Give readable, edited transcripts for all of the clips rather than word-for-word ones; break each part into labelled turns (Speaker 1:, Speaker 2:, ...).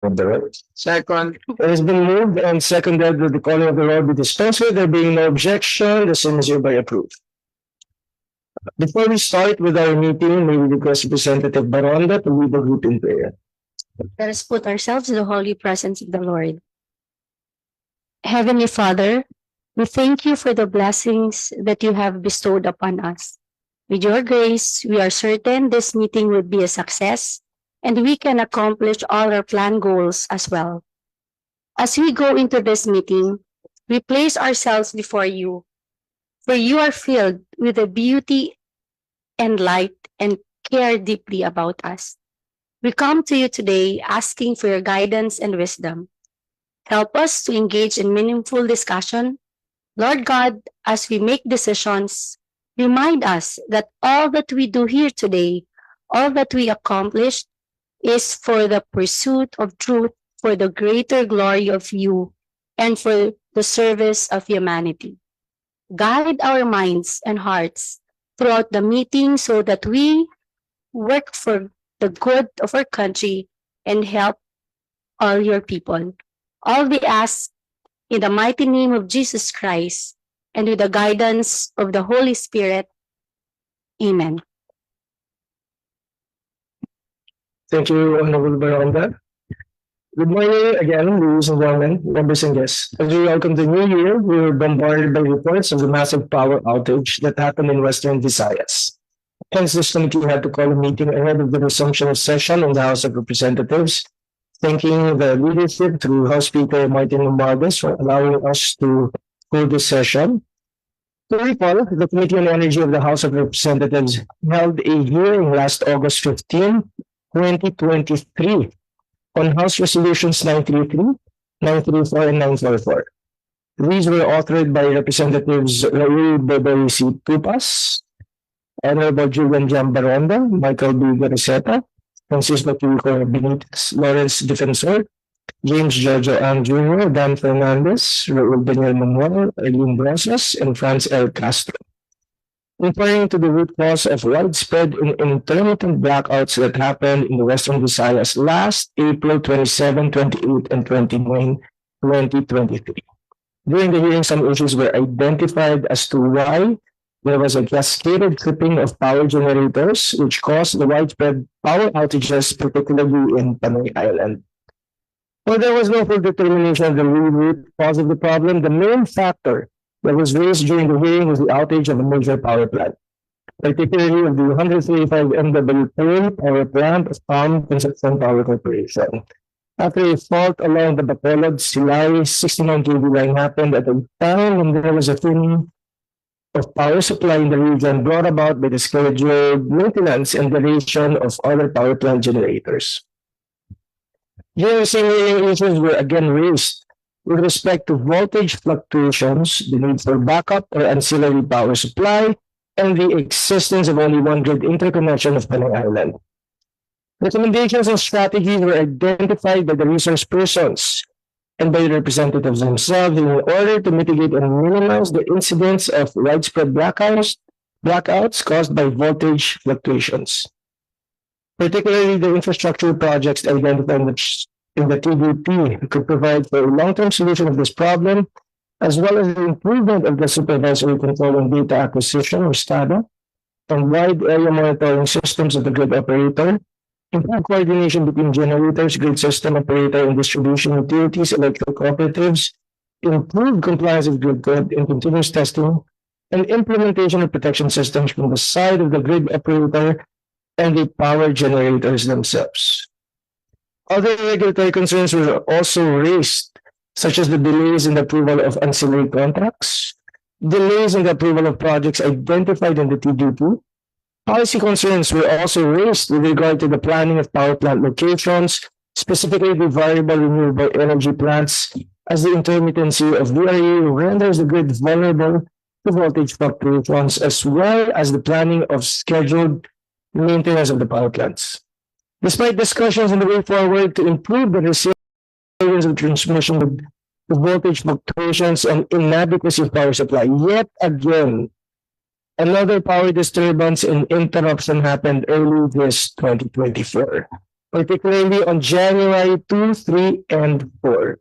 Speaker 1: of the road.
Speaker 2: Second.
Speaker 1: It has been moved and seconded that the calling of the road be dispensed with. There being no objection, the same is hereby approved. Before we start with our meeting, may we request Representative Baronda to lead the group in prayer.
Speaker 3: Let us put ourselves in the holy presence of the Lord. Heavenly Father, we thank you for the blessings that you have bestowed upon us. With your grace, we are certain this meeting will be a success and we can accomplish all our planned goals as well. As we go into this meeting, we place ourselves before you, for you are filled with the beauty and light and care deeply about us. We come to you today asking for your guidance and wisdom. Help us to engage in meaningful discussion. Lord God, as we make decisions, remind us that all that we do here today, all that we accomplish, is for the pursuit of truth, for the greater glory of you, and for the service of humanity. Guide our minds and hearts throughout the meeting so that we work for the good of our country and help all your people. All we ask in the mighty name of Jesus Christ and with the guidance of the Holy Spirit. Amen.
Speaker 1: Thank you, Honorable Baronda. Good morning again, ladies and gentlemen, members and guests. As we welcome the new year, we were bombarded by reports of the massive power outage that happened in Western Visayas. Hence, this committee had to call a meeting ahead of the resumption of session in the House of Representatives, thanking the leadership through House Speaker Martin Romualdez for allowing us to hold this session. To recall, the Committee on Energy of the House of Representatives held a hearing last August 15, 2023 on House Resolutions 933, 934, and 944. These were authored by Representatives Raul Beberisi Tupas, Honorable Julian Baronda, Michael B. Garceta, Francisco Quico Benitez, Lawrence Defensor, James Jojo Ang Jr., Dan Fernandez, Raul Daniel Manuel, Eileen Brosas, and Franz L. Castro. Referring to the root cause of widespread and intermittent blackouts that happened in the Western Visayas last April 27, 28, and 29, 2023. During the hearing, some issues were identified as to why there was a cascaded tripping of power generators, which caused the widespread power outages, particularly in Panay Island. While there was no full determination of the root cause of the problem, the main factor that was raised during the hearing was the outage of a major power plant, particularly of the 135 MW power plant of Palm Concepcion Power Corporation. After a fault along the Bacolod-Silay 69 kV line happened at a time when there was a thinning of power supply in the region brought about by the scheduled maintenance and duration of other power plant generators. During the same hearing, issues were again raised with respect to voltage fluctuations, the need for backup or ancillary power supply, and the existence of only one grid interconnection of Panay Island. Recommendations and strategies were identified by the resource persons and by the representatives themselves in order to mitigate and minimize the incidence of widespread blackouts caused by voltage fluctuations. Particularly the infrastructure projects identified in the TDP could provide for a long-term solution of this problem, as well as the improvement of the supervisory control and data acquisition, or SCADA, and wide area monitoring systems of the grid operator, improve coordination between generators, grid system operator, and distribution utilities, electric cooperatives, improve compliance with grid code, and continuous testing and implementation of protection systems from the side of the grid operator and the power generators themselves. Other regulatory concerns were also raised, such as the delays in the approval of ancillary contracts, delays in the approval of projects identified in the TDP. Policy concerns were also raised with regard to the planning of power plant locations, specifically the variable renewable energy plants, as the intermittency of VRE renders the grid vulnerable to voltage fluctuations, as well as the planning of scheduled maintenance of the power plants. Despite discussions on the way forward to improve the resilience of transmission with the voltage fluctuations and inadequacy of power supply, yet again, another power disturbance and interruption happened early this 2024. particularly on January 2, 3, and 4.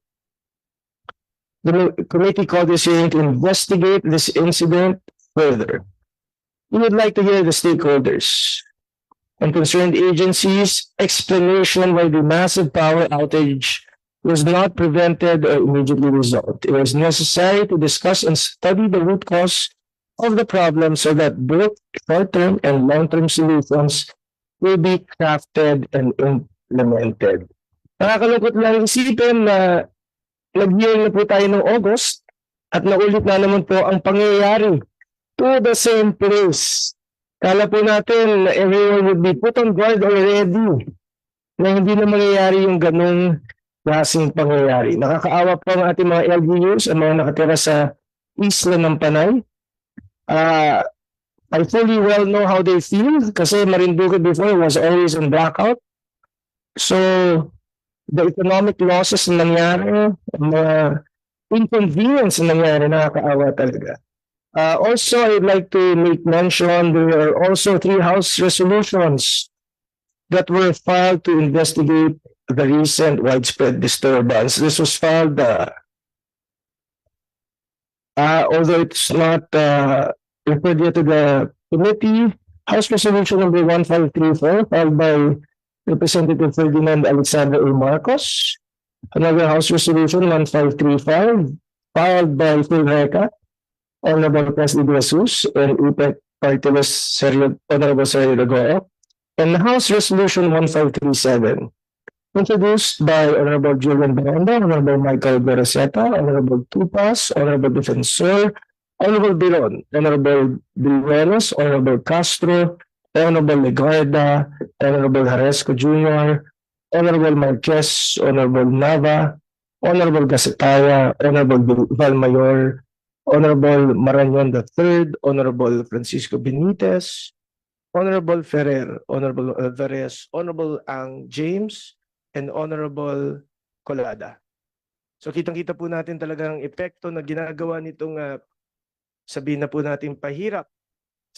Speaker 1: The committee called this hearing to investigate this incident further. We would like to hear the stakeholders and concerned agencies' explanation why the massive power outage was not prevented or immediately resolved. It was necessary to discuss and study the root cause of the problem so that both short-term and long-term solutions will be crafted and implemented. Nakakalungkot lang isipin na nag-hearing na po tayo noong August at naulit na naman po ang pangyayari to the same place. Kala po natin na everyone would be put on guard already na hindi na mangyayari yung ganong klaseng pangyayari. Nakakaawa po ang ating mga LGUs, ang mga nakatira sa isla ng Panay. I fully well know how they feel kasi Marinduque before was always on blackout. So, the economic losses na nangyari, mga inconvenience na nangyari, nakakaawa talaga. Also, I'd like to make mention there are also 3 House resolutions that were filed to investigate the recent widespread disturbance. This was filed, although it's not referred yet to the committee, House Resolution number 1534 filed by Representative Ferdinand Alexander A. Marcos. Another House Resolution 1535 filed by Phil Reca, Honorable President Jesus, and UPEC Party List Honorable Sergio Lagoa, and House Resolution 1537, introduced by Honorable Julian Baranda, Honorable Michael Beraceta, Honorable Tupas, Honorable Defensor, Honorable Biron, Honorable Bilveros, Honorable Castro, Honorable Legarda, Honorable Haresco Jr., Honorable Marquez, Honorable Nava, Honorable Gasetawa, Honorable Valmayor, Honorable Marañon III, Honorable Francisco Benitez, Honorable Ferrer, Honorable Alvarez, Honorable Ang James, and Honorable Colada. So kitang-kita po natin talagang epekto na ginagawa nitong sabihin na po natin pahirap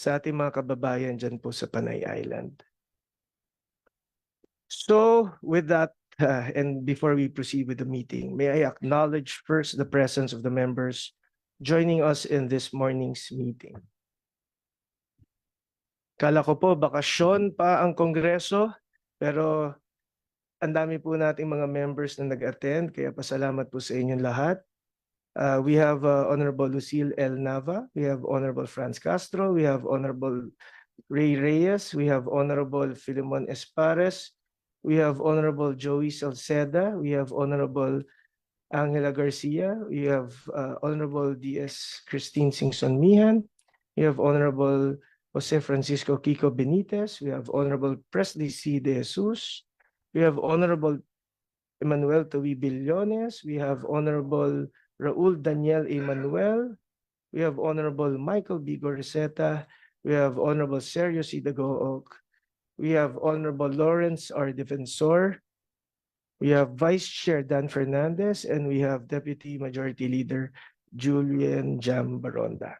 Speaker 1: sa ating mga kababayan dyan po sa Panay Island. So with that, and before we proceed with the meeting, may I acknowledge first the presence of the members joining us in this morning's meeting. Kala ko po bakasyon pa ang Kongreso, pero ang dami po nating mga members na nag-attend, kaya pasalamat po sa inyong lahat. We have Honorable Lucille L. Nava, we have Honorable Franz Castro, we have Honorable Ray Reyes, we have Honorable Filimon Espares, we have Honorable Joey Salceda, we have Honorable Angela Garcia, we have Honorable D.S. Christine Singson Mihan, we have Honorable Jose Francisco Kiko Benitez, we have Honorable Presley C. De Jesus, we have Honorable Emmanuel Tawi Billones, we have Honorable Raul Daniel Emanuel, we have Honorable Michael B. Goriseta, we have Honorable Sergio C. Dagoog, we have Honorable Lawrence R. Defensor, we have Vice Chair Dan Fernandez, and we have Deputy Majority Leader Julian Jam Baronda.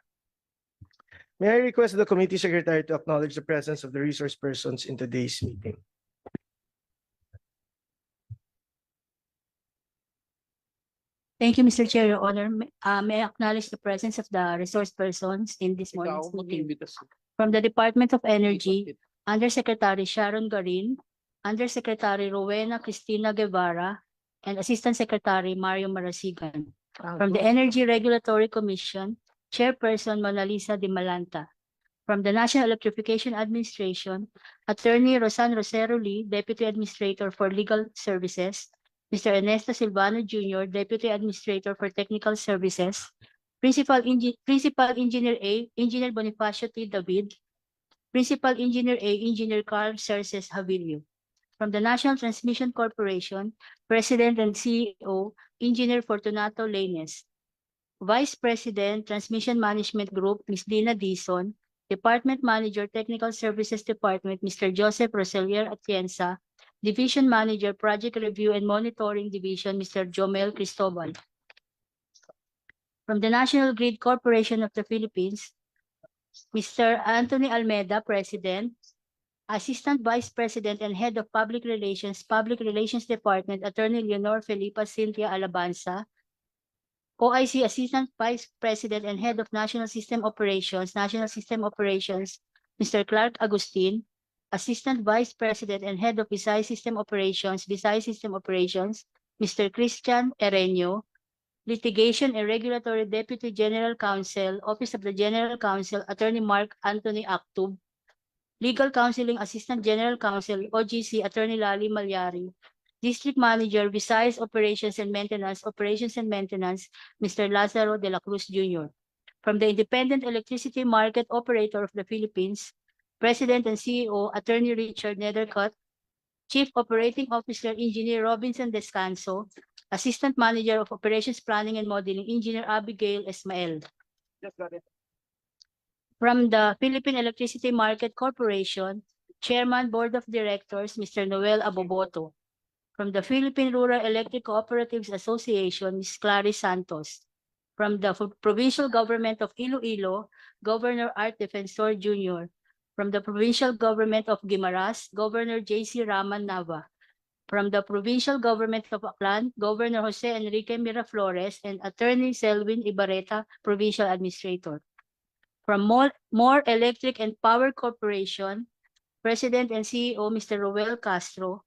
Speaker 1: May I request the Committee Secretary to acknowledge the presence of the resource persons in today's meeting.
Speaker 3: Thank you, Mr. Chair, Your Honor. May I acknowledge the presence of the resource persons in this morning's meeting. From the Department of Energy, Undersecretary Sharon Garin, Undersecretary Rowena Cristina Guevara, and Assistant Secretary Mario Marasigan. From the Energy Regulatory Commission, Chairperson Mona Lisa de Malanta. From the National Electrification Administration, Attorney Rosan Rosero Lee, Deputy Administrator for Legal Services, Mr. Ernesto Silvano Jr., Deputy Administrator for Technical Services, Principal Engineer A, Engineer Bonifacio T. David, Principal Engineer A, Engineer Carl Cerces Havilio. From the National Transmission Corporation, President and CEO, Engineer Fortunato Lainez. Vice President, Transmission Management Group, Ms. Dina Dizon. Department Manager, Technical Services Department, Mr. Joseph Roselier Atienza. Division Manager, Project Review and Monitoring Division, Mr. Jomel Cristobal. From the National Grid Corporation of the Philippines, Mr. Anthony Almeida, President.
Speaker 2: Assistant Vice President and Head of Public Relations Department, Attorney Leonor Felipa Cynthia Alabanza. OIC Assistant Vice President and Head of National System Operations, Mr. Clark Agustin. Assistant Vice President and Head of Visayas System Operations, Mr. Christian Ereño. Litigation and Regulatory Deputy General Counsel, Office of the General Counsel, Attorney Mark Anthony Actub. Legal Counseling Assistant General Counsel, OGC, Attorney Lali Malyari. District Manager, Visayas Operations and Maintenance, Mr. Lazaro de la Cruz Jr. From the Independent Electricity Market Operator of the Philippines, President and CEO, Attorney Richard Nethercutt. Chief Operating Officer, Engineer Robinson Descanso. Assistant Manager of Operations Planning and Modeling, Engineer Abigail Esmael. From the Philippine Electricity Market Corporation, Chairman Board of Directors, Mr. Noel Aboboto. From the Philippine Rural Electric Cooperatives Association, Ms. Clarice Santos. From the Provincial Government of Iloilo, Governor Art Defensor Jr. From the Provincial Government of Guimaras, Governor J.C. Raman Nava. From the Provincial Government of Aklan, Governor Jose Enrique Miraflores and Attorney Selwyn Ibarreta, Provincial Administrator. From More Electric and Power Corporation, President and CEO Mr. Roel Castro.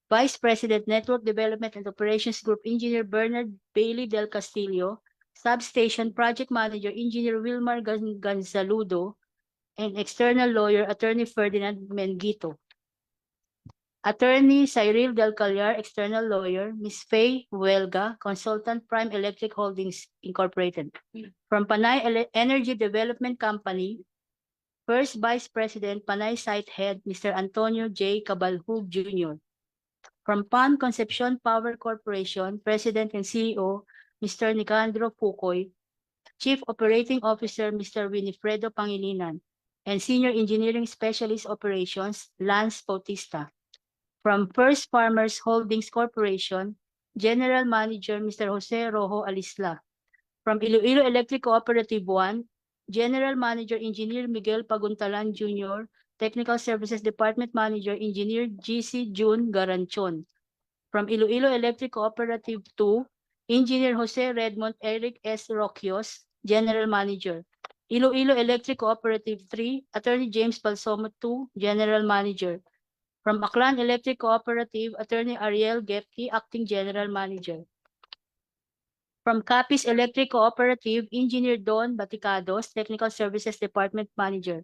Speaker 2: Vice President Network Development and Operations Group Engineer Bernard Bailey del Castillo. Substation Project Manager Engineer Wilmar Gonzaludo. And External Lawyer Attorney Ferdinand Menguito. Attorney Cyril Del Callar, External Lawyer, Ms. Faye Huelga, Consultant Prime Electric Holdings Incorporated. From Panay Energy Development Company, First Vice President, Panay Site Head, Mr. Antonio J. Cabalhub Jr. From Pan Concepcion Power Corporation, President and CEO, Mr. Nicandro Pucoy. Chief Operating Officer, Mr. Winifredo Pangilinan. And Senior Engineering Specialist Operations, Lance Bautista. From First Farmers Holdings Corporation, General Manager Mr. Jose Rojo Alisla. From Iloilo Electric Cooperative 1, General Manager Engineer Miguel Paguntalan Jr., Technical Services Department Manager Engineer GC June Garanchon. From Iloilo Electric Cooperative 2, Engineer Jose Redmond Eric S. Roquios, General Manager. Iloilo Electric Cooperative 3, Attorney James Balsomo II, General Manager. From Aklan Electric Cooperative, Attorney Ariel Gepke, Acting General Manager. From Capiz Electric Cooperative, Engineer Don Baticados, Technical Services Department Manager.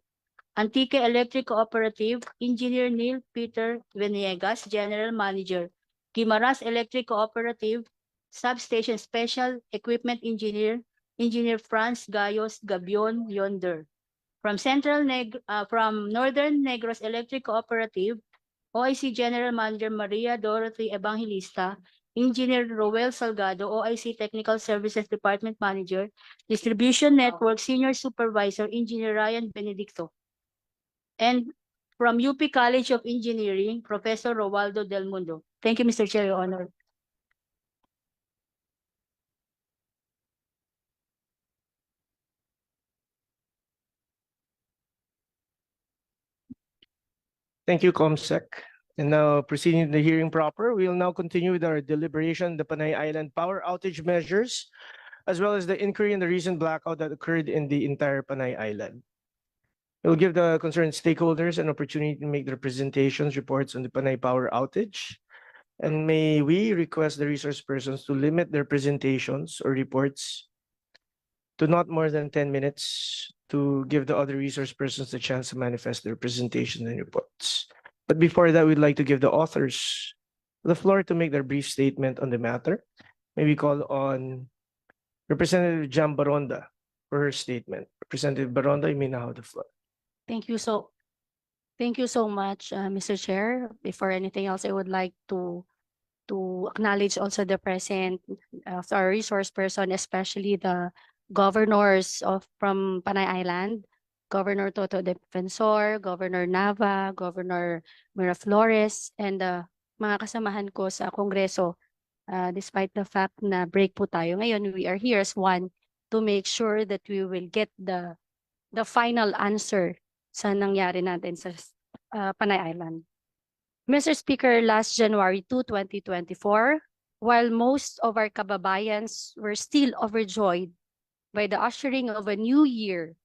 Speaker 2: Antique Electric Cooperative, Engineer Neil Peter Venegas, General Manager. Guimaras Electric Cooperative, Substation Special Equipment Engineer, Engineer Franz Gayos Gabion Yonder. From Northern Negros Electric Cooperative, OIC General Manager Maria Dorothy Evangelista, Engineer Roel Salgado, OIC Technical Services Department Manager, Distribution Network Senior Supervisor, Engineer Ryan Benedicto. And from UP College of Engineering, Professor Roaldo Del Mundo. Thank you, Mr. Chair, Your Honor.
Speaker 1: Thank you, Comsec. And now, proceeding to the hearing proper, we will now continue with our deliberation on the Panay Island power outage measures, as well as the inquiry and the recent blackout that occurred in the entire Panay Island. We'll give the concerned stakeholders an opportunity to make their presentations, reports on the Panay power outage. And may we request the resource persons to limit their presentations or reports to not more than 10 minutes to give the other resource persons the chance to manifest their presentations and reports. But before that, we'd like to give the authors the floor to make their brief statement on the matter. May we call on Representative Jam Baronda for her statement. Representative Baronda, you may now have the floor.
Speaker 3: Thank you so much, Mr. Chair. Before anything else, I would like to acknowledge also the present of our resource person, especially the governors from Panay Island, Governor Toto Defensor, Governor Nava, Governor Miraflores, and mga kasamahan ko sa Kongreso. Despite the fact na break po tayo ngayon, we are here as one to make sure that we will get the final answer sa nangyari natin sa Panay Island. Mr. Speaker, last January 2, 2024, while most of our kababayans were still overjoyed by the ushering of a new year,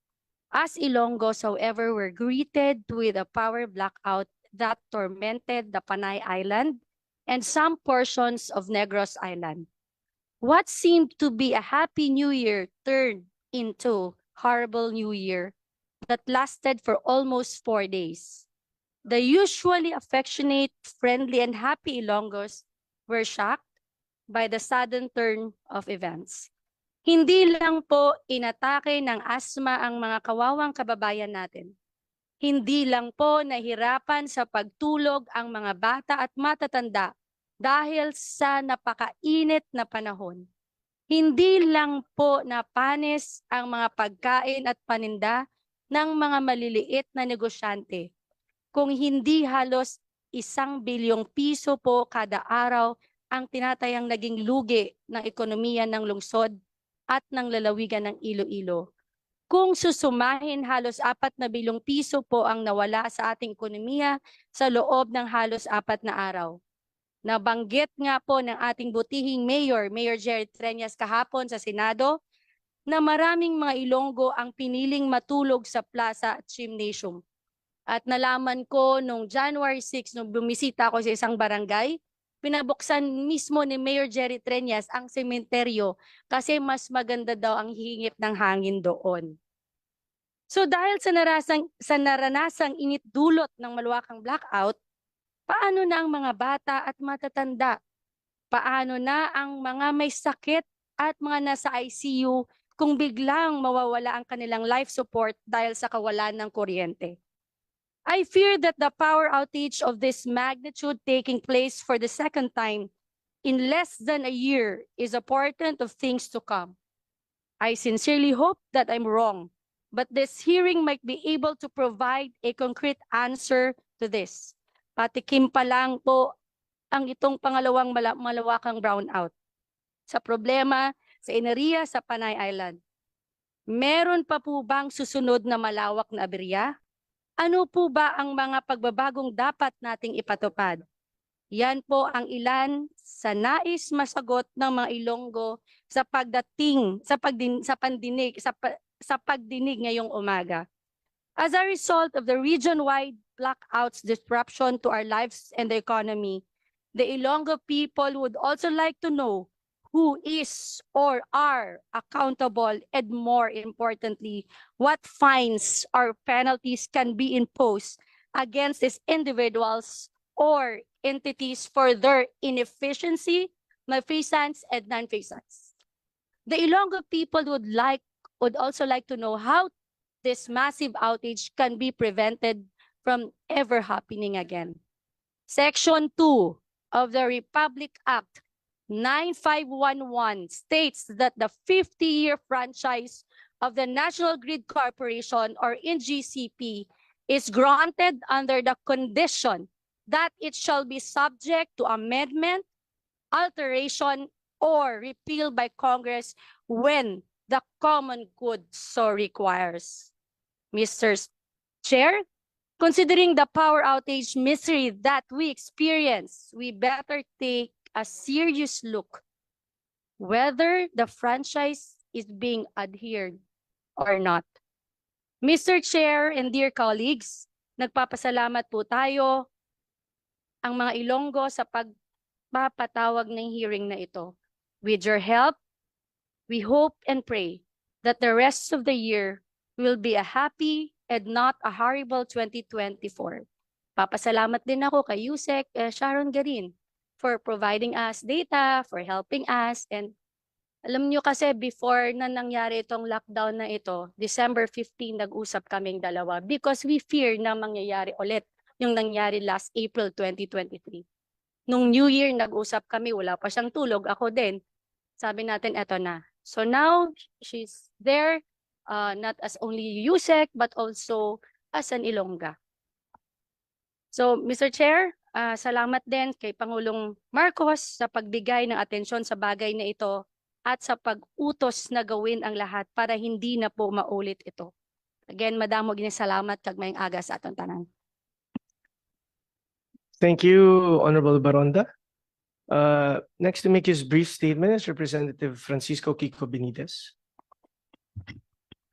Speaker 3: us Ilonggos, however, were greeted with a power blackout that tormented the Panay Island and some portions of Negros Island. What seemed to be a happy new year turned into horrible new year that lasted for almost 4 days. The usually affectionate, friendly, and happy Ilonggos were shocked by the sudden turn of events. Hindi lang po inatake ng asma ang mga kawawang kababayan natin. Hindi lang po nahirapan sa pagtulog ang mga bata at matatanda dahil sa napakainit na panahon. Hindi lang po napanis ang mga pagkain at paninda ng mga maliliit na negosyante, kung hindi halos 1 bilyong piso po kada araw ang tinatayang naging lugi ng ekonomiya ng lungsod at ng lalawigan ng Iloilo. Kung susumahin, halos 4 na bilyong piso po ang nawala sa ating ekonomiya sa loob ng halos 4 na araw. Nabanggit nga po ng ating butihing Mayor Jerry Treñas kahapon sa Senado, na maraming mga Ilonggo ang piniling matulog sa plaza at gymnasium. At nalaman ko nung January 6, nung bumisita ako sa isang barangay, pinabuksan mismo ni Mayor Jerry Treñas ang sementeryo kasi mas maganda daw ang hingip ng hangin doon. So dahil sa naranasang init dulot ng maluwakang blackout, paano na ang mga bata at matatanda? Paano na ang mga may sakit at mga nasa ICU kung biglang mawawala ang kanilang life support dahil sa kawalan ng kuryente? I fear that the power outage of this magnitude taking place for the second time in less than a year is a portent of things to come. I sincerely hope that I'm wrong, but this hearing might be able to provide a concrete answer to this. Patikim pa lang po ang itong pangalawang malawakang brownout sa problema sa enerhiya sa Panay Island. Meron pa po bang susunod na malawak na aberya? Ano po ba ang mga pagbabagong dapat nating ipatupad? Yan po ang ilan sa nais masagot ng mga Ilonggo sa pagdinig ngayong umaga. As a result of the region-wide blackouts disruption to our lives and the economy, the Ilonggo people would also like to know who is or are accountable, and more importantly, what fines or penalties can be imposed against these individuals or entities for their inefficiency, malfeasance, and nonfeasance. The Ilonggo people would also like to know how this massive outage can be prevented from ever happening again. Section 2 of the Republic Act 9511 states that the 50-year franchise of the National Grid Corporation or NGCP is granted under the condition that it shall be subject to amendment, alteration, or repeal by Congress when the common good so requires. Mr. Chair, considering the power outage misery that we experience, we better take a serious look whether the franchise is being adhered or not. Mr. Chair and dear colleagues, nagpapasalamat po tayo ang mga Ilonggo sa pagpapatawag ng hearing na ito. With your help, we hope and pray that the rest of the year will be a happy and not a horrible 2024. Papasalamat din ako kay Yusek Sharon Garin for providing us data, for helping us. And alam nyo kasi before na nangyari itong lockdown na ito, December 15, nag-usap kaming dalawa because we fear na mangyayari ulit yung nangyari last April 2023. Nung New Year, nag-usap kami, wala pa siyang tulog, ako din. Sabi natin, eto na. So now, she's there, not as only Yusek, but also as an Ilongga. So, Mr. Chair, salamat din kay Pangulong Marcos sa pagbigay ng atensyon sa bagay na ito at sa pag-utos na gawin ang lahat para hindi na po maulit ito. Again, madamo gini salamat kag maayong aga sa atong tanan.
Speaker 1: Thank you, Honorable Baronda. Next to make his brief statement is Representative Francisco Kiko Benitez.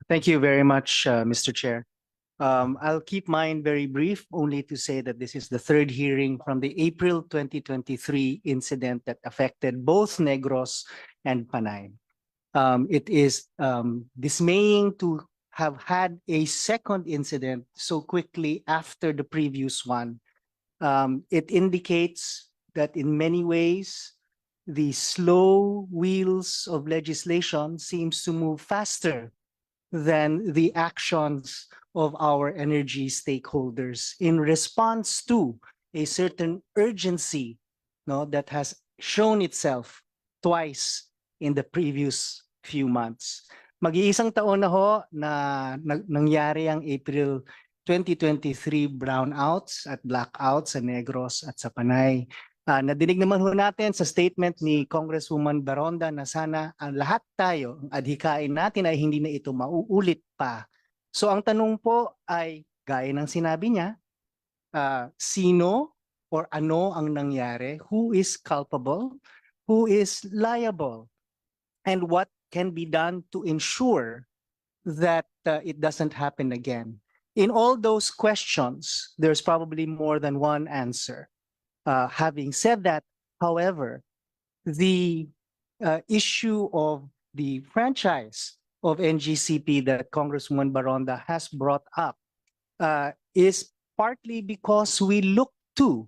Speaker 4: Thank you very much, Mr. Chair. I'll keep mine very brief, only to say that this is the third hearing from the April 2023 incident that affected both Negros and Panay. It is dismaying to have had a second incident so quickly after the previous one. It indicates that in many ways, the slow wheels of legislation seems to move faster than the actions of our energy stakeholders in response to a certain urgency, no, that has shown itself twice in the previous few months. Mag-iisang taon na ho na nangyari ang April 2023 brownouts at blackouts sa Negros at sa Panay. Nadinig naman ho natin sa statement ni Congresswoman Baronda na sana ang lahat tayo, ang adhikain natin ay hindi na ito mauulit pa. So ang tanong po ay, gaya ng sinabi niya, sino or ano ang nangyari? Who is culpable? Who is liable? And what can be done to ensure that it doesn't happen again? In all those questions, there's probably more than one answer. Having said that, however, the issue of the franchise of NGCP that Congresswoman Baronda has brought up is partly because we look to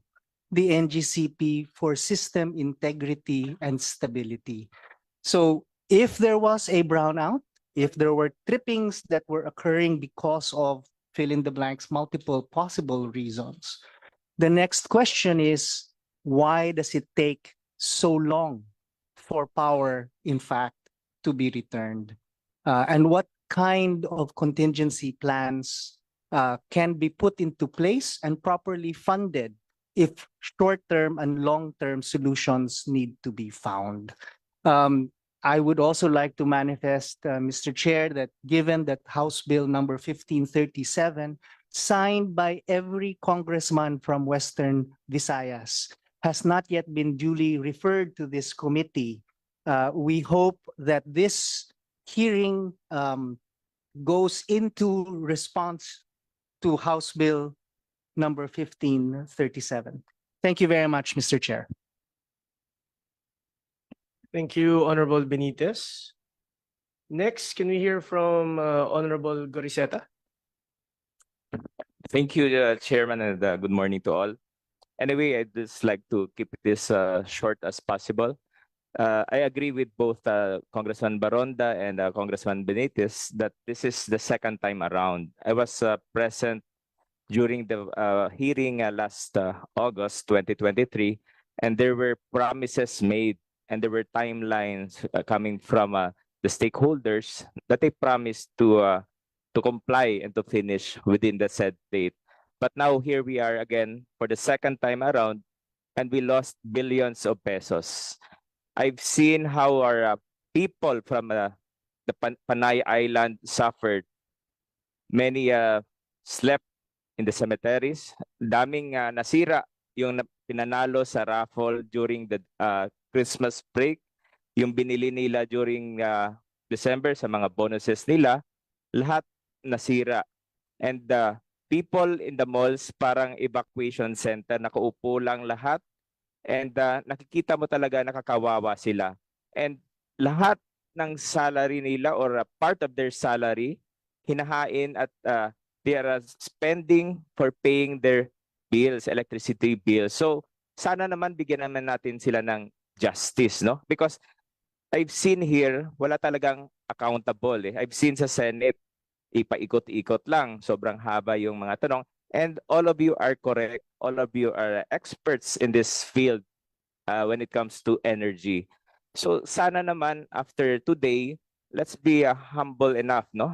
Speaker 4: the NGCP for system integrity and stability. So if there was a brownout, if there were trippings that were occurring because of fill in the blanks, multiple possible reasons, the next question is, why does it take so long for power, in fact, to be returned? And what kind of contingency plans can be put into place and properly funded if short-term and long-term solutions need to be found? I would also like to manifest, Mr. Chair, that given that House Bill number 1537, signed by every congressman from Western Visayas, has not yet been duly referred to this committee. We hope that this hearing goes into response to House Bill number 1537. Thank you very much, Mr. Chair.
Speaker 1: Thank you, Honorable Benitez. Next, can we hear from Honorable Goriseta?
Speaker 5: Thank you, Chairman, and good morning to all. Anyway, I'd just like to keep this short as possible. I agree with both Congressman Baronda and Congressman Benitez that this is the second time around. I was present during the hearing last August 2023, and there were promises made and there were timelines coming from the stakeholders that they promised to comply and to finish within the said date. But now here we are again for the second time around, and we lost billions of pesos. I've seen how our people from the Panay Island suffered. Many slept in the cemeteries. Daming nasira yung pinanalo sa raffle during the Christmas break. Yung binili nila during December sa mga bonuses nila, lahat nasira. And people in the malls, parang evacuation center, nakaupo lang lahat. And nakikita mo talaga nakakawawa sila. And lahat ng salary nila or part of their salary, hinahain at they are spending for paying their bills, electricity bills. So sana naman bigyan naman natin sila ng justice, no? Because I've seen here, wala talagang accountable. I've seen sa Senate, ipaikot-ikot lang. Sobrang haba yung mga tanong. And all of you are correct. All of you are experts in this field when it comes to energy. So sana naman after today, let's be humble enough, no?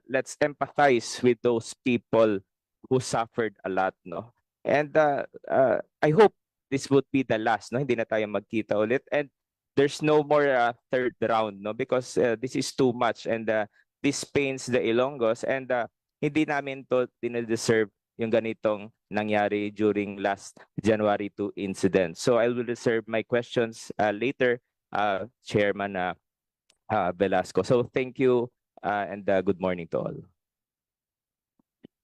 Speaker 5: Let's empathize with those people who suffered a lot, no? And I hope this would be the last, no? Hindi na tayo magkita ulit. And there's no more third round, no? Because this is too much and this pains the Ilonggos and hindi namin to dine-deserve yung ganitong nangyari during last January 2 incident. So I will reserve my questions later, Chairman Velasco. So thank you and good morning to all.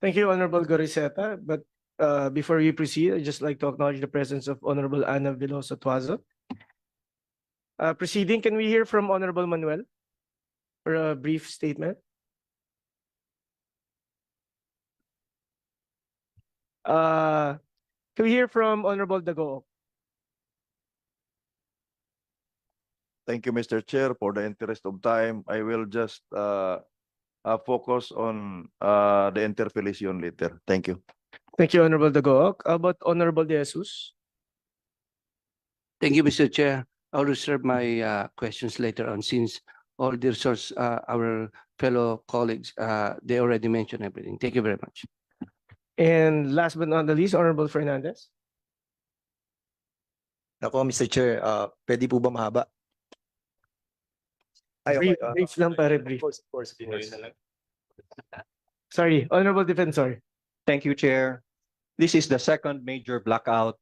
Speaker 1: Thank you, Honorable Goriseta. But before we proceed, I'd just like to acknowledge the presence of Honorable Ana Veloso Tuazo. Proceeding, can we hear from Honorable Manuel for a brief statement? Can we hear from Honorable Dago?
Speaker 6: Thank you, Mr. Chair. For the interest of time, I will just focus on the interpellation later. Thank you.
Speaker 1: Thank you, Honorable Dago. How about Honorable De Jesus?
Speaker 7: Thank you, Mr. Chair. I'll reserve my questions later on since all the resource, our fellow colleagues, they already mentioned everything. Thank you very much.
Speaker 1: And last but not the least, Honorable Fernandez.
Speaker 8: Ako, Mr. Chair, pwede po ba mahaba? Ay,
Speaker 1: Brief,
Speaker 8: okay,
Speaker 1: brief lang, pare, brief.
Speaker 8: Of course.
Speaker 1: Sorry, Honorable Defensor.
Speaker 9: Thank you, Chair. This is the second major blackout.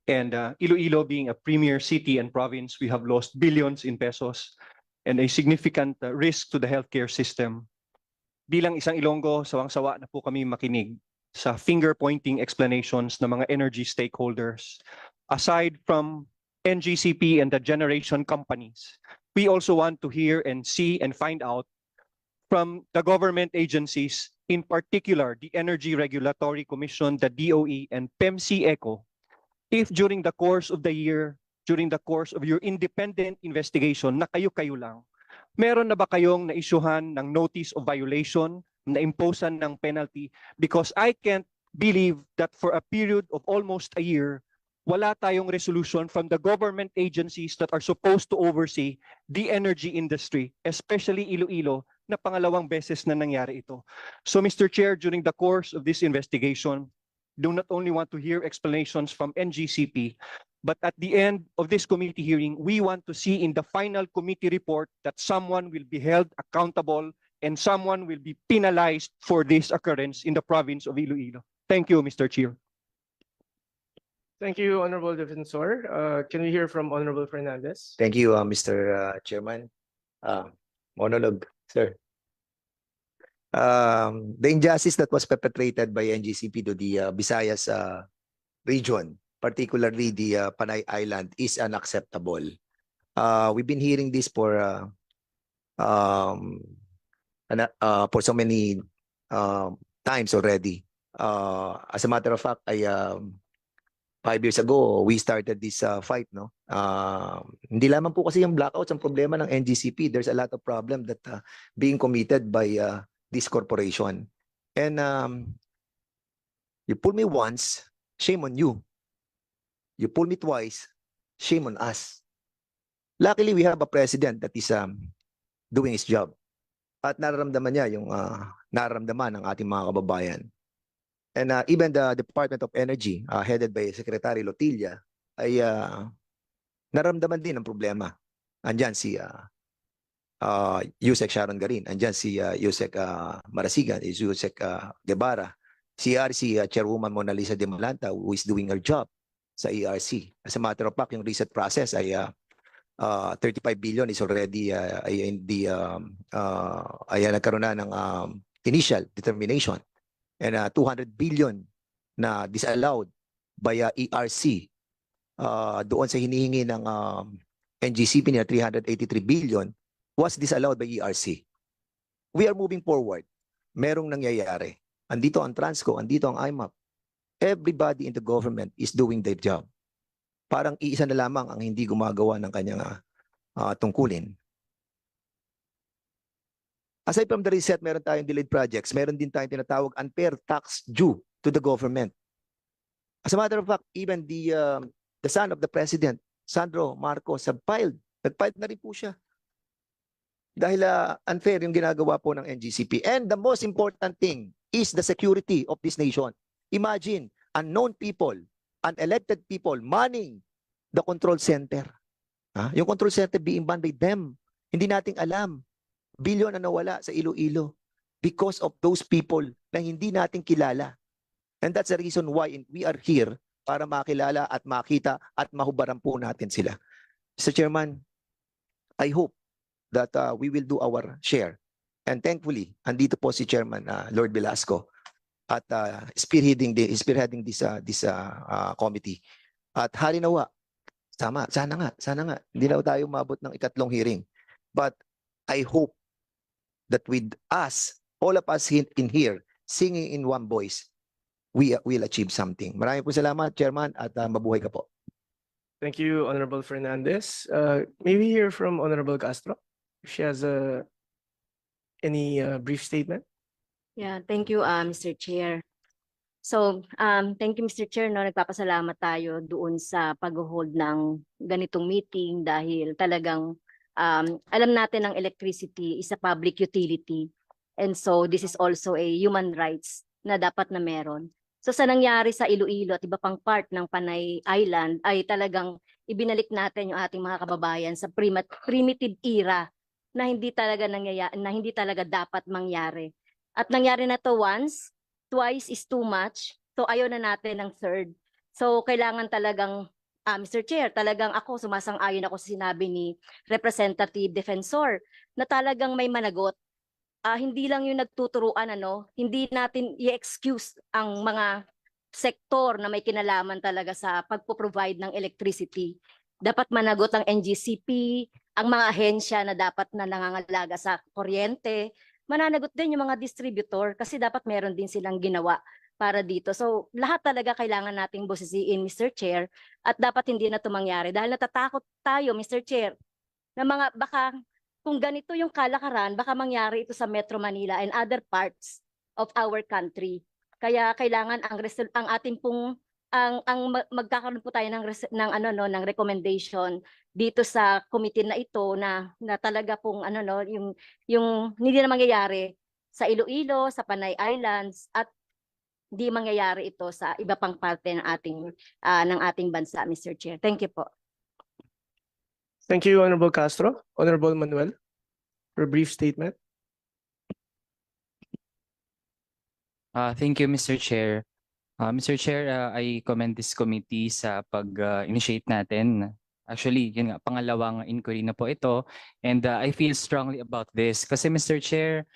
Speaker 9: And Iloilo being a premier city and province, we have lost billions in pesos and a significant risk to the healthcare system. Bilang isang Ilonggo, sawang-sawa na po kami makinig sa finger-pointing explanations ng mga energy stakeholders. Aside from NGCP and the generation companies, we also want to hear and see and find out from the government agencies, in particular the Energy Regulatory Commission, the DOE, and PEMC-ECO, if during the course of the year, during the course of your independent investigation, na kayo-kayo lang, meron na ba kayong na-issuehan ng notice of violation, na-imposan ng penalty? Because I can't believe that for a period of almost a year, wala tayong resolution from the government agencies that are supposed to oversee the energy industry, especially Iloilo, na pangalawang beses na nangyari ito. So Mr. Chair, during the course of this investigation, do not only want to hear explanations from NGCP, but at the end of this committee hearing, we want to see in the final committee report that someone will be held accountable and someone will be penalized for this occurrence in the province of Iloilo. Thank you, Mr. Chair.
Speaker 1: Thank you, Honorable Defensor. Can we hear from Honorable Fernandez?
Speaker 8: Thank you, Mr. Chairman. Monologue, sir. The injustice that was perpetrated by NGCP to the Visayas region, particularly the Panay Island, is unacceptable. We've been hearing this for so many times already. As a matter of fact, 5 years ago, we started this fight, no? Hindi lamang po kasi yung blackouts ang problema ng NGCP. There's a lot of problem that being committed by this corporation. And you pull me once, shame on you. You pull me twice, shame on us. Luckily, we have a president that is doing his job. At nararamdaman niya yung nararamdaman ng ating mga kababayan. And even the Department of Energy, headed by Secretary Lotilla, ay naramdaman din ang problema. Andyan si Yusek Sharon Garin, andyan si Yusek Marasigan, Yusek Guevara, si ERC Chairwoman Mona Lisa de Malanta, who is doing her job sa ERC. As a matter of fact, yung reset process ay 35 billion is already nagkaroon na ng initial determination. And 200 billion na disallowed by ERC doon sa hinihingi ng NGCP na 383 billion was disallowed by ERC. We are moving forward. Merong nangyayari. Andito ang Transco, andito ang ICYMI. Everybody in the government is doing their job. Parang iisa na lamang ang hindi gumagawa ng kanyang tungkulin. Aside from the reset, meron tayong delayed projects. Meron din tayong tinatawag unfair tax due to the government. As a matter of fact, even the son of the president, Sandro Marcos, nag-filed na rin po siya. Dahil unfair yung ginagawa po ng NGCP. And the most important thing is the security of this nation. Imagine, unknown people, unelected people manning the control center. Yung control center being run by them. Hindi nating alam. Bilyon na nawala sa Iloilo because of those people na hindi natin kilala. And that's the reason why we are here para makilala at makita at mahubaran po natin sila. Mr. Chairman, I hope that we will do our share. And thankfully, andito po si Chairman Lord Velasco at spearheading this committee. At halinawa, sana nga, hindi na tayo mabot ng ikatlong hearing. But I hope that with us, all of us in here, singing in one voice, we will achieve something. Maraming po salamat, Chairman, at mabuhay ka po.
Speaker 1: Thank you, Honorable Fernandez. May we hear from Honorable Castro? If she has any brief statement?
Speaker 10: Yeah, thank you, Mr. Chair. So, thank you, Mr. Chair. No, nagpapasalamat tayo doon sa pag-hold ng ganitong meeting dahil talagang alam natin ang electricity is a public utility. And so, this is also a human rights na dapat na meron. So, sa nangyari sa Iloilo at iba pang part ng Panay Island ay talagang ibinalik natin yung ating mga kababayan sa primitive era na hindi talaga dapat mangyari. At nangyari na to once, twice is too much. So ayaw na natin ng third. So kailangan talagang, Mr. Chair, talagang ako sumasang-ayon ako sa sinabi ni Representative Defensor na talagang may managot. Hindi lang yung nagtuturuan, hindi natin i-excuse ang mga sektor na may kinalaman talaga sa pagpo-provide ng electricity. Dapat managot ang NGCP, ang mga ahensya na dapat na nangangalaga sa kuryente, mananagot din yung mga distributor kasi dapat meron din silang ginawa para dito. So lahat talaga kailangan nating busisiin, Mr. Chair, at dapat hindi na ito mangyari dahil natatakot tayo, Mr. Chair, na baka kung ganito yung kalakaran, baka mangyari ito sa Metro Manila and other parts of our country. Kaya kailangan ang ating pong magkakaroon po tayo ng recommendation dito sa committee na ito na talaga pong yung hindi na mangyayari sa Iloilo, sa Panay Islands at hindi mangyayari ito sa iba pang parte ng ating bansa, Mr. Chair. Thank you po.
Speaker 1: Thank you, Honorable Castro. Honorable Manuel, for a brief statement.
Speaker 11: Thank you, Mr. Chair. Mr. Chair, I commend this committee sa pag-initiate natin. Actually, yun nga, pangalawang inquiry na po ito. And I feel strongly about this. Kasi Mr. Chair,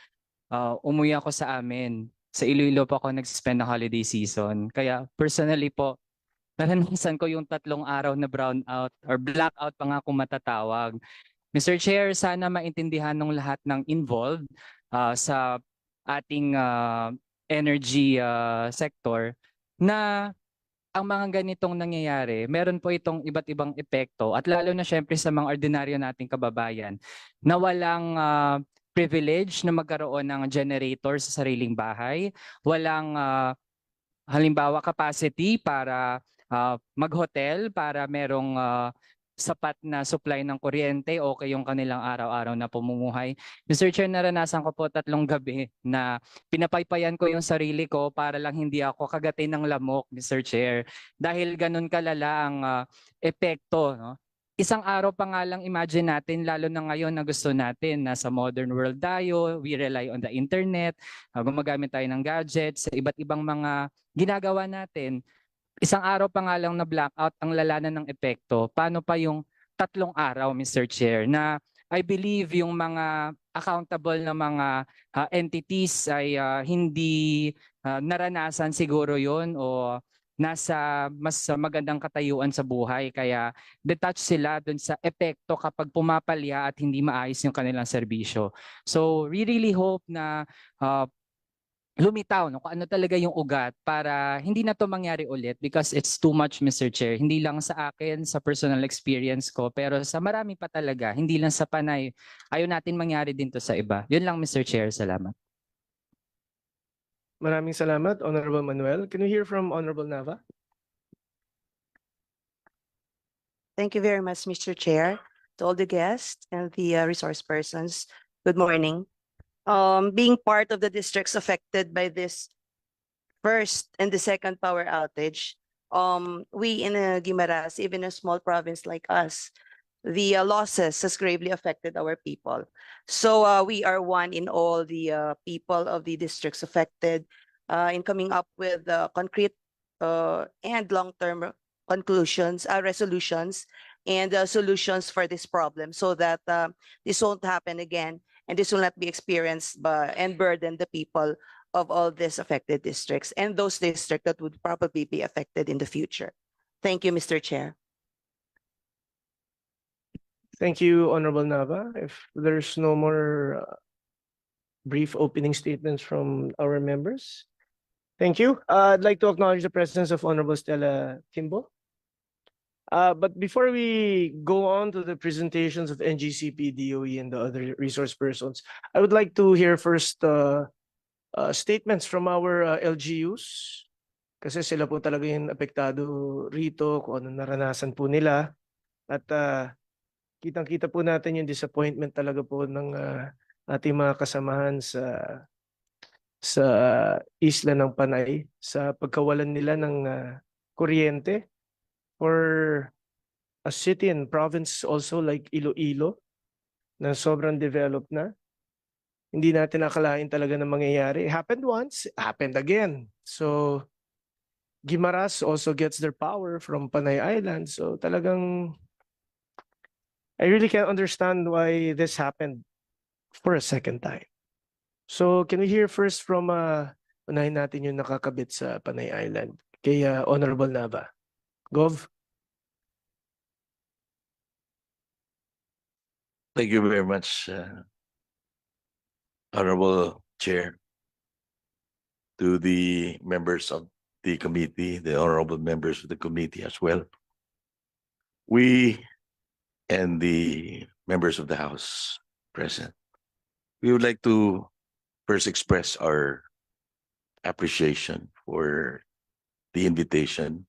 Speaker 11: umuwi ako sa amin. Sa Iloilo po ako nag-spend ng holiday season. Kaya personally po, naranasan ko yung 3 araw na brownout or blackout pa nga kung matatawag. Mr. Chair, sana maintindihan ng lahat ng involved sa ating energy sector na ang mga ganitong nangyayari, meron po itong iba't ibang epekto at lalo na syempre sa mga ordinaryo nating kababayan na walang privilege na magkaroon ng generator sa sariling bahay, walang halimbawa capacity para mag-hotel para merong sapat na supply ng kuryente o yung kanilang araw-araw na pamumuhay. Mr. Chair, naranasan ko po 3 gabi na pinapaypayan ko yung sarili ko para lang hindi ako kagatin ng lamok, Mr. Chair. Dahil ganun kalala ang epekto. No? Isang araw pa nga lang imagine natin, lalo na ngayon na gusto natin, nasa modern world tayo, we rely on the internet, gumagamit tayo ng gadgets, sa iba't ibang mga ginagawa natin. Isang araw pa nga lang na blackout ang lalanan ng epekto. Paano pa yung 3 araw, Mr. Chair, na I believe yung mga accountable na mga entities ay hindi naranasan siguro yon o nasa mas magandang katayuan sa buhay. Kaya detach sila dun sa epekto kapag pumapalya at hindi maayos yung kanilang serbisyo. So we really hope na lumitaw no, kung ano talaga yung ugat para hindi na to mangyari ulit because it's too much, Mr. Chair. Hindi lang sa akin, sa personal experience ko, pero sa marami pa talaga, hindi lang sa Panay. Ayaw natin mangyari din to sa iba. Yun lang, Mr. Chair. Salamat.
Speaker 1: Maraming salamat, Honorable Manuel. Can we hear from Honorable Nava?
Speaker 12: Thank you very much, Mr. Chair, to all the guests and the resource persons. Good morning. Being part of the districts affected by this first and the second power outage, we in Guimaras, even a small province like us, the losses has gravely affected our people. So we are one in all the people of the districts affected. in coming up with concrete and long-term resolutions and solutions for this problem so that this won't happen again and this will not be experienced by and burden the people of all these affected districts and those districts that would probably be affected in the future. Thank you, Mr. Chair.
Speaker 1: Thank you, Honorable Nava. If there's no more brief opening statements from our members, thank you. I'd like to acknowledge the presence of Honorable Stella Kimbo. But before we go on to the presentations of NGCP, DOE, and the other resource persons, I would like to hear first statements from our LGUs. Kasi sila po talaga yung apektado rito, kung ano naranasan po nila. At kitang-kita po natin yung disappointment talaga po ng ating mga kasamahan sa isla ng Panay sa pagkawalan nila ng kuryente for a city and province also like Iloilo na sobrang developed na. Hindi natin akalain talaga na mangyayari. It happened once, it happened again. So Guimaras also gets their power from Panay Island. So talagang I really can't understand why this happened for a second time. So can we hear first from unahin natin yung nakakabit sa Panay Island kay Honorable Nava. Gov.
Speaker 13: Thank you very much, Honorable Chair, to the members of the committee, the honorable members of the committee as well. We and the members of the House present, we would like to first express our appreciation for the invitation,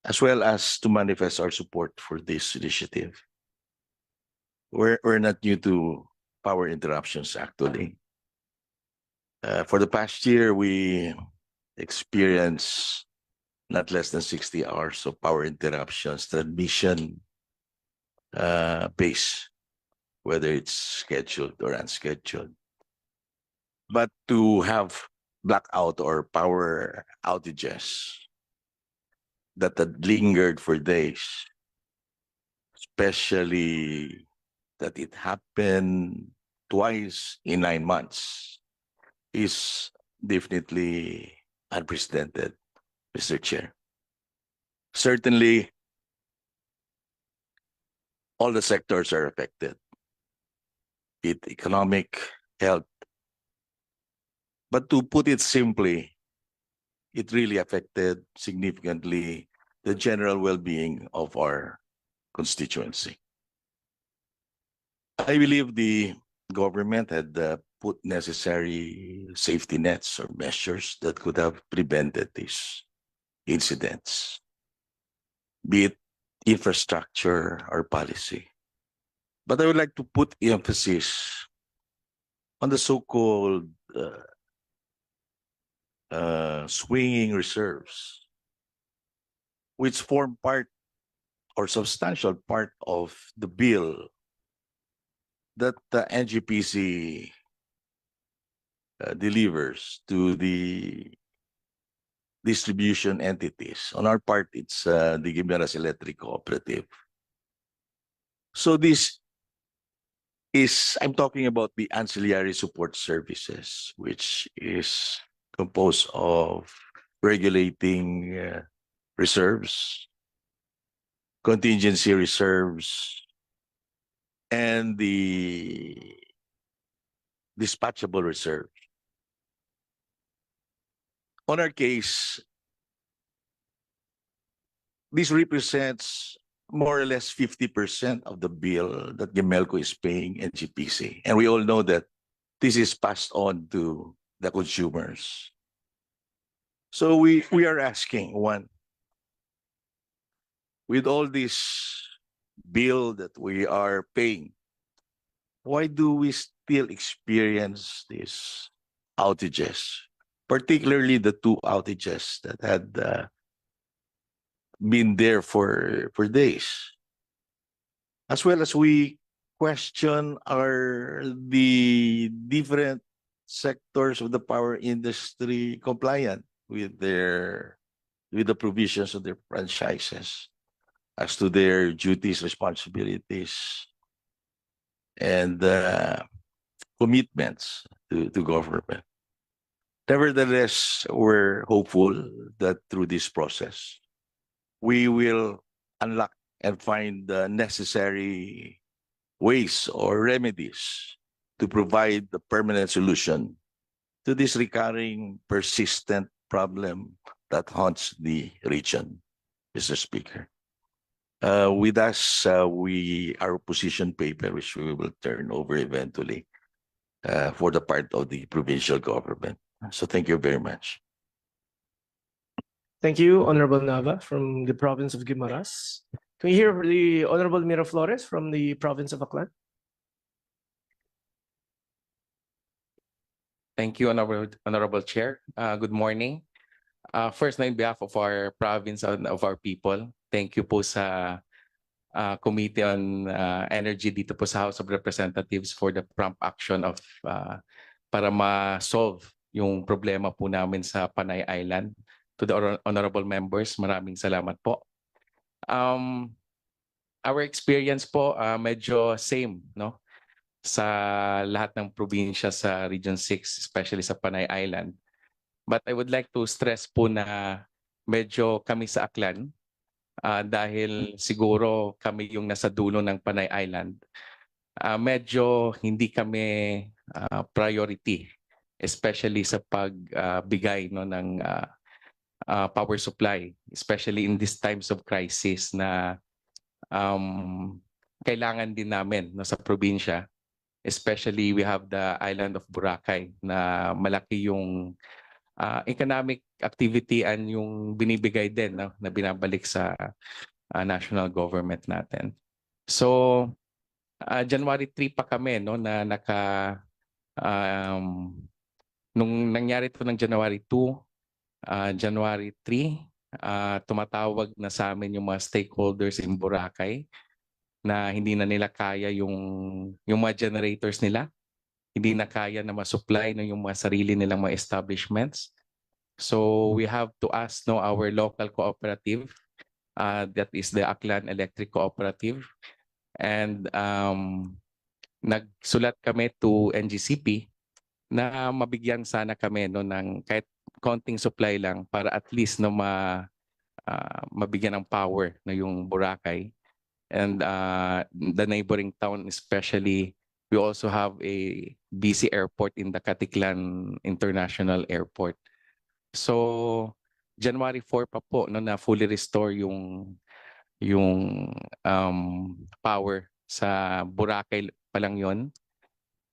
Speaker 13: as well as to manifest our support for this initiative. We're not new to power interruptions, actually. For the past year, we experienced not less than 60 hours of power interruptions, transmission base, whether it's scheduled or unscheduled. But to have blackout or power outages that had lingered for days, especially that it happened twice in 9 months, is definitely unprecedented, Mr. Chair. Certainly, all the sectors are affected, be it economic, health. But to put it simply, it really affected significantly the general well-being of our constituency. I believe the government had put necessary safety nets or measures that could have prevented these incidents, be it infrastructure or policy. But I would like to put emphasis on the so-called swinging reserves, which form part or substantial part of the bill that the NGPC delivers to the distribution entities. On our part, it's the Guimaras Electric Cooperative. So this is, I'm talking about the ancillary support services, which is composed of regulating reserves, contingency reserves, and the dispatchable reserve. On our case, this represents more or less 50% of the bill that Gemelco is paying NGPC. And we all know that this is passed on to the consumers. So we are asking, one, with all this bill that we are paying, why do we still experience these outages, particularly the 2 outages that had been there for days? As well as we question the different sectors of the power industry compliant with the provisions of their franchises as to their duties, responsibilities, and commitments to government. Nevertheless, we're hopeful that through this process, we will unlock and find the necessary ways or remedies to provide the permanent solution to this recurring, persistent problem that haunts the region, Mr. Speaker. With us, our position paper, which we will turn over eventually for the part of the provincial government. So thank you very much.
Speaker 1: Thank you, Honorable Nava from the province of Guimaras. Can we hear the Honorable Miraflores from the province of Aklan?
Speaker 14: Thank you, Honorable Chair. Good morning. First, on behalf of our province and of our people, thank you po sa Committee on Energy dito po sa House of Representatives for the prompt action of para ma-solve yung problema po namin sa Panay Island. To the honorable members, maraming salamat po. Our experience po medyo same, no? Sa lahat ng probinsya sa Region 6, especially sa Panay Island. But I would like to stress po na medyo kami sa Aklan dahil siguro kami yung nasa dulo ng Panay Island. Medyo hindi kami priority, especially sa pagbigay no, ng power supply, especially in these times of crisis na kailangan din namin no, sa probinsya. Especially we have the island of Boracay na malaki yung economic activity and yung binibigay din no, na binabalik sa national government natin. So January 3 pa kami no na nung nangyari ito ng January 2, January 3, tumatawag na sa amin yung mga stakeholders in Boracay na hindi na nila kaya yung mga generators nila. Hindi na kaya na ma-supply no, yung mga sarili nilang mga establishments. So we have to ask no, our local cooperative, that is the Aklan Electric Cooperative. And nagsulat kami to NGCP na mabigyan sana kami no, ng kahit konting supply lang para at least no, mabigyan ng power no, yung Boracay. And the neighboring town especially, we also have a busy airport in the Caticlan International Airport. So January 4 pa po no, na fully restore yung power sa Boracay pa lang yon.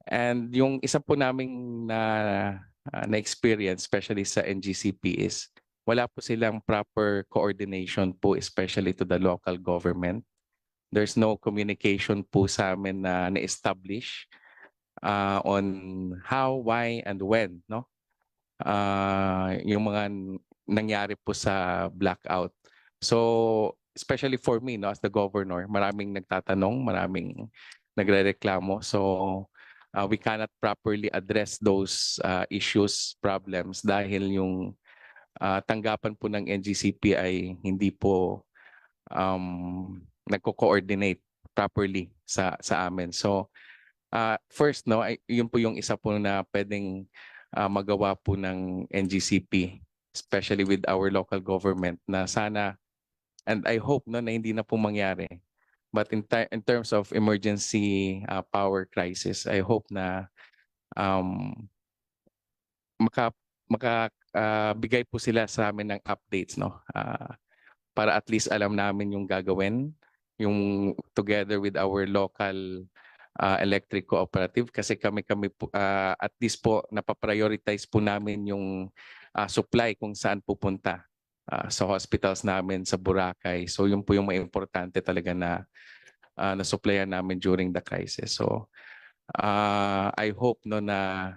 Speaker 14: And yung isa po naming na-experience, especially sa NGCP, is wala po silang proper coordination po, especially to the local government. There's no communication po sa amin na na-establish on how, why, and when, no? Yung mga nangyari po sa blackout. So, especially for me, no, as the governor, maraming nagtatanong, maraming nagrereklamo. So, we cannot properly address those issues, problems dahil yung tanggapan po ng NGCP ay hindi po nagko-coordinate properly sa amin. So first no, yun po yung isa po na pwedeng magawa po ng NGCP, especially with our local government, na sana, and I hope no na hindi na po mangyari. But in terms of emergency power crisis, I hope na makabigay po sila sa amin ng updates, no? Para at least alam namin yung gagawin, yung together with our local electric cooperative, kasi kami po, at least po napaprioritize po namin yung supply kung saan pupunta sa hospitals namin sa Boracay. So yun po yung may importante talaga na na-supplyan namin during the crisis. So I hope no na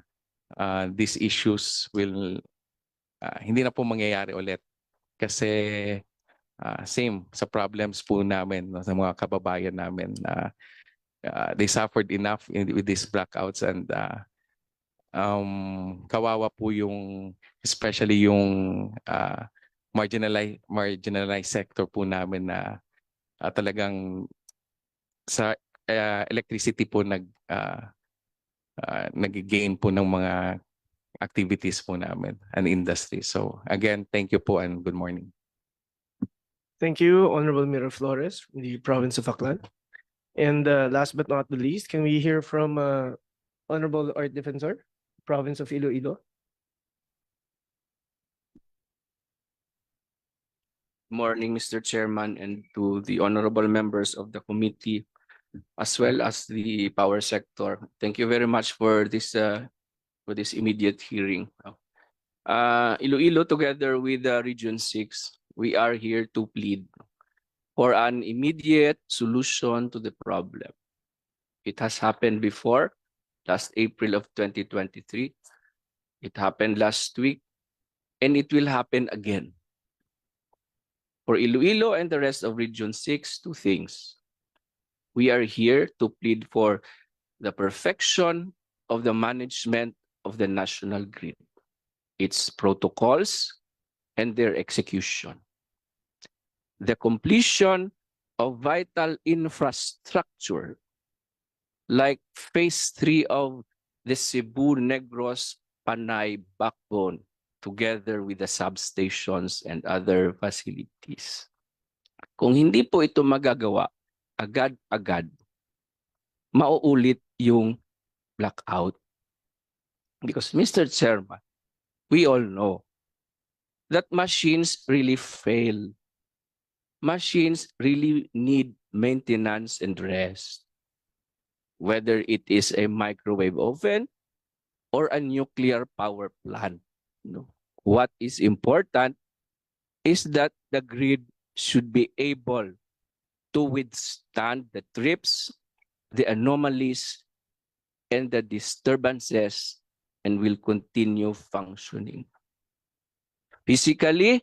Speaker 14: these issues will hindi na po mangyayari ulit, kasi same sa problems po namin no, sa mga kababayan namin. They suffered enough with these blackouts, and kawawa po yung especially yung marginalized sector po namin na talagang sa electricity po nag-gain po ng mga activities po namin and industry. So again, thank you po and good morning.
Speaker 1: Thank you, Honorable Mira Flores from the province of Aklan. And last but not the least, can we hear from Honorable Art Defensor, province of Iloilo?
Speaker 7: Morning, Mr. Chairman, and to the honorable members of the committee, as well as the power sector. Thank you very much for this immediate hearing. Iloilo, together with Region 6, we are here to plead for an immediate solution to the problem. It has happened before, last April of 2023. It happened last week, and it will happen again. For Iloilo and the rest of Region 6, two things. We are here to plead for the perfection of the management of the national grid, its protocols, and their execution. The completion of vital infrastructure like Phase 3 of the Cebu-Negros Panay backbone, together with the substations and other facilities. Kung hindi po ito magagawa, agad-agad, mauulit yung blackout. Because Mr. Chairman, we all know that machines really fail. Machines really need maintenance and rest. Whether it is a microwave oven or a nuclear power plant. What is important is that the grid should be able to withstand the trips, the anomalies, and the disturbances, and will continue functioning physically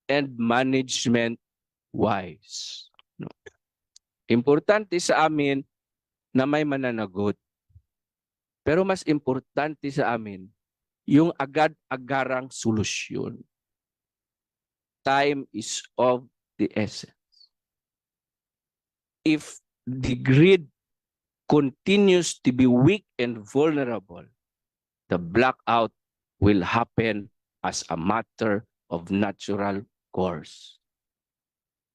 Speaker 7: and management-wise. Importante sa amin na may mananagot. Pero mas importante sa amin yung agad-agarang solusyon. Time is of the essence. If the grid continues to be weak and vulnerable, the blackout will happen as a matter of natural course.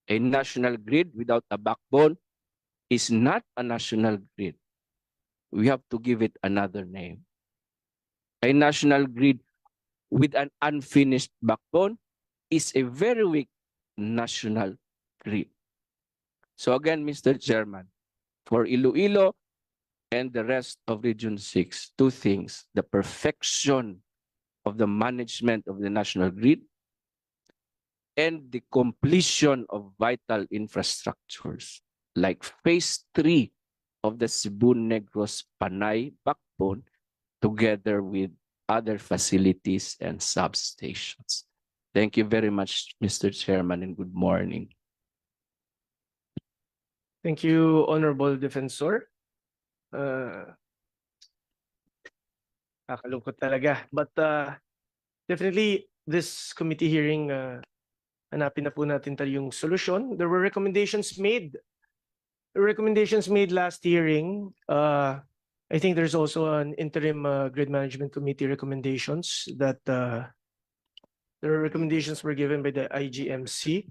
Speaker 7: A national grid without a backbone is not a national grid. We have to give it another name. A national grid with an unfinished backbone is a very weak national grid. So again, Mr. Chairman, for Iloilo and the rest of Region 6, two things: the perfection of the management of the national grid and the completion of vital infrastructures like Phase 3 of the Cebu-Negros Panay backbone, together with other facilities and substations. Thank you very much, Mr. Chairman, and good morning.
Speaker 1: Thank you, Honorable Defensor. Kakalungkot talaga. But definitely, this committee hearing, hanapin na po natin yung solution. There were recommendations made. Last hearing. I think there's also an interim grid management committee recommendations that the recommendations were given by the IGMC.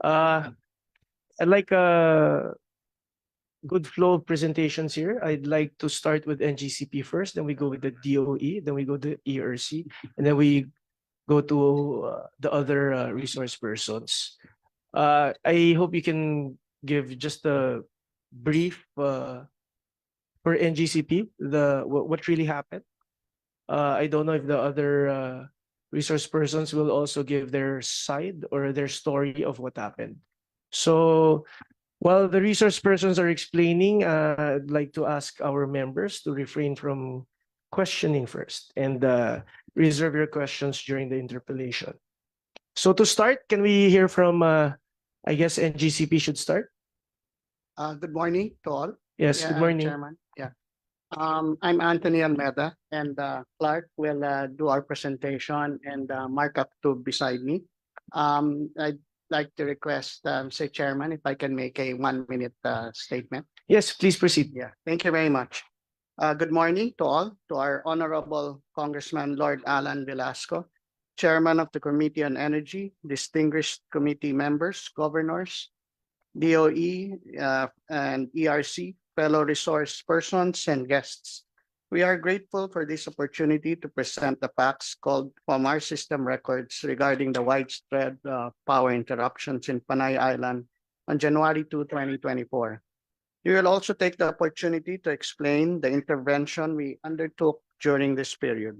Speaker 1: I'd like a good flow of presentations here. I'd like to start with NGCP first, then we go with the DOE, then we go to ERC, and then we go to the other resource persons. I hope you can give just a brief for NGCP, what really happened. I don't know if the other resource persons will also give their side or their story of what happened. So while the resource persons are explaining, I'd like to ask our members to refrain from questioning first and reserve your questions during the interpellation. So to start, can we hear from, I guess NGCP should start?
Speaker 15: Good morning to all.
Speaker 1: Yes, good morning.
Speaker 15: Chairman. Yeah. I'm Anthony Almeda, and Clark will do our presentation, and Mark up to beside me. I'd like to request, Mr. Chairman, if I can make a 1 minute statement.
Speaker 1: Yes, please proceed.
Speaker 15: Yeah, thank you very much. Good morning to all, to our Honorable Congressman Lord Allan Velasco, Chairman of the Committee on Energy, distinguished committee members, governors, DOE, and ERC, fellow resource persons, and guests. We are grateful for this opportunity to present the facts called from our system records regarding the widespread power interruptions in Panay Island on January 2, 2024. We will also take the opportunity to explain the intervention we undertook during this period.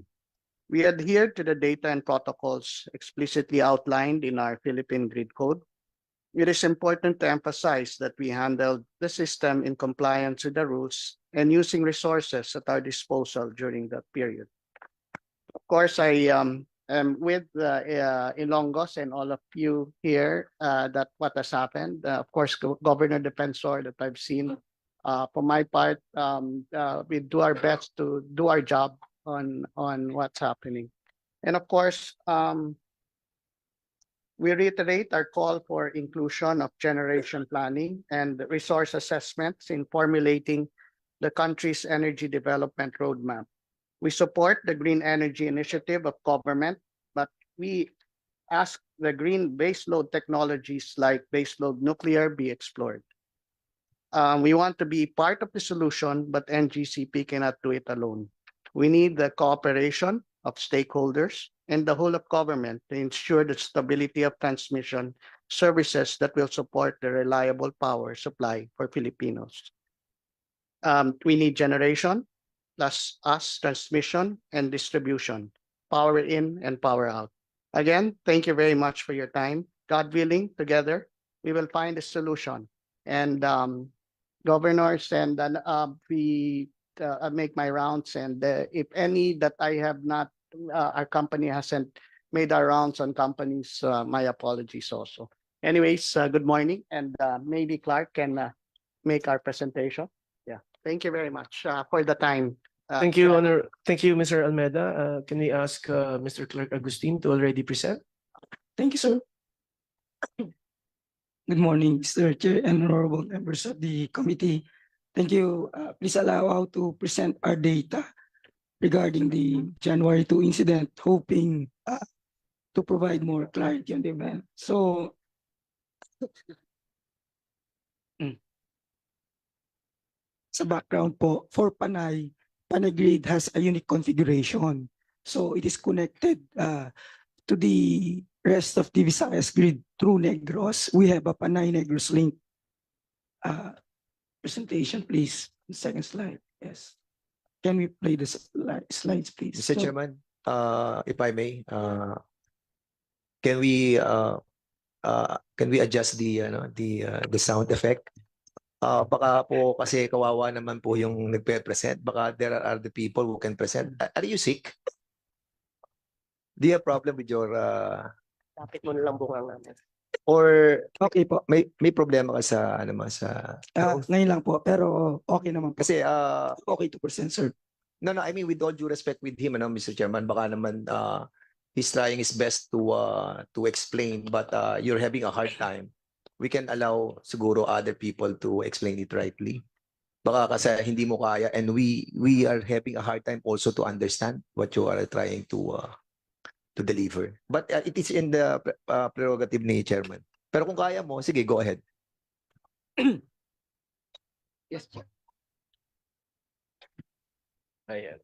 Speaker 15: We adhere to the data and protocols explicitly outlined in our Philippine Grid Code. It is important to emphasize that we handled the system in compliance with the rules and using resources at our disposal during that period. Of course, I am with Ilonggos and all of you here that what has happened. Of course, Governor Defensor that I've seen. For my part, we do our best to do our job on what's happening. And of course, we reiterate our call for inclusion of generation planning and resource assessments in formulating the country's energy development roadmap. We support the green energy initiative of government, but we ask the green baseload technologies like baseload nuclear be explored. We want to be part of the solution, but NGCP cannot do it alone. We need the cooperation of stakeholders and the whole of government to ensure the stability of transmission services that will support the reliable power supply for Filipinos. We need generation, plus us transmission and distribution, power in and power out. Again, thank you very much for your time. God willing, together, we will find a solution. And governors and we make my rounds, and if any that I have not, our company hasn't made our rounds on companies, my apologies also. Anyways, good morning, and maybe Clark can make our presentation. Yeah, thank you very much for the time.
Speaker 1: Thank you, Thank you, Mr. Almeda. Can we ask Mr. Clerk Agustin to already present?
Speaker 16: Thank you, sir. Good morning, Mr. Chair and honorable members of the committee. Thank you. Please allow to present our data regarding the January 2 incident, hoping to provide more clarity on the event. So, sa background po, for Panay Grid has a unique configuration. So it is connected to the rest of the Visayas grid through Negros. We have a Panay Negros link. Presentation, please. The second slide. Yes. Can we play the slides, please?
Speaker 8: Mr. Chairman, if I may, can we adjust the sound effect? Baka po kasi kawawa naman po yung nagpe-present. Baka there are the people who can present. Are you sick? Do you have problem with your
Speaker 12: Lapit mo na lang bunga namin.
Speaker 8: or
Speaker 16: Okay po.
Speaker 8: may problema ka sa sa
Speaker 16: Ngayon lang po, pero okay naman po.
Speaker 8: kasi
Speaker 16: Okay to present, sir.
Speaker 8: no, I mean with all due respect with him, Mr. Chairman, baka naman he's trying his best to explain, but you're having a hard time. We can allow siguro other people to explain it rightly. Baka kasi hindi mo kaya, and we are having a hard time also to understand what you are trying to deliver. But it is in the prerogative ni Chairman. Pero kung kaya mo, sige, go ahead.
Speaker 16: Yes, sir.
Speaker 1: Ayan.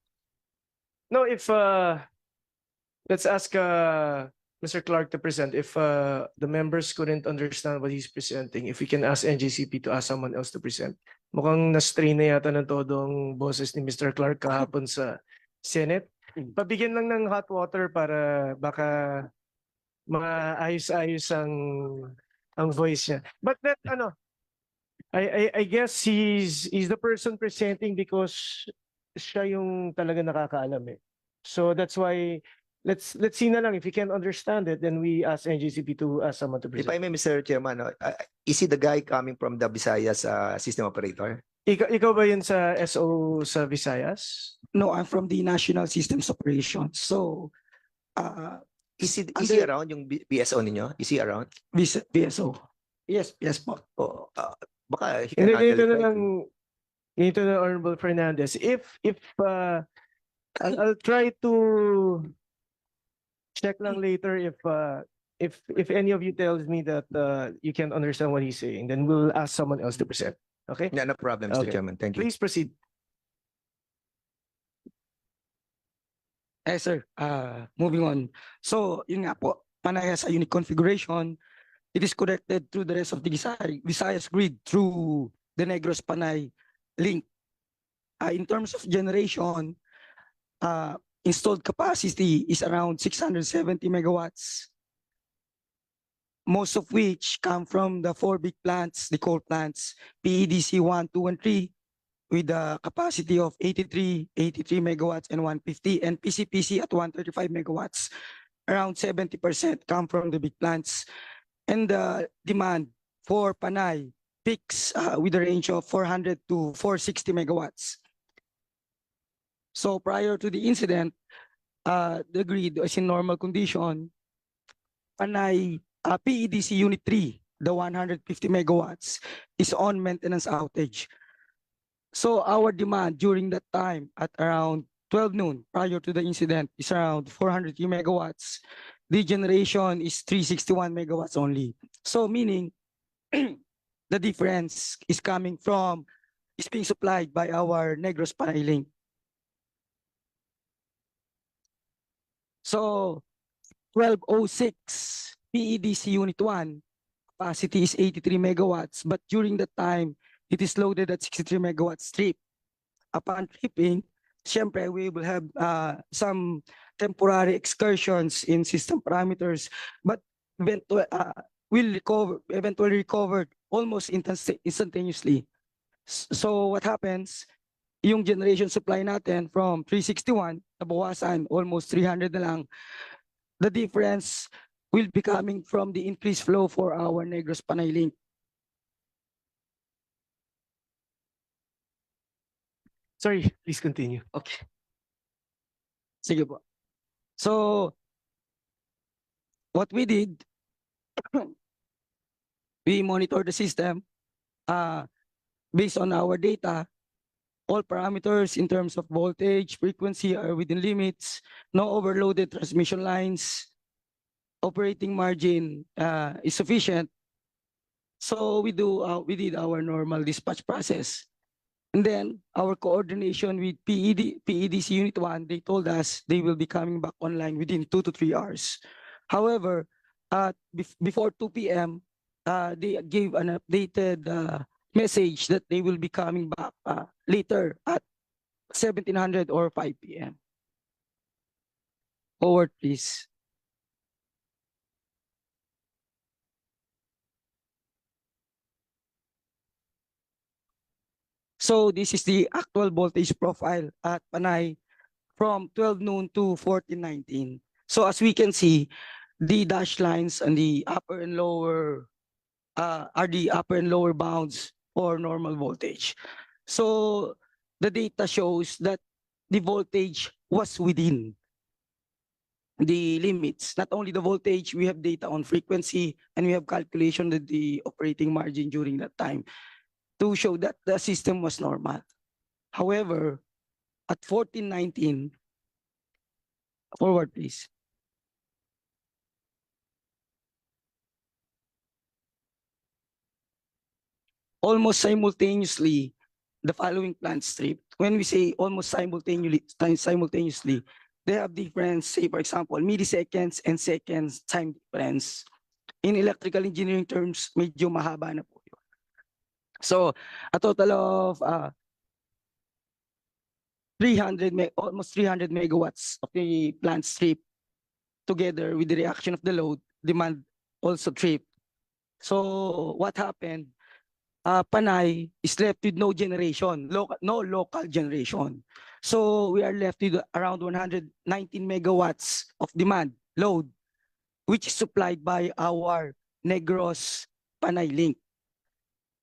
Speaker 1: No, if let's ask Mr. Clark to present. If the members couldn't understand what he's presenting, if we can ask NGCP to ask someone else to present. Mukhang na-strain na yata ng todong boses ni Mr. Clark kahapon sa Senate. Pabigyan lang ng hot water para baka maayos-ayos ang voice niya. But that I guess he's the person presenting because siya yung talaga nakakaalam eh. So that's why let's see na lang if he can understand it, then we ask NGCP to ask someone to
Speaker 8: If
Speaker 1: present.
Speaker 8: I may, Mr. Chairman, is he the guy coming from the Visayas system operator?
Speaker 1: Ikaw ba yun sa SO sa Visayas?
Speaker 16: No, I'm from the National Systems Operations. So,
Speaker 8: Is he around yung BSO ninyo? Is he around?
Speaker 16: BSO. Yes, yes po.
Speaker 8: O, baka he
Speaker 1: Hindi,
Speaker 8: can handle
Speaker 1: ganito
Speaker 8: it
Speaker 1: na
Speaker 8: right.
Speaker 1: lang, ganito na Honorable Fernandez. I'll try to check lang later if any of you tells me that you can't understand what he's saying, then we'll ask someone else to present. Okay?
Speaker 8: Yeah, no problem, Mr.
Speaker 1: Okay.
Speaker 8: Chairman. Thank you.
Speaker 1: Please proceed.
Speaker 16: Sir, moving on. So, yun nga po, Panay has a unique configuration. It is connected to the rest of the Visayas grid through the Negros Panay link. In terms of generation, installed capacity is around 670 megawatts, most of which come from the 4 big plants, the coal plants, PEDC 1, 2, and 3, with a capacity of 83 megawatts and 150, and PCPC at 135 megawatts. Around 70% come from the big plants. And the demand for Panay peaks with a range of 400 to 460 megawatts. So prior to the incident, the grid was in normal condition. Panay PEDC Unit 3, the 150 megawatts, is on maintenance outage. So our demand during that time at around 12 noon prior to the incident is around 403 megawatts. The generation is 361 megawatts only. So meaning the difference is being supplied by our Negros Panay link. So 1206 PEDC Unit 1 capacity is 83 megawatts, but during that time, it is loaded at 63 megawatts trip. Upon tripping, syempre, we will have some temporary excursions in system parameters, but eventually recovered almost instantaneously. So what happens, yung generation supply natin from 361, nabawasan almost 300 na lang. The difference will be coming from the increased flow for our Negros Panay link.
Speaker 1: Sorry, please continue.
Speaker 16: Okay. Sige po. So, what we did, we monitor the system based on our data. All parameters in terms of voltage, frequency are within limits, no overloaded transmission lines, operating margin is sufficient. So we did our normal dispatch process. And then our coordination with PEDC Unit 1, they told us they will be coming back online within 2 to 3 hours. However, before 2 p.m., they gave an updated message that they will be coming back later at 1700 or 5 p.m. Forward, please. So this is the actual voltage profile at Panay from 12 noon to 14:19. So as we can see, the dashed lines and the upper and lower are the upper and lower bounds for normal voltage. So the data shows that the voltage was within the limits. Not only the voltage, we have data on frequency, and we have calculation of the operating margin during that time to show that the system was normal. However, at 14:19, forward please. Almost simultaneously, the following plants tripped. When we say almost simultaneously, they have difference, say for example, milliseconds and seconds time difference. In electrical engineering terms, medyo mahaba na po yun. So, a total of almost 300 megawatts of the plant trip together with the reaction of the load, demand also tripped. So what happened? Panay is left with no generation, no local generation. So we are left with around 119 megawatts of demand load, which is supplied by our Negros Panay link.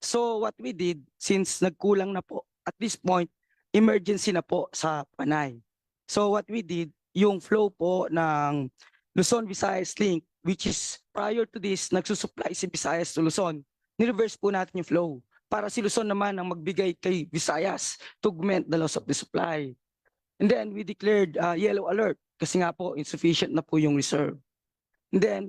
Speaker 16: So what we did, since nagkulang na po, at this point, emergency na po sa Panay. So what we did, yung flow po ng Luzon Visayas link, which is prior to this, nagsusupply si Visayas to Luzon, ni-reverse po natin yung flow para si Luzon naman ang magbigay kay Visayas to augment the loss of the supply. And then we declared yellow alert kasi nga po insufficient na po yung reserve. And then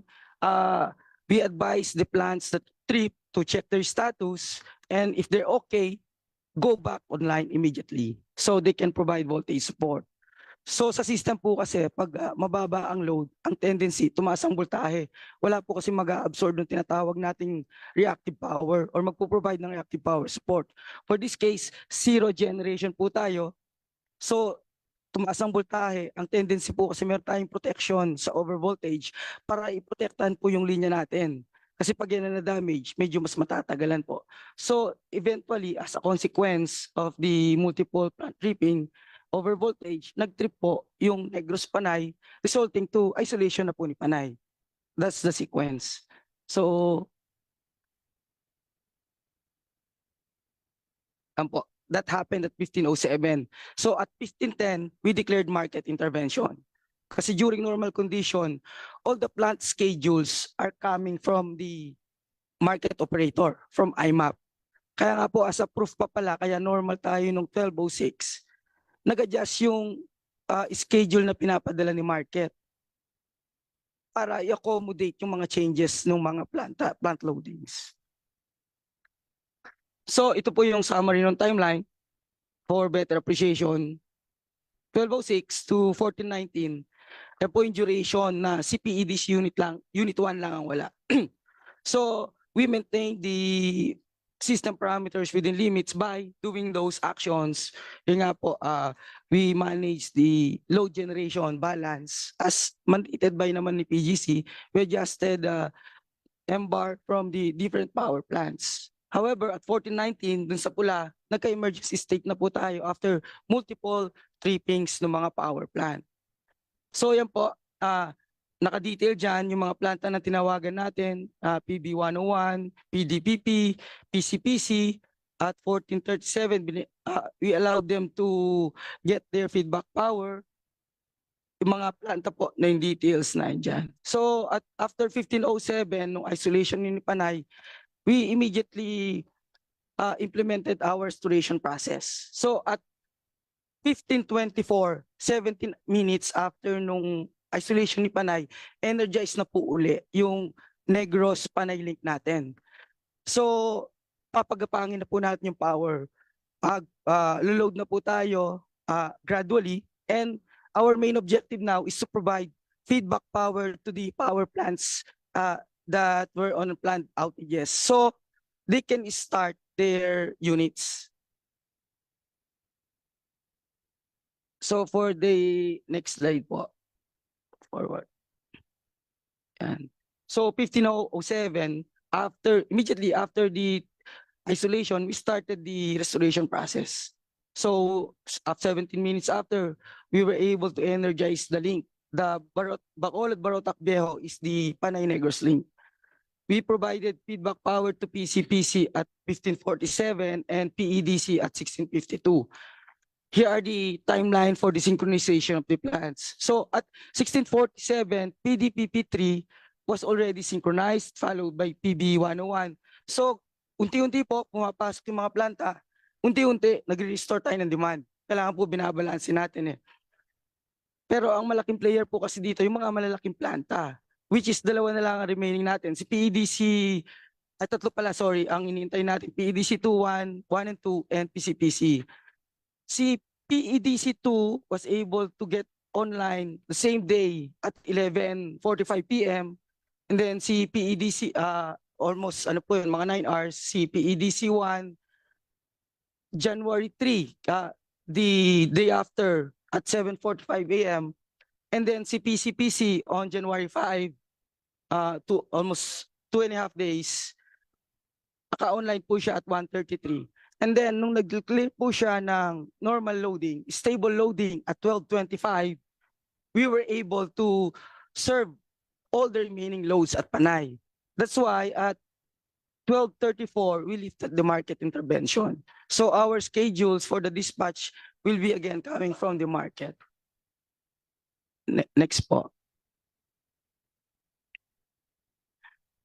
Speaker 16: we advise the plants that trip to check their status, and if they're okay, go back online immediately so they can provide voltage support. So sa system po kasi pag mababa ang load, ang tendency tumaas ang voltahe. Wala po kasi mag-absorb ng tinatawag nating reactive power or magpo-provide ng reactive power support. For this case, zero generation po tayo. So tumaas ang voltahe, ang tendency po kasi meron tayong protection sa overvoltage para iprotektahan po yung linya natin. Kasi pag yan na damage, medyo mas matatagalan po. So eventually, as a consequence of the multiple plant tripping, overvoltage, nag-trip po yung Negros Panay, resulting to isolation na po ni Panay. That's the sequence. So, that happened at 15:07. So at 15:10, we declared market intervention. Kasi during normal condition, all the plant schedules are coming from the market operator, from IMAP. Kaya nga po, as a proof pa pala, kaya normal tayo nung 12:06, nag-adjust yung schedule na pinapadala ni market para i-accommodate yung mga changes ng mga plant loadings. So ito po yung summary ng timeline for better appreciation. 12:06 to 14:19, yan po yung duration na CPED's unit 1 lang ang wala. So we maintain the system parameters within limits by doing those actions. Yung nga po, we manage the load generation balance as mandated by naman ni PGC. We adjusted MBAR from the different power plants. However, at 14:19, dun sa pula, nagka-emergency state na po tayo after multiple trippings ng mga power plant. So yan po, naka-detail dyan yung mga planta na tinawagan natin, PB101, PDPP, PCPC. At 14:37, we allowed them to get their feedback power. Yung mga planta po na yung details na dyan. So at after 15:07, nung isolation ni Panay, we immediately implemented our restoration process. So at 15:24, 17 minutes after nung isolation ni Panay, energized na po uli yung Negros Panay link natin. So papagapangin na po natin yung power. Load na po tayo gradually, and our main objective now is to provide feedback power to the power plants that were on planned outages so they can start their units. So for the next slide po, forward. Yan. So 15:07, immediately after the isolation, we started the restoration process. So at 17 minutes after, we were able to energize the link. The Bacolod Barotac Viejo is the Panay Negros link. We provided feedback power to PCPC at 15:47 and PEDC at 16:52. Here are the timeline for the synchronization of the plants. So at 16:47, PDPP3 was already synchronized, followed by PB101. So unti-unti po pumapasok yung mga planta, unti-unti nagre-restore tayo ng demand. Kailangan po binabalansin natin eh. Pero ang malaking player po kasi dito, yung mga malalaking planta, which is dalawa na lang ang remaining natin. Si PEDC, ay tatlo pala, sorry, ang iniintay natin, PEDC 2, 1 and 2, and PCPC. Si PEDC2 was able to get online the same day at 11:45 p.m. And then si PEDC, almost mga 9 hours, si PEDC1, January 3, the day after at 7:45 a.m. And then si PCPC on January 5, to almost 2.5 days, naka-online po siya at 1:33. And then nung nag-clear po siya ng normal loading, stable loading at 12:25, we were able to serve all the remaining loads at Panay. That's why at 12:34, we lifted the market intervention. So our schedules for the dispatch will be again coming from the market. Next po.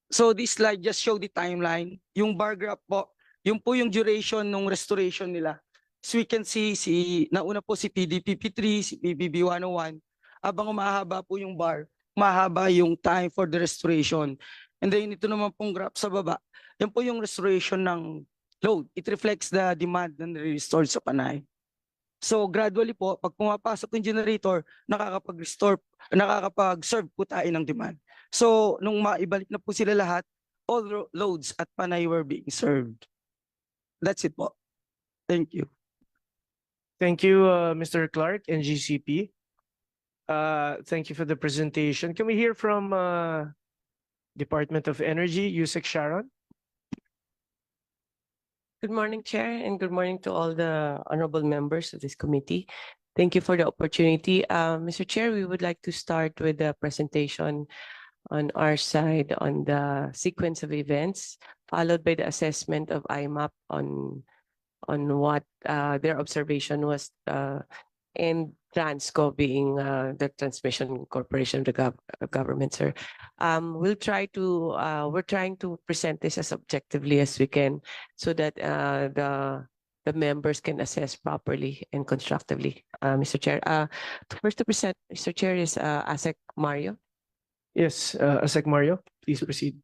Speaker 16: So this slide just show the timeline. Yung bar graph po, yung po yung duration ng restoration nila. So we can see nauna po si PDPP3, si PBB 101. Habang umahaba po yung bar, mahaba yung time for the restoration. And then ito naman pong graph sa baba. Yan po yung restoration ng load. It reflects the demand na nare-restore sa Panay. So gradually po, pag pumapasok yung generator, nakakapag-serve po tayo ng demand. So nung maibalik na po sila lahat, all loads at Panay were being served. That's it po. Thank you.
Speaker 1: Thank you, Mr. Clark and GCP. Thank you for the presentation. Can we hear from Department of Energy, Yusek Sharon?
Speaker 17: Good morning, Chair, and good morning to all the honorable members of this committee. Thank you for the opportunity. Mr. Chair, we would like to start with the presentation on our side on the sequence of events, followed by the assessment of IMAP on what their observation was, and Transco being the transmission corporation of the government, sir. We're trying to present this as objectively as we can so that the members can assess properly and constructively. Mr. Chair, first to present, Mr. Chair, is ASEC Mario.
Speaker 1: Yes, ASEC Mario, please proceed.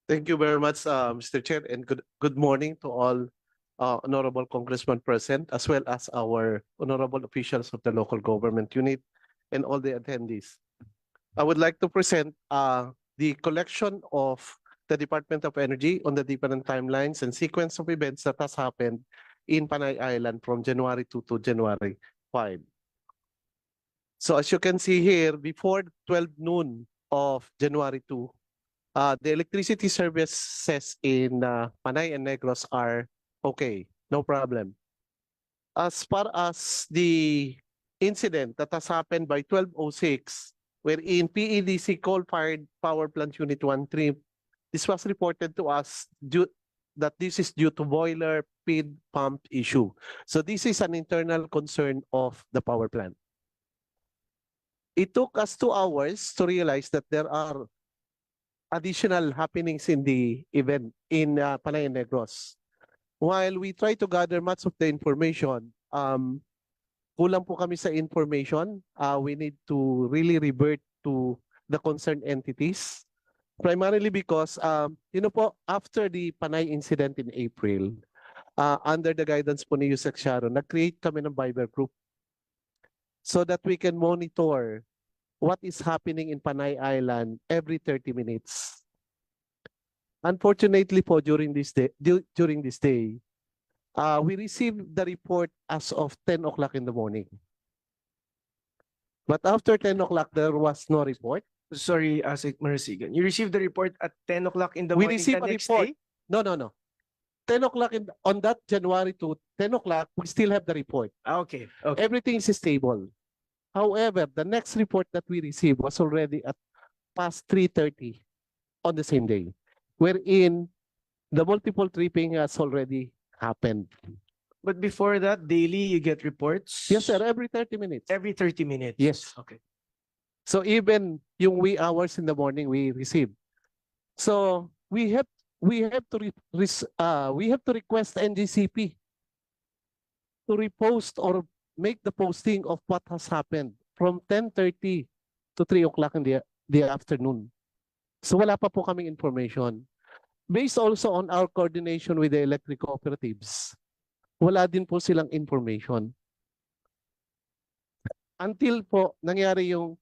Speaker 18: Thank you very much, Mr. Chair, and good morning to all honorable congressmen present, as well as our honorable officials of the local government unit and all the attendees. I would like to present the collection of the Department of Energy on the different timelines and sequence of events that has happened in Panay Island from January 2 to January 5. So as you can see here, before 12 noon of January 2, the electricity services in Panay and Negros are okay, no problem. As far as the incident that has happened by 12:06, wherein PEDC coal-fired power plant unit 1-3, this was reported to us that this is due to boiler feed pump issue. So this is an internal concern of the power plant. It took us 2 hours to realize that there are additional happenings in the event in Panay and Negros. While we try to gather much of the information, kulang po kami sa information. We need to really revert to the concerned entities. Primarily because, after the Panay incident in April, under the guidance po ni Yusek Sharon, nag-create kami ng Viber group so that we can monitor what is happening in Panay Island every 30 minutes. Unfortunately po, during this day, we received the report as of 10 o'clock in the morning. But after 10 o'clock, there was no report.
Speaker 1: Sorry, ASEC Marasigan. You received the report at 10 o'clock in the morning.
Speaker 18: We received a report. No. 10 o'clock on that January to 10 o'clock, we still have the report.
Speaker 1: Okay.
Speaker 18: Everything is stable. However, the next report that we received was already at past 3:30 on the same day, wherein the multiple tripping has already happened.
Speaker 1: But before that, daily you get reports?
Speaker 18: Yes, sir. Every 30 minutes.
Speaker 1: Every 30 minutes?
Speaker 18: Yes.
Speaker 1: Okay.
Speaker 18: So even yung wee hours in the morning we receive. So we have to request NGCP to repost or make the posting of what has happened from 10:30 to 3 o'clock in the afternoon. So wala pa po kaming information. Based also on our coordination with the electric cooperatives, wala din po silang information. Until po nangyari yung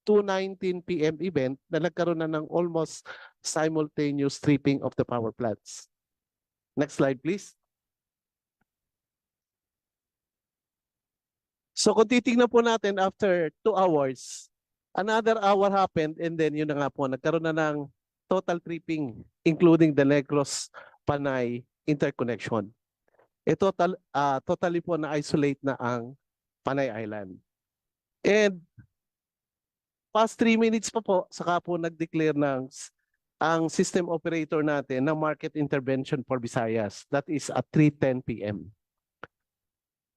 Speaker 18: 2:19 p.m. event na nagkaroon na ng almost simultaneous tripping of the power plants. Next slide, please. So kung titingnan po natin after 2 hours, another hour happened and then yun na nga po, nagkaroon na ng total tripping including the Negros-Panay interconnection. Totally po na-isolate na ang Panay Island. And past 3 minutes pa po, saka po nag-declare ng ang system operator natin ng market intervention for Visayas. That is at 3:10 p.m.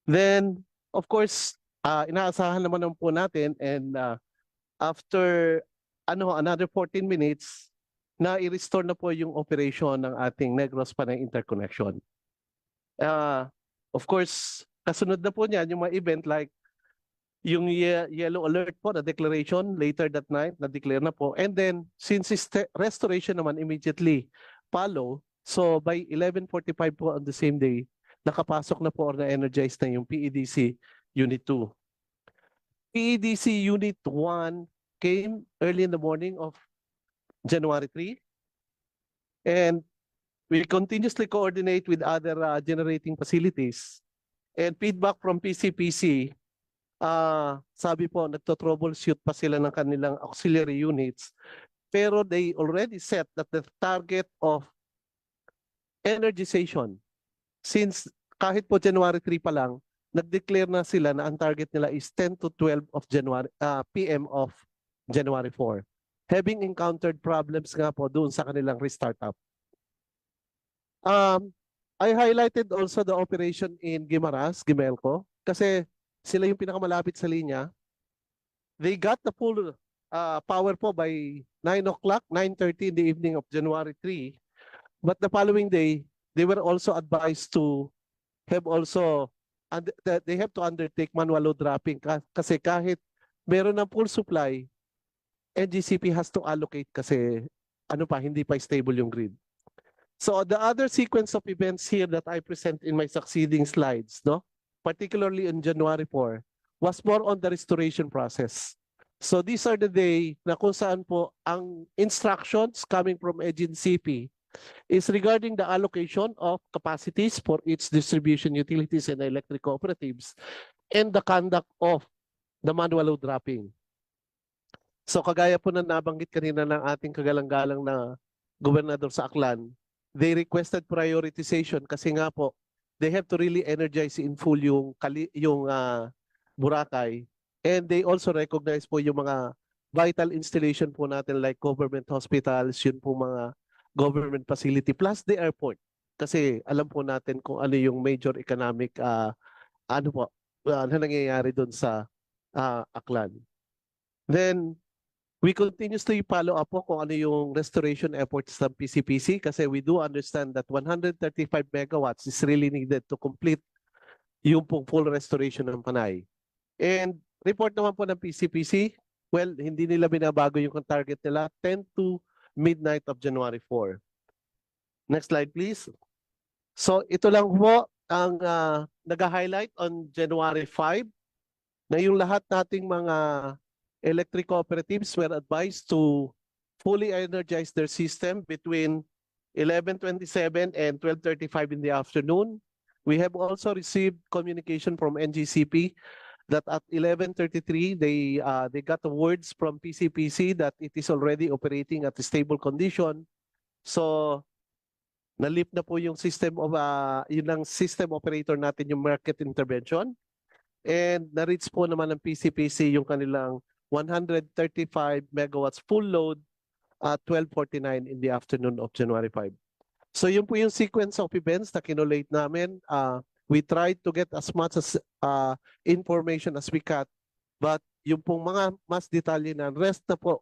Speaker 18: Then, of course, inaasahan naman po natin and after another 14 minutes, na i-restore na po yung operation ng ating Negros Panay interconnection. Of course, kasunod na po niyan yung mga event like yung yellow alert po na declaration later that night, na-declare na po. And then, since restoration naman immediately follow, so by 11:45 po on the same day, nakapasok na po or na-energize na yung PEDC Unit 2. PEDC Unit 1 came early in the morning of January 3. And we continuously coordinate with other generating facilities. And feedback from PCPC, sabi po, nagto-troubleshoot pa sila ng kanilang auxiliary units. Pero they already set that the target of energization, since kahit po January 3 pa lang, nag-declare na sila na ang target nila is 10 to 12 of PM of January 4. Having encountered problems nga po doon sa kanilang restart up. I highlighted also the operation in Guimaras, Gimelco, kasi sila yung pinakamalapit sa linya. They got the full power po by 9 o'clock, 9:30 in the evening of January 3. But the following day, they were also advised to have also, they have to undertake manual load dropping kasi kahit meron ng full supply, NGCP has to allocate kasi hindi pa stable yung grid. So the other sequence of events here that I present in my succeeding slides, particularly on January 4, was more on the restoration process. So these are the day na kung saan po ang instructions coming from NGCP is regarding the allocation of capacities for its distribution utilities and electric cooperatives and the conduct of the manual load dropping. So kagaya po na nabanggit kanina ng ating kagalang-galang na gobernador sa Aklan, they requested prioritization kasi nga po they have to really energize in full yung Boracay, and they also recognize po yung mga vital installation po natin like government hospitals, yun po mga government facility plus the airport kasi alam po natin kung ano yung major economic na nangyayari doon sa Aklan. Then we continuously follow up po kung ano yung restoration efforts ng PCPC kasi we do understand that 135 megawatts is really needed to complete yung full restoration ng Panay. And report naman po ng PCPC, well, hindi nila binabago yung target nila, 10 to midnight of January 4. Next slide, please. So ito lang po ang nag-highlight on January 5 na yung lahat nating mga electric cooperatives were advised to fully energize their system between 11:27 and 12:35 in the afternoon. We have also received communication from NGCP that at 11:33 they got the words from PCPC that it is already operating at a stable condition. So nalift na po yung system of yun ang system operator natin yung market intervention, and na-reach po naman ng PCPC yung kanilang 135 megawatts full load at 12:49 in the afternoon of January 5. So yun po yung sequence of events na kinolate namin. We tried to get as much as information as we can, but yung pong mga mas detalye na rest na po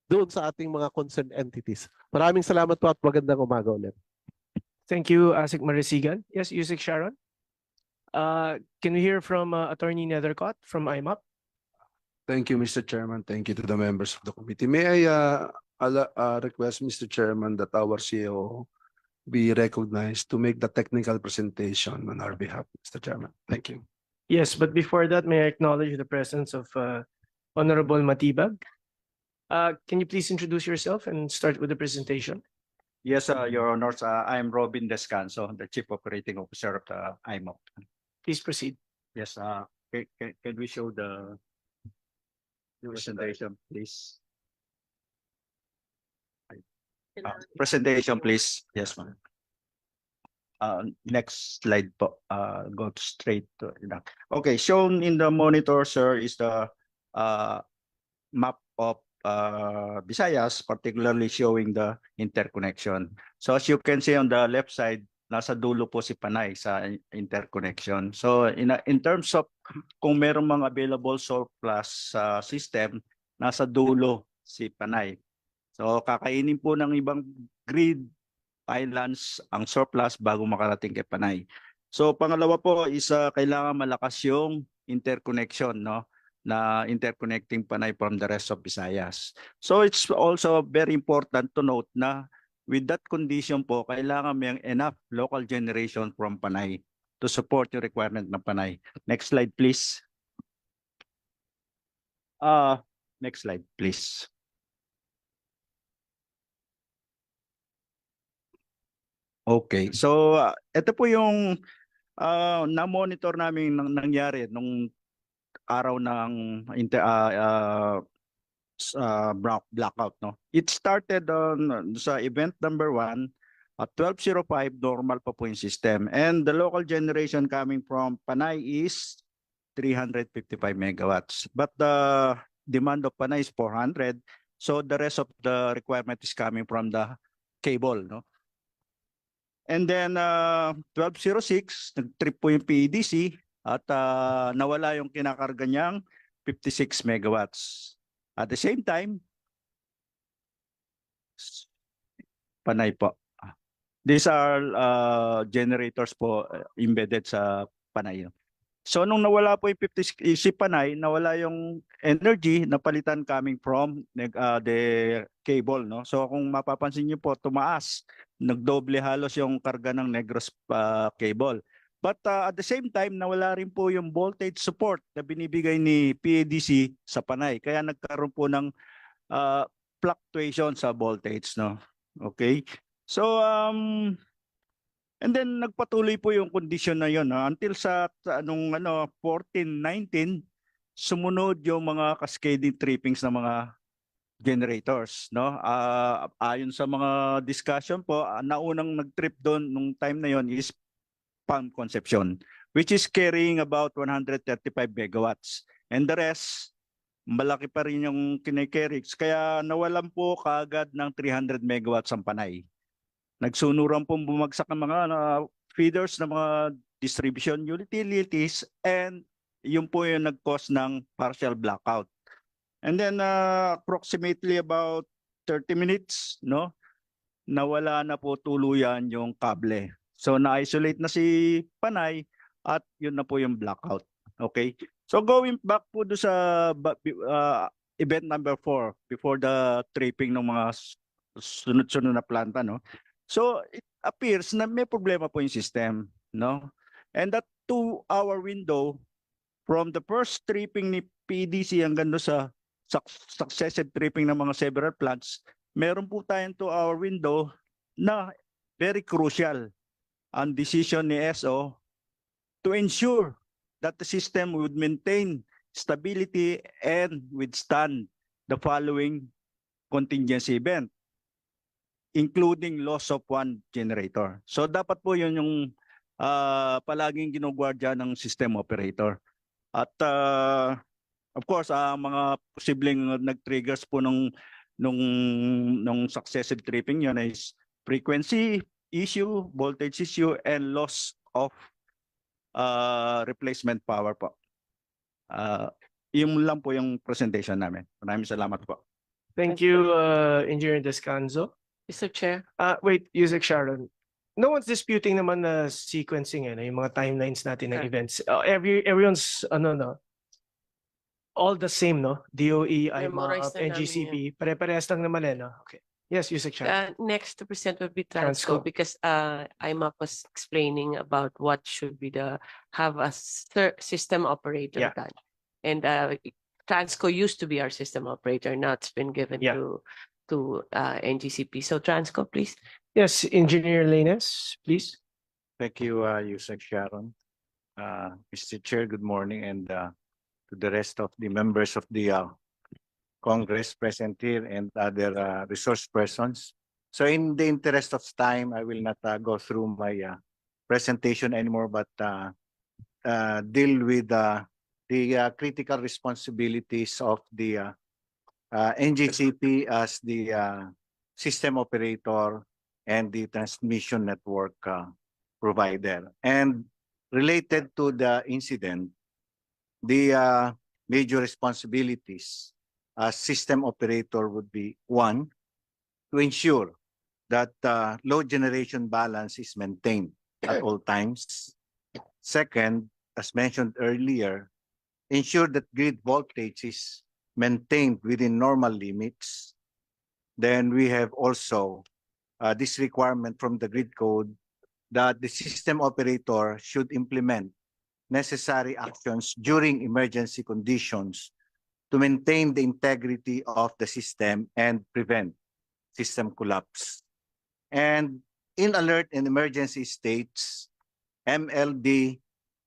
Speaker 18: doon sa ating mga concerned entities. Maraming salamat po at magandang umaga ulit.
Speaker 1: Thank you, Asik Marisigan. Yes, Yusik Sharon. Can we hear from Attorney Nethercott from IMAP?
Speaker 19: Thank you, Mr. Chairman. Thank you to the members of the committee. May I request, Mr. Chairman, that our CEO be recognized to make the technical presentation on our behalf, Mr. Chairman. Thank you.
Speaker 1: Yes, but before that, may I acknowledge the presence of Honorable Matibag. Can you please introduce yourself and start with the presentation?
Speaker 20: Yes, Your Honors. I'm Robin Descanso, the Chief Operating Officer of the IMOP.
Speaker 1: Please proceed.
Speaker 20: Yes, can we show the presentation, please? Presentation, please. Yes, ma'am. Next slide po. Go straight to that. Okay, shown in the monitor, sir, is the map of Visayas, particularly showing the interconnection. So as you can see on the left side, nasa dulo po si Panay sa interconnection. So in terms of kung meron mga available surplus system, nasa dulo si Panay. So kakainin po ng ibang grid islands ang surplus bago makarating kay Panay. So pangalawa po is kailangan malakas yung interconnection, no? Na interconnecting Panay from the rest of Visayas. So it's also very important to note na with that condition po, kailangan may enough local generation from Panay to support yung requirement ng Panay. Next slide, please. Next slide, please. Okay, so ito po yung na-monitor namin nangyari nung araw ng blackout, no? It started on sa event number 1 at 12:05, normal pa po yung system, and the local generation coming from Panay is 355 megawatts, but the demand of Panay is 400, so the rest of the requirement is coming from the cable, no? And then 12:06, nag-trip po yung PEDC at nawala yung kinakarga niyang 56 megawatts. At the same time, Panay po. These are generators po embedded sa Panay. So nung nawala po yung 50 si Panay, nawala yung energy na palitan coming from the cable, no? So kung mapapansin niyo po, tumaas, nagdoble halos yung karga ng Negros cable. But at the same time, nawala rin po yung voltage support na binibigay ni PADC sa Panay. Kaya nagkaroon po ng fluctuation sa voltage, no? Okay? So and then nagpatuloy po yung condition na yon, until sa anong 14-19 sumunod yung mga cascading trippings ng mga generators, no? Ayon sa mga discussion po, naunang nag-trip doon nung time na yon is Palm Concepcion, which is carrying about 135 megawatts, and the rest malaki pa rin yung kinikerry, kaya nawalan po kaagad ng 300 megawatts ang Panay. Nagsunuran pong bumagsak ng mga feeders ng mga distribution utilities, and yun po yung nag-cause ng partial blackout. And then approximately about 30 minutes, no, nawala na po tuluyan yung kable. So na-isolate na si Panay at yun na po yung blackout. Okay? So going back po do sa event number 4 before the tripping ng mga sunod-sunod na planta, no. So it appears na may problema po yung system, no? And that 2-hour window from the first tripping ni PDC hanggang sa successive tripping ng mga several plants, meron po tayong 2-hour window na very crucial ang decision ni SO to ensure that the system would maintain stability and withstand the following contingency event, including loss of one generator. So dapat po yun yung palaging ginugwardya ng system operator. At of course, mga posibleng nag-triggers po nung successive tripping yun is frequency issue, voltage issue, and loss of replacement power po. Yun lang po yung presentation namin. Maraming salamat po.
Speaker 21: Thank you, Engineer Descanso.
Speaker 17: Mr. Chair.
Speaker 21: Wait, Yusek Sharon. No one's disputing naman na sequencing, yung mga timelines natin ng events. Everyone's, all the same, no? DOE,
Speaker 17: Memorize
Speaker 21: IMAP,
Speaker 17: na namin
Speaker 21: NGCP, pare-parehas lang naman, no? Okay. Yes, Yusek Sharon.
Speaker 17: Next to present would be Transco, because IMAP was explaining about what should be have a system operator done. And Transco used to be our system operator, now it's been given to NGCP. So Transco, please.
Speaker 21: Yes, Engineer Lainez, please.
Speaker 20: Thank you, Yusek Sharon. Mr. Chair, good morning, and to the rest of the members of the Congress present here and other resource persons. So in the interest of time, I will not go through my presentation anymore, but deal with the critical responsibilities of the
Speaker 2: NGCP as the system operator and the transmission network provider. And related to the incident, the major responsibilities as system operator would be one, to ensure that load generation balance is maintained at all times. Second, as mentioned earlier, ensure that grid voltage is maintained within normal limits. Then we have also this requirement from the grid code that the system operator should implement necessary actions during emergency conditions to maintain the integrity of the system and prevent system collapse. And in alert and emergency states, MLD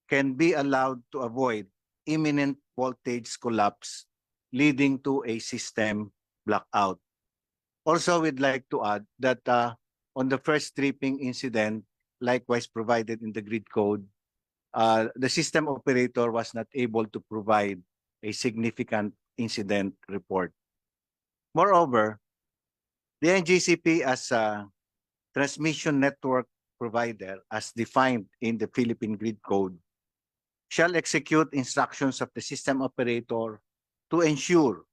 Speaker 2: can be allowed to avoid imminent voltage collapse leading to a system blackout. Also, we'd like to add that on the first tripping incident, likewise provided in the grid code, the system operator was not able to provide a significant incident report. Moreover, the NGCP as a transmission network provider as defined in the Philippine Grid Code shall execute instructions of the system operator to ensure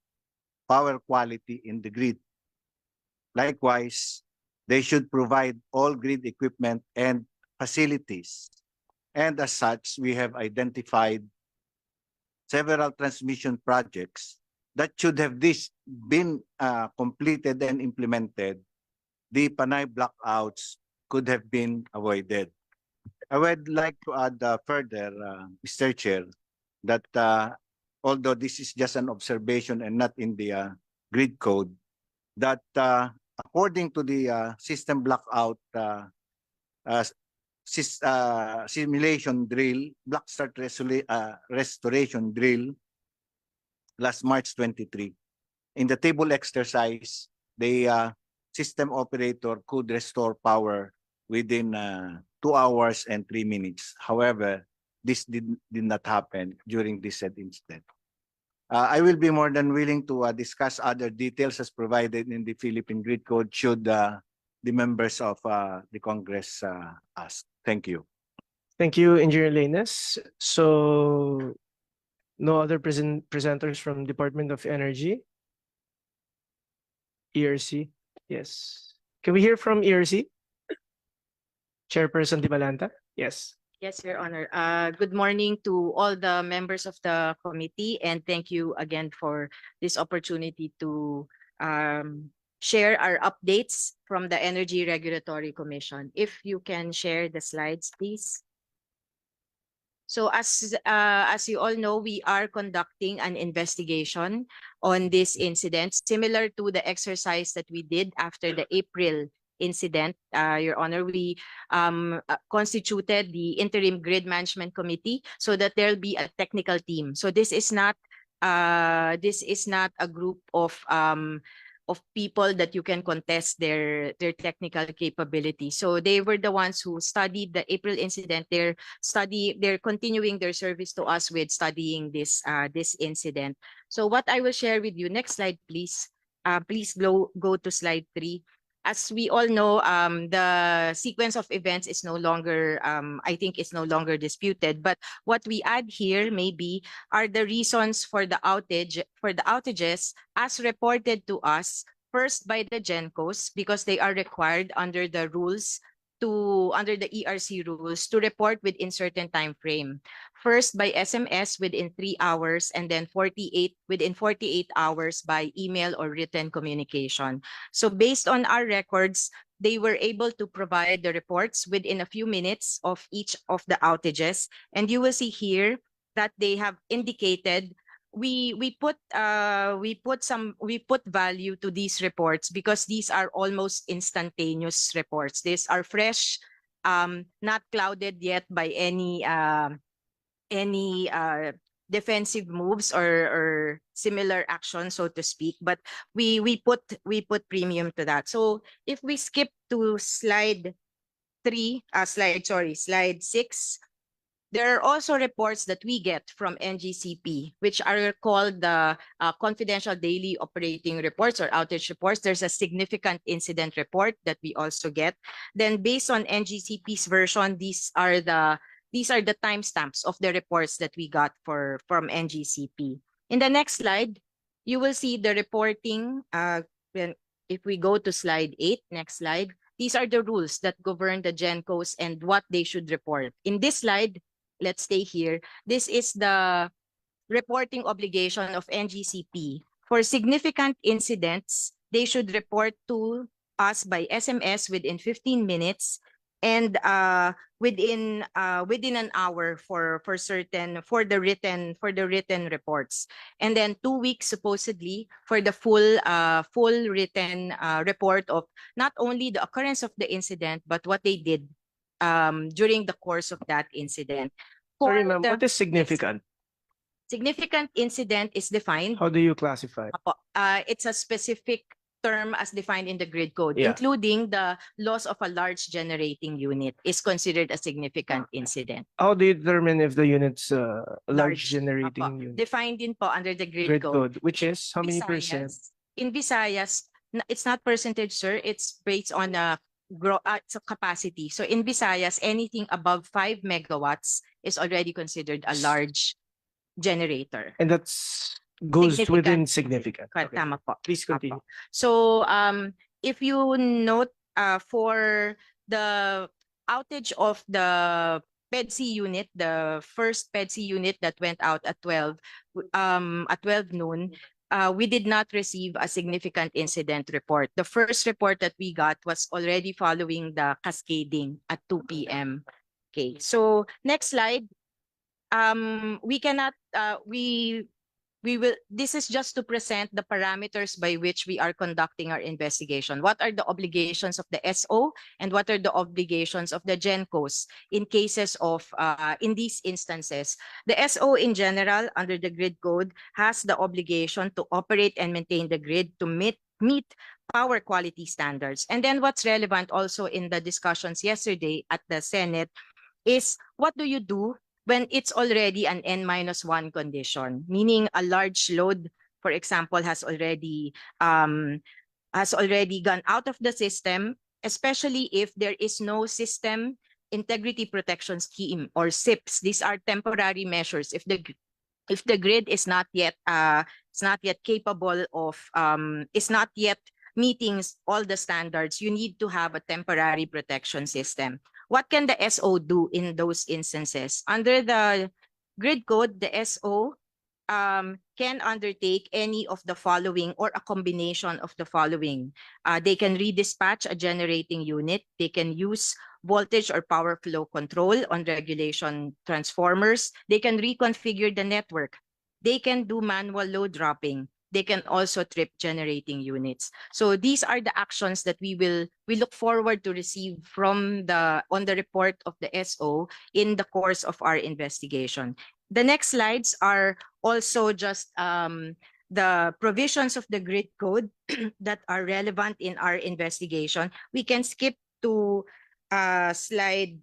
Speaker 2: power quality in the grid. Likewise, they should provide all grid equipment and facilities. And as such, we have identified several transmission projects that should have been completed and implemented. The Panay blackouts could have been avoided. I would like to add further, Mr. Chair, that although this is just an observation and not in the grid code, that according to the system blackout simulation drill, black start restoration drill last March 23. In the table exercise, the system operator could restore power within 2 hours and 3 minutes. However, this did not happen during this said incident. I will be more than willing to discuss other details as provided in the Philippine Grid Code should the members of the Congress ask. Thank you.
Speaker 21: Thank you, Engineer Lainez. So, no other presenters from Department of Energy? ERC? Yes. Can we hear from ERC? Chairperson Di Malanta? Yes.
Speaker 22: Yes, Your Honor. Good morning to all the members of the committee, and thank you again for this opportunity to share our updates from the Energy Regulatory Commission. If you can share the slides, please. So as you all know, we are conducting an investigation on this incident, similar to the exercise that we did after the April incident. Your Honor, we constituted the Interim Grid Management Committee so that there'll be a technical team. So this is not a group of people that you can contest their technical capability. So they were the ones who studied the April incident. They're continuing their service to us with studying this incident. So what I will share with you, next slide, please. Please go to slide 3. As we all know, the sequence of events is no longer, I think it's no longer disputed. But what we add here maybe are the reasons for the outages as reported to us, first by the GENCOs, because they are required under the ERC rules to report within certain time frame. First by SMS within 3 hours, and then within 48 hours by email or written communication. So based on our records, they were able to provide the reports within a few minutes of each of the outages. And you will see here that they have indicated we put value to these reports because these are almost instantaneous reports. These are fresh, not clouded yet by any defensive moves or similar action, so to speak. But we put premium to that. So if we skip to slide 6, There are also reports that we get from NGCP, which are called the confidential daily operating reports or outage reports. There's a significant incident report that we also get. Then based on NGCP's version, these are the timestamps of the reports that we got from NGCP. In the next slide, you will see the reporting. If we go to slide 8, next slide, these are the rules that govern the GenCos and what they should report. In this slide, let's stay here. This is the reporting obligation of NGCP. For significant incidents, they should report to us by SMS within 15 minutes and within an hour for the written reports, and then 2 weeks supposedly for the full written report of not only the occurrence of the incident but what they did during the course of that incident.
Speaker 21: Sorry, ma'am, what is significant?
Speaker 22: Significant incident is defined.
Speaker 21: How do you classify?
Speaker 22: It's a specific term as defined in the grid code,
Speaker 21: Yeah.
Speaker 22: including the loss of a large generating unit is considered a significant incident.
Speaker 21: How do you determine if the unit's a large generating unit?
Speaker 22: Defined din po under the grid code.
Speaker 21: Which is how many percent?
Speaker 22: In Visayas, it's not percentage, sir. It's based on it's a capacity. So in Visayas, anything above 5 megawatts is already considered a large generator.
Speaker 21: And that's goes within significant.
Speaker 22: Okay. Tama po.
Speaker 21: Please continue.
Speaker 22: So if you note for the outage of the PEDC unit, the first PEDC unit that went out at 12 noon, we did not receive a significant incident report. The first report that we got was already following the cascading at 2 p.m. Okay, so next slide. This is just to present the parameters by which we are conducting our investigation. What are the obligations of the SO and what are the obligations of the GenCos in cases of, in these instances? The SO in general under the grid code has the obligation to operate and maintain the grid to meet power quality standards. And then what's relevant also in the discussions yesterday at the Senate is what do you do when it's already an N-1 condition, meaning a large load, for example, has already gone out of the system, especially if there is no system integrity protection scheme or SIPs. These are temporary measures. If the grid is not yet capable of is not yet meeting all the standards, you need to have a temporary protection system. What can the SO do in those instances? Under the grid code, the SO can undertake any of the following or a combination of the following. They can redispatch a generating unit. They can use voltage or power flow control on regulation transformers. They can reconfigure the network. They can do manual load dropping. They can also trip generating units. So these are the actions that we look forward to receive on the report of the SO in the course of our investigation. The next slides are also just the provisions of the grid code that are relevant in our investigation. We can skip to slide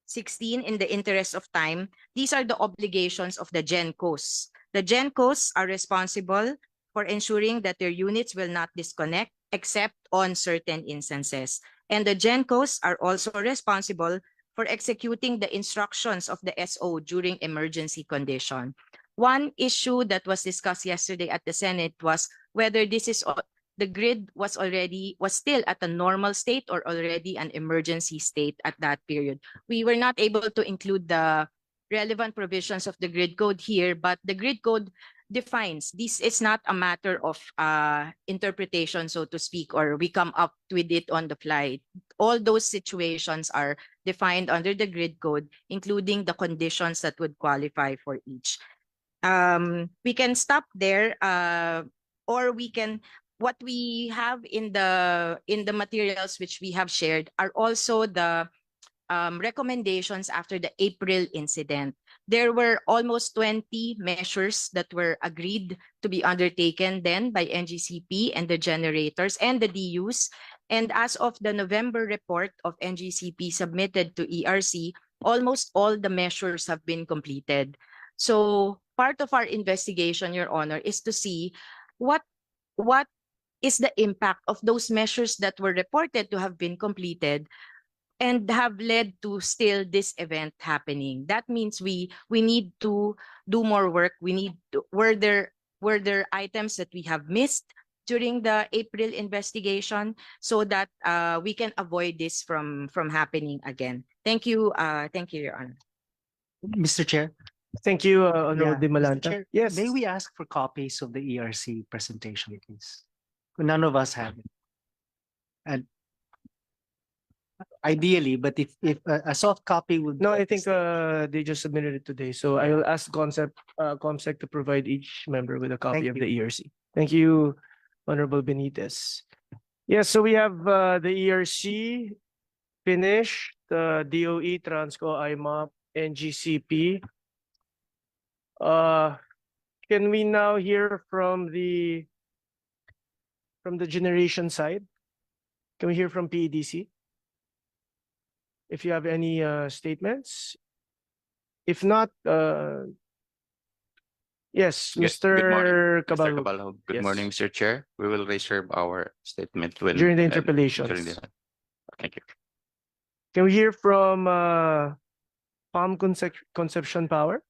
Speaker 22: 16 in the interest of time. These are the obligations of the GenCos. The GenCos are responsible for ensuring that their units will not disconnect except on certain instances. And the GenCos are also responsible for executing the instructions of the SO during emergency condition. One issue that was discussed yesterday at the Senate was whether the grid was still at a normal state or already an emergency state at that period. We were not able to include the relevant provisions of the grid code here, but the grid code defines this is not a matter of interpretation, so to speak, or we come up with it on the fly. All those situations are defined under the grid code, including the conditions that would qualify for each. We can stop there, or we can. What we have in the materials which we have shared are also the recommendations after the April incident. There were almost 20 measures that were agreed to be undertaken then by NGCP and the generators and the DUs. And as of the November report of NGCP submitted to ERC, almost all the measures have been completed. So part of our investigation, Your Honor, is to see what is the impact of those measures that were reported to have been completed and have led to still this event happening. That means we need to do more work. We need to, were there items that we have missed during the April investigation so that we can avoid this from happening again. Thank you, Your Honor.
Speaker 3: Mr. Chair.
Speaker 21: Thank you, Honorable
Speaker 3: Yeah, Mr.
Speaker 21: Dimalanta.
Speaker 3: Chair,
Speaker 21: Yes.
Speaker 3: may we ask for copies of the ERC presentation, please? None of us have it. And ideally, but if a soft copy would.
Speaker 21: No, I think they just submitted it today. So I will ask COMSEC to provide each member with a copy of the ERC. Thank you, Honorable Benitez. Yes, so we have the ERC finished, the DOE, Transco, IMOP, NGCP. Can we now hear from the generation side? Can we hear from PEDC? If you have any statements. If not, yes, Mr.
Speaker 4: Mr.
Speaker 21: Caballo.
Speaker 4: Caballo. Good
Speaker 21: Yes.
Speaker 4: morning, Mr. Chair. We will reserve our statement when
Speaker 21: During the interpellations.
Speaker 4: Thank you.
Speaker 21: Can we hear from Palm Conception Power?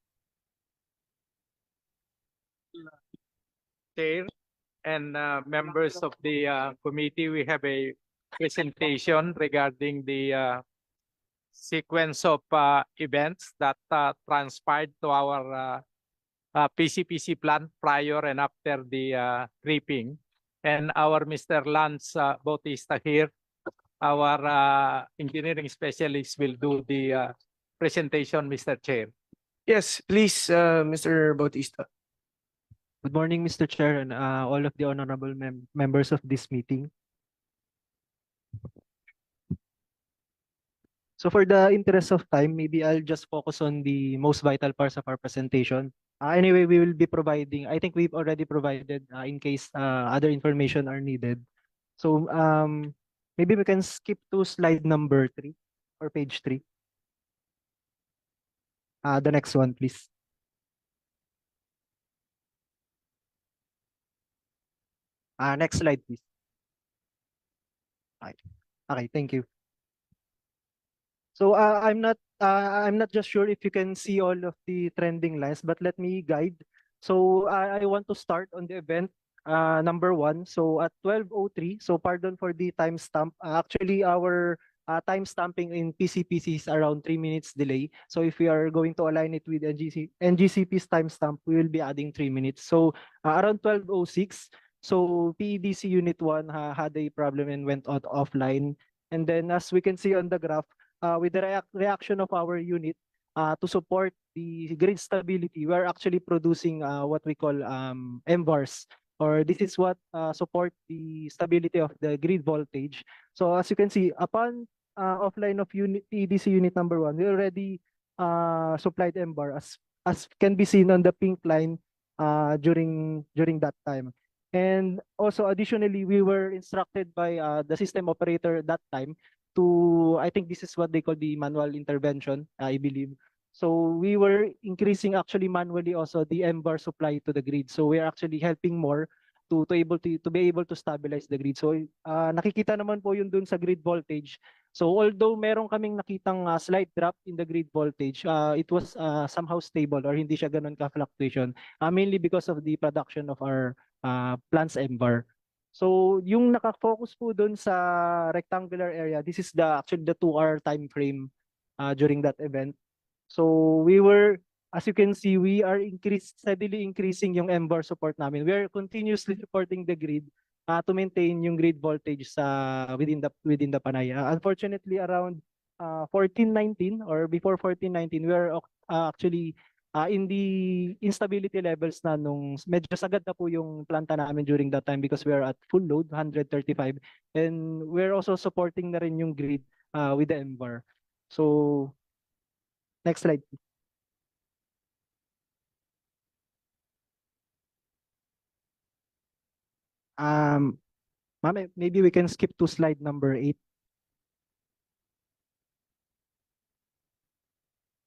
Speaker 23: Chair and members of the committee, we have a presentation regarding the sequence of events that transpired to our PCPC plant prior and after the tripping. And our Mr. Lance Bautista here, our engineering specialist, will do the presentation, Mr. Chair.
Speaker 21: Yes, please, Mr. Bautista.
Speaker 24: Good morning, Mr. Chair, and all of the honorable members of this meeting. So for the interest of time, maybe I'll just focus on the most vital parts of our presentation. Anyway, we will be providing, I think we've already provided in case other information are needed. So maybe we can skip to slide number 3 or page 3. The next one, please. Next slide, please. Okay, thank you. So I'm not just sure if you can see all of the trending lines, but let me guide. So I want to start on the event number 1. So at 12:03, so pardon for the timestamp. Actually, our timestamping in PCPC is around 3 minutes delay. So if we are going to align it with NGCP's timestamp, we will be adding 3 minutes. So around 12:06, so PEDC Unit 1 had a problem and went offline. And then as we can see on the graph, with the reaction of our unit to support the grid stability, we are actually producing what we call MVARs, or this is what support the stability of the grid voltage. So as you can see, upon offline of PEDC unit number 1, we already supplied MVAR as can be seen on the pink line during that time. And also additionally, we were instructed by the system operator that time to, I think this is what they call the manual intervention, I believe. So we were increasing actually manually also the MVAR supply to the grid. So we are actually helping more to be able to stabilize the grid. So nakikita naman po yun dun sa grid voltage. So although meron kaming nakitang slight drop in the grid voltage, it was somehow stable or hindi siya ganun ka-fluctuation, mainly because of the production of our plant's MVAR. So yung naka-focus po dun sa rectangular area, this is actually the 2-hour time frame during that event. So we were, as you can see, we are steadily increasing yung MVAR support namin. We are continuously supporting the grid to maintain yung grid voltage within the Panay. Unfortunately, around 1419 or before 1419, we are actually in the instability levels na nung medyo sagad na po yung planta namin during that time because we are at full load, 135, and we're also supporting na rin yung grid with the MVAR. So, next slide. Ma'am, maybe we can skip to slide number 8.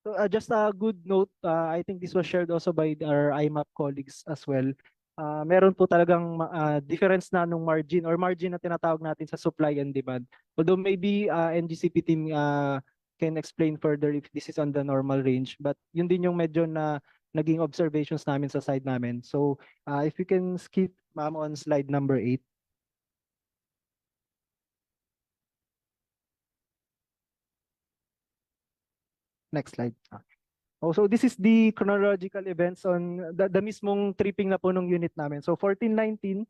Speaker 24: So just a good note, I think this was shared also by our IMAP colleagues as well. Meron po talagang difference na nung margin or margin na tinatawag natin sa supply and demand. Although maybe NGCP team can explain further if this is on the normal range, but yun din yung medyo na naging observations namin sa side namin. So if you can skip ma'am on slide number 8. Next slide. Oh, so this is the chronological events on the mismong tripping na po ng unit namin. So 1419,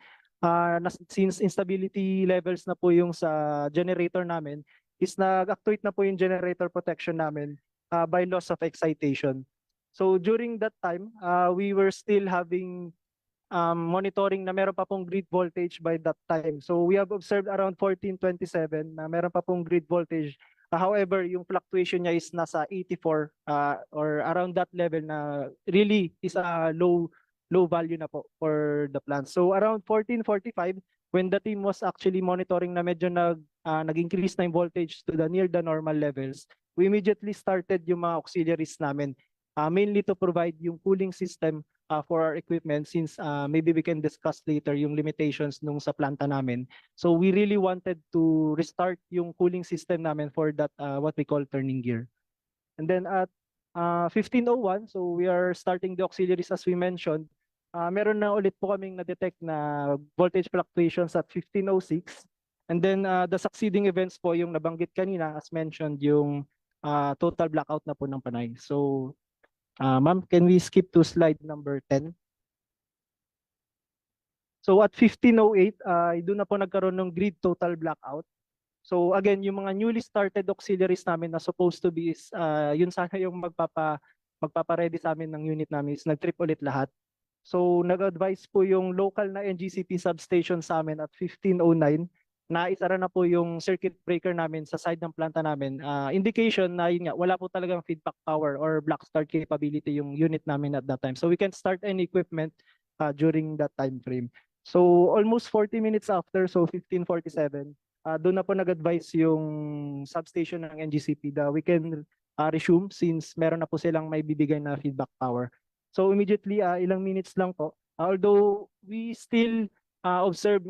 Speaker 24: since instability levels na po yung sa generator namin, is nag-actuate na po yung generator protection namin by loss of excitation. So during that time, we were still having monitoring na meron pa pong grid voltage by that time. So we have observed around 1427 na meron pa pong grid voltage. However, yung fluctuation niya is nasa 84 or around that level na really is a low value na po for the plant. So around 1445, when the team was actually monitoring na medyo nag-increase na yung voltage to the near the normal levels, we immediately started yung mga auxiliaries namin, mainly to provide yung cooling system for our equipment, since maybe we can discuss later yung limitations nung sa planta namin. So we really wanted to restart yung cooling system namin for that what we call turning gear. And then at 1501, so we are starting the auxiliaries as we mentioned. Meron na ulit po kaming na-detect na voltage fluctuations at 1506. And then the succeeding events po yung nabanggit kanina, as mentioned, yung total blackout na po ng Panay. So ma'am, can we skip to slide number 10? So at 1508, doon na po nagkaroon ng grid total blackout. So again, yung mga newly started auxiliaries namin na supposed to be is yun sana yung magpapa-ready sa amin ng unit namin is nag-trip ulit lahat. So nag-advise po yung local na NGCP substation sa amin at 1509 na isara na po yung circuit breaker namin sa side ng planta namin. Indication na yun nga, wala po talagang feedback power or black start capability yung unit namin at that time. So we can't start any equipment during that time frame. So almost 40 minutes after, so 1547, doon na po nag-advise yung substation ng NGCP that we can resume since meron na po silang may bibigay na feedback power. So immediately, ilang minutes lang po. Although we still observe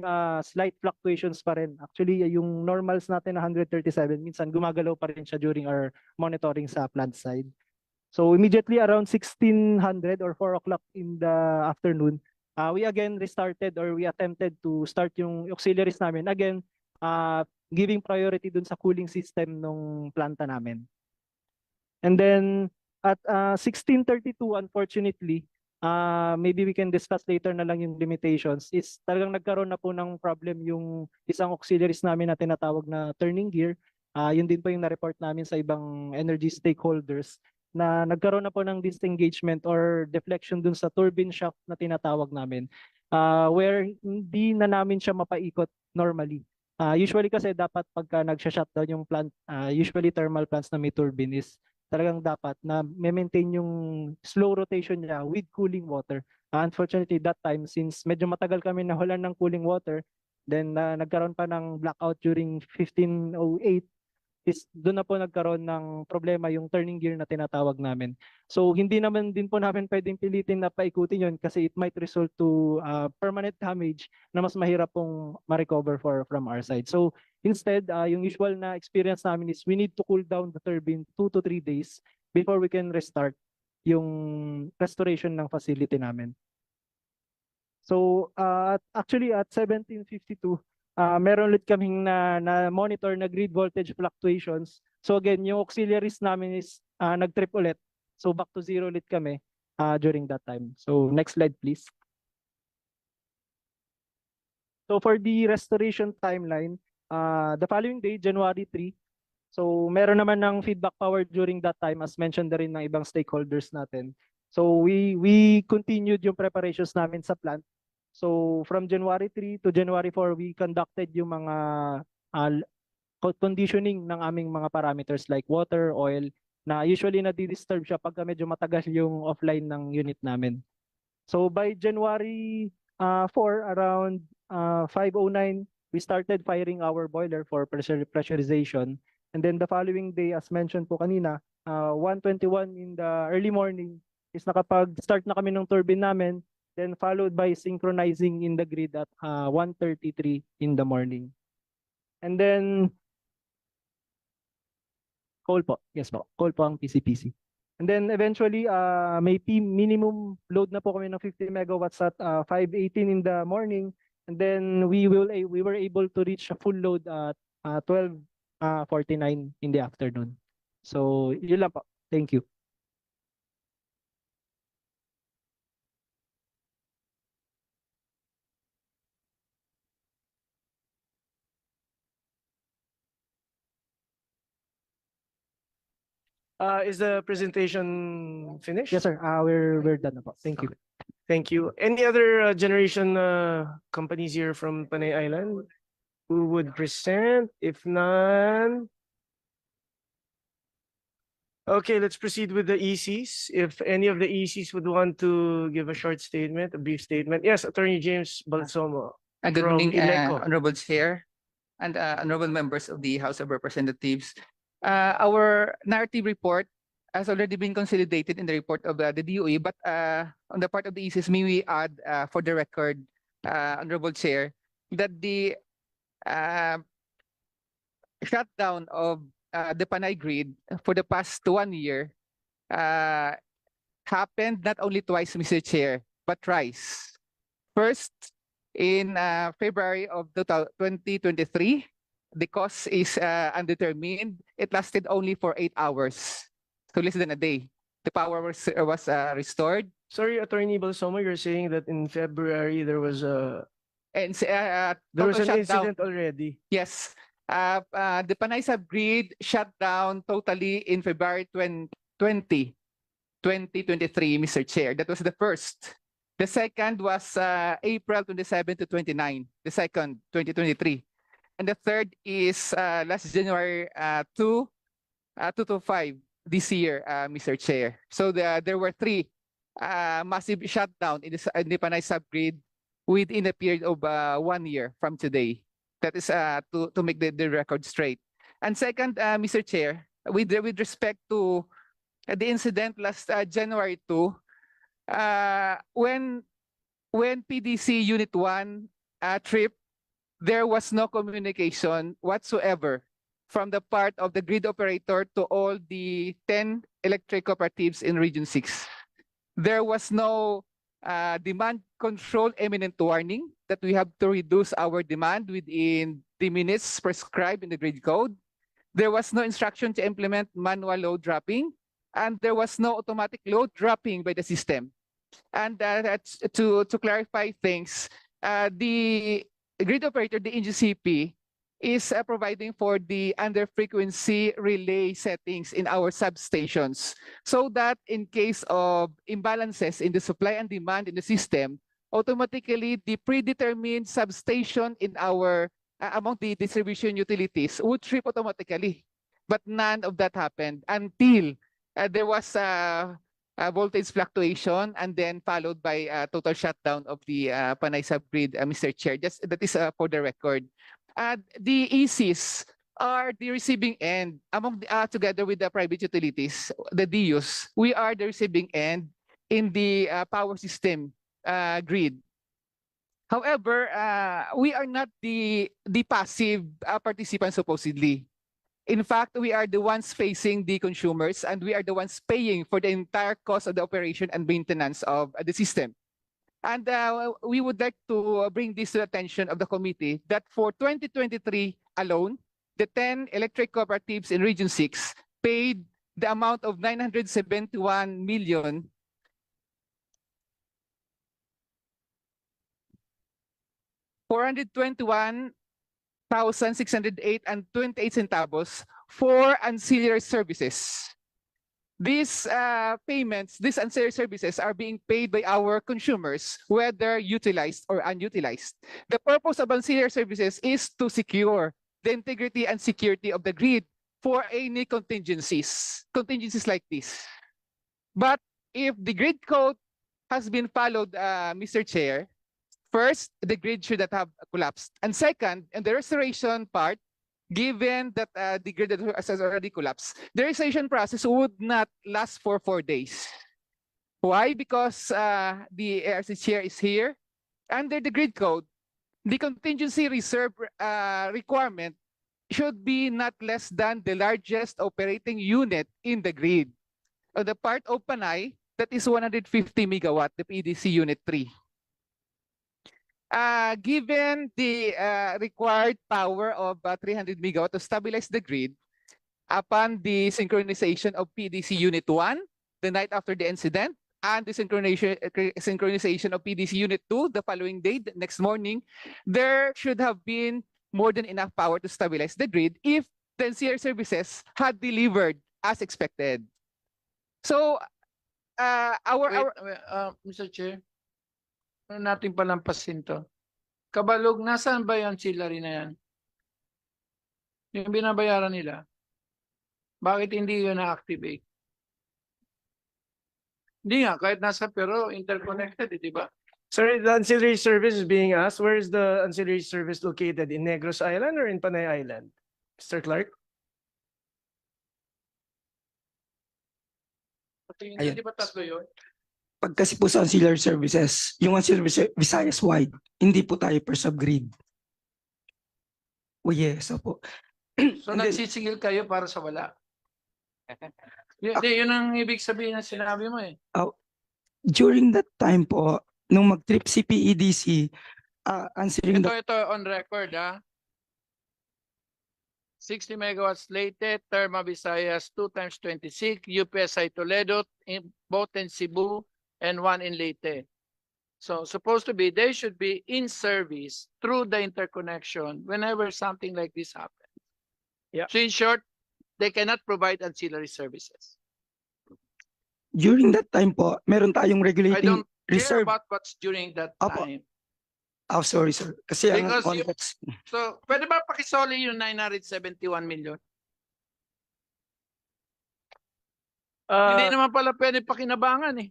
Speaker 24: slight fluctuations pa rin. Actually, yung normals natin na 137, minsan gumagalaw pa rin siya during our monitoring sa plant side. So immediately around 1600 or 4 o'clock in the afternoon, we again restarted or we attempted to start yung auxiliaries namin. Again, giving priority dun sa cooling system ng planta namin. And then at 1632, unfortunately, maybe we can discuss later na lang yung limitations, is talagang nagkaroon na po ng problem yung isang auxiliaries namin na tinatawag na turning gear. Yun din po yung na-report namin sa ibang energy stakeholders na nagkaroon na po ng disengagement or deflection dun sa turbine shaft na tinatawag namin, where hindi na namin siya mapaikot normally. Usually kasi dapat pagka nagsha-shutdown yung plant, usually thermal plants na may turbine is talagang dapat na maintain yung slow rotation niya with cooling water. Unfortunately, that time, since medyo matagal kami nawalan ng cooling water, then nagkaroon pa ng blackout during 1508, is doon na po nagkaroon ng problema yung turning gear na tinatawag namin. So hindi naman din po namin pwedeng pilitin na paikutin yun kasi it might result to permanent damage na mas mahirap pong ma-recover from our side. So instead, yung usual na experience namin is we need to cool down the turbine 2 to 3 days before we can restart yung restoration ng facility namin. So actually at 1752, meron ulit kaming na monitor na grid voltage fluctuations. So again, yung auxiliaries namin is nag-trip ulit. So back to zero ulit kami during that time. So next slide please. So for the restoration timeline, the following day, January 3, so meron naman ng feedback power during that time as mentioned na rin ng ibang stakeholders natin. So we continued yung preparations namin sa plant. So from January 3 to January 4, we conducted yung mga conditioning ng aming mga parameters like water, oil, na usually na-disturb siya pagka medyo matagal yung offline ng unit namin. So by January 4, around 5:09, we started firing our boiler for pressurization. And then the following day, as mentioned po kanina, 1:21 in the early morning is nakapag-start na kami ng turbine namin, then followed by synchronizing in the grid at 1:33 in the morning. And then coal po. Yes po. Coal po ang PCPC. And then eventually may minimum load na po kami ng 50 megawatts at 5:18 in the morning, and then we were able to reach a full load at 12:49 in the afternoon. So yun lang po. Thank you.
Speaker 21: Is the presentation finished?
Speaker 24: Yes, sir. We're done na po. Thank you.
Speaker 21: Thank you. Any other generation companies here from Panay Island who would present? If none, okay, let's proceed with the ECs. If any of the ECs would want to give a short statement, a brief statement. Yes, Attorney James Balsomo.
Speaker 5: Good
Speaker 21: from
Speaker 5: morning,
Speaker 21: Ileco.
Speaker 5: Honorable Chair and honorable members of the House of Representatives. Our narrative report has already been consolidated in the report of the DOE, but on the part of the ECs, may we add for the record, Honorable Chair, that the shutdown of the Panay grid for the past 1 year happened not only twice, Mr. Chair, but thrice. First, in February of 2023, the cause is undetermined. It lasted only for 8 hours, so less than a day. The power was restored.
Speaker 21: Sorry, Attorney Balsomo, you're saying that in February there was a
Speaker 5: And
Speaker 21: there was an
Speaker 5: total
Speaker 21: incident
Speaker 5: shutdown.
Speaker 21: already.
Speaker 5: Yes. The Panay subgrid shut down totally in February 2023, Mr. Chair. That was the first. The second was April 27 to 29, the second, 2023. And the third is last January 2 to 5 this year, Mr. Chair. So there were 3 massive shutdown in the Panay subgrid within a period of 1 year from today. That is to make the record straight. And second, Mr. Chair, with respect to the incident last January 2, when PDC Unit 1 tripped, there was no communication whatsoever from the part of the grid operator to all the 10 electric cooperatives in Region 6. There was no demand control imminent warning that we have to reduce our demand within the minutes prescribed in the grid code. There was no instruction to implement manual load dropping, and there was no automatic load dropping by the system. And to clarify things, the grid operator, the NGCP, is providing for the under frequency relay settings in our substations, so that in case of imbalances in the supply and demand in the system, automatically the predetermined substation in our among the distribution utilities would trip automatically. But none of that happened until there was a voltage fluctuation, and then followed by a total shutdown of the Panay subgrid, Mr. Chair. Just that is for the record. The ECs are the receiving end among the, together with the private utilities, the DUs. We are the receiving end in the power system grid. However, we are not the passive participants supposedly. In fact, we are the ones facing the consumers, and we are the ones paying for the entire cost of the operation and maintenance of the system. And we would like to bring this to the attention of the committee that for 2023 alone, the 10 electric cooperatives in Region 6 paid the amount of 971 million 421,608 and 28 centavos for ancillary services. These payments, these ancillary services are being paid by our consumers, whether utilized or unutilized. The purpose of ancillary services is to secure the integrity and security of the grid for any contingencies like this. But if the grid code has been followed, Mr. Chair, first, the grid should not have collapsed. And second, in the restoration part, given that the grid has already collapsed, the restoration process would not last for 4 days. Why? Because the ARC chair is here. Under the grid code, the contingency reserve requirement should be not less than the largest operating unit in the grid. On the part of Panay, that is 150 megawatt, the PDC Unit 3. Given the required power of 300 megawatt to stabilize the grid, upon the synchronization of PDC Unit 1, the night after the incident, and the synchronization of PDC Unit 2 the following day, the next morning, there should have been more than enough power to stabilize the grid if the NCR services had delivered as expected. So,
Speaker 6: Mr. Chair, ano natin palampasin to? Kabalog, nasaan ba yung ancillary na yan? Yung binabayaran nila? Bakit hindi yun na-activate? Hindi nga, kahit nasa pero interconnected, di ba?
Speaker 21: Sorry, the ancillary service is being asked. Where is the ancillary service located? In Negros Island or in Panay Island? Mr. Clark?
Speaker 6: Hindi ba tatlo yun?
Speaker 16: Pag kasi po sa ancillary services, yung ancillary Visayas wide, hindi po tayo per subgrid. Oh yes, po.
Speaker 6: So nagsisigil kayo para sa wala? Yun ang ibig sabihin na sinabi mo eh.
Speaker 16: During that time po, nung mag-trip si PEDC, answering
Speaker 6: Ito on record ha. 60 megawatts slated, Therma Visayas 2 times 26, UPSI Toledo, both in Cebu and one in Leyte. So supposed to be, they should be in service through the interconnection whenever something like this happens.
Speaker 21: Yeah.
Speaker 6: So in short, they cannot provide ancillary services.
Speaker 16: During that time po, meron tayong
Speaker 6: I
Speaker 16: regulating
Speaker 6: don't care
Speaker 16: reserve.
Speaker 6: about what's during that time.
Speaker 16: Oh, sorry, sir. Kasi ang
Speaker 6: Because you-
Speaker 16: context.
Speaker 6: So, pwede ba pakisoli yung 971 million? Hindi naman pala pwede pakinabangan eh.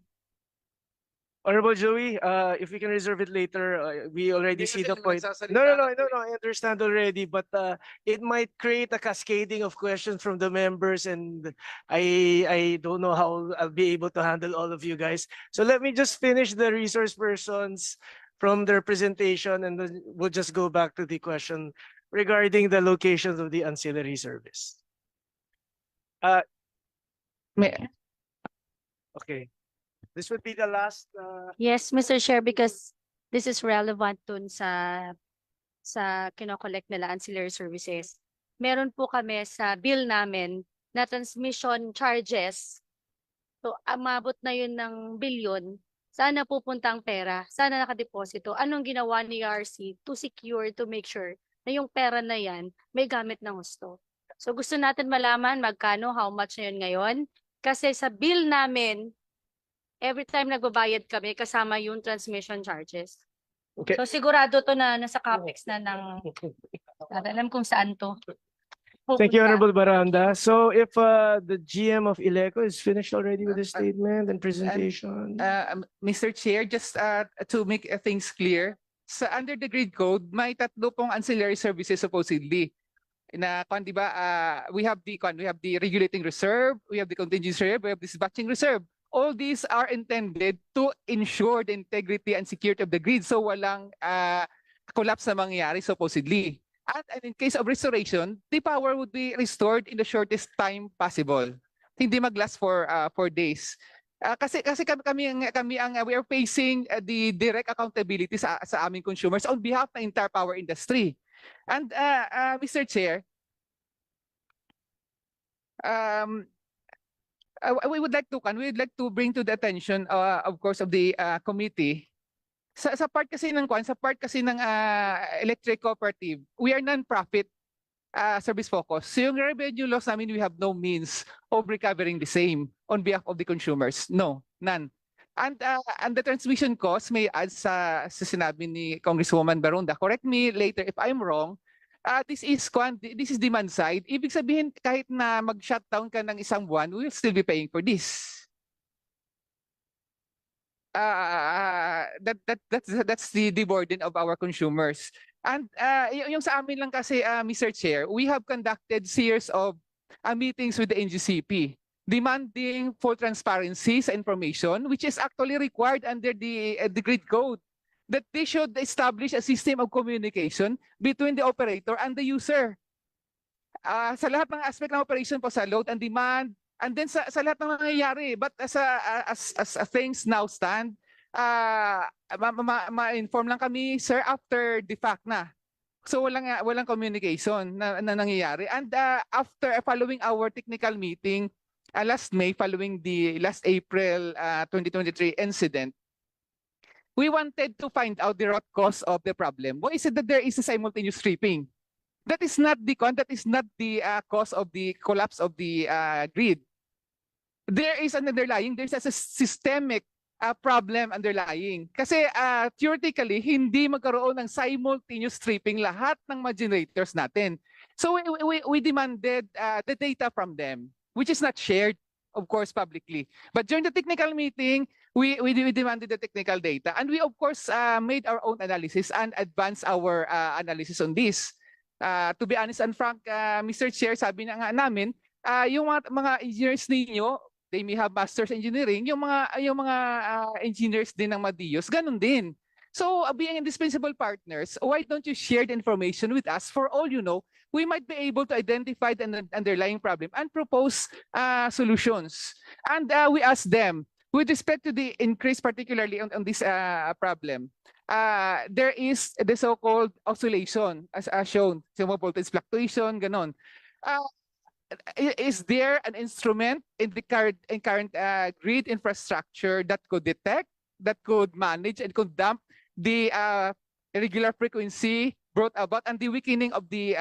Speaker 21: Honorable Joey, if we can reserve it later, we already
Speaker 6: Hindi
Speaker 21: see
Speaker 6: kasi
Speaker 21: the point.
Speaker 6: nagsasalita
Speaker 21: No, I understand already, but it might create a cascading of questions from the members, and I don't know how I'll be able to handle all of you guys. So let me just finish the resource persons from their presentation, and then we'll just go back to the question regarding the locations of the ancillary service. Okay. This would be the last.
Speaker 9: Yes, Mr. Chair, because this is relevant dun sa kinokollect nila ancillary services. Meron po kami sa bill namin na transmission charges. So, amabot na yun ng bilyon. Saan na pupunta ang pera? Saan na nakadeposito? Anong ginawa ni RC to secure, to make sure na yung pera na yan may gamit ng husto? So, gusto natin malaman magkano, how much na yun ngayon. Kasi sa bill namin, every time nagbabayad kami, kasama yung transmission charges.
Speaker 21: Okay.
Speaker 9: So sigurado to na nasa capex na ng, alam kung saan to.
Speaker 21: Thank you,
Speaker 9: pupunta.
Speaker 21: Honorable Baranda. So if the GM of Ileco is finished already with his statement and presentation.
Speaker 5: Mr. Chair, just to make things clear, sa under the grid code, may tatlo pong ancillary services supposedly. Na di ba, we have the regulating reserve, we have the contingency reserve, we have the dispatching reserve. All these are intended to ensure the integrity and security of the grid, so walang collapse na mangyayari supposedly. And in case of restoration, the power would be restored in the shortest time possible. Hindi mag-last for 4 days. Kasi kami ang we are facing the direct accountability sa aming consumers on behalf ng entire power industry. And Mr. Chair, we would like to bring to the attention of course of the committee sa part kasi ng electric cooperative, we are non-profit service focus. So yung revenue loss namin, we have no means of recovering the same on behalf of the consumers. No, none. And the transmission cost may add sa sinabi ni Congresswoman Barunda. Correct me later if I'm wrong. This is demand side. Ibig sabihin kahit na mag-shutdown ka ng isang buwan, we will still be paying for this. That's the burden of our consumers. And yung sa amin lang kasi, Mr. Chair, we have conducted series of meetings with the NGCP demanding full transparency sa information, which is actually required under the grid code, that they should establish a system of communication between the operator and the user. Sa lahat ng aspect ng operation po, sa load and demand, and then sa lahat ng nangyayari. But as things now stand, ma-inform lang kami, sir, after the fact na. So walang communication na nangyayari. And after following our technical meeting last May, following the last April 2023 incident, we wanted to find out the root cause of the problem. Why is it that there is a simultaneous tripping? That is not the cause of the collapse of the grid. There is an underlying, there's a systemic problem underlying. Kasi theoretically, hindi magkaroon ng simultaneous tripping lahat ng mga generators natin. So we demanded the data from them, which is not shared, of course, publicly. But during the technical meeting, we demanded the technical data. And we, of course, made our own analysis and advanced our analysis on this. To be honest and frank, Mr. Chair, sabi na nga namin, yung mga engineers ninyo, they may have master's engineering, yung mga engineers din ng Madios, ganun din. So being indispensable partners, why don't you share the information with us? For all you know, we might be able to identify the underlying problem and propose solutions. And we ask them, with respect to the increase, particularly on this problem, there is the so-called oscillation as shown, some voltage fluctuation, ganon. Is there an instrument in the current grid infrastructure that could detect, that could manage and could dump the irregular frequency brought about and the weakening of the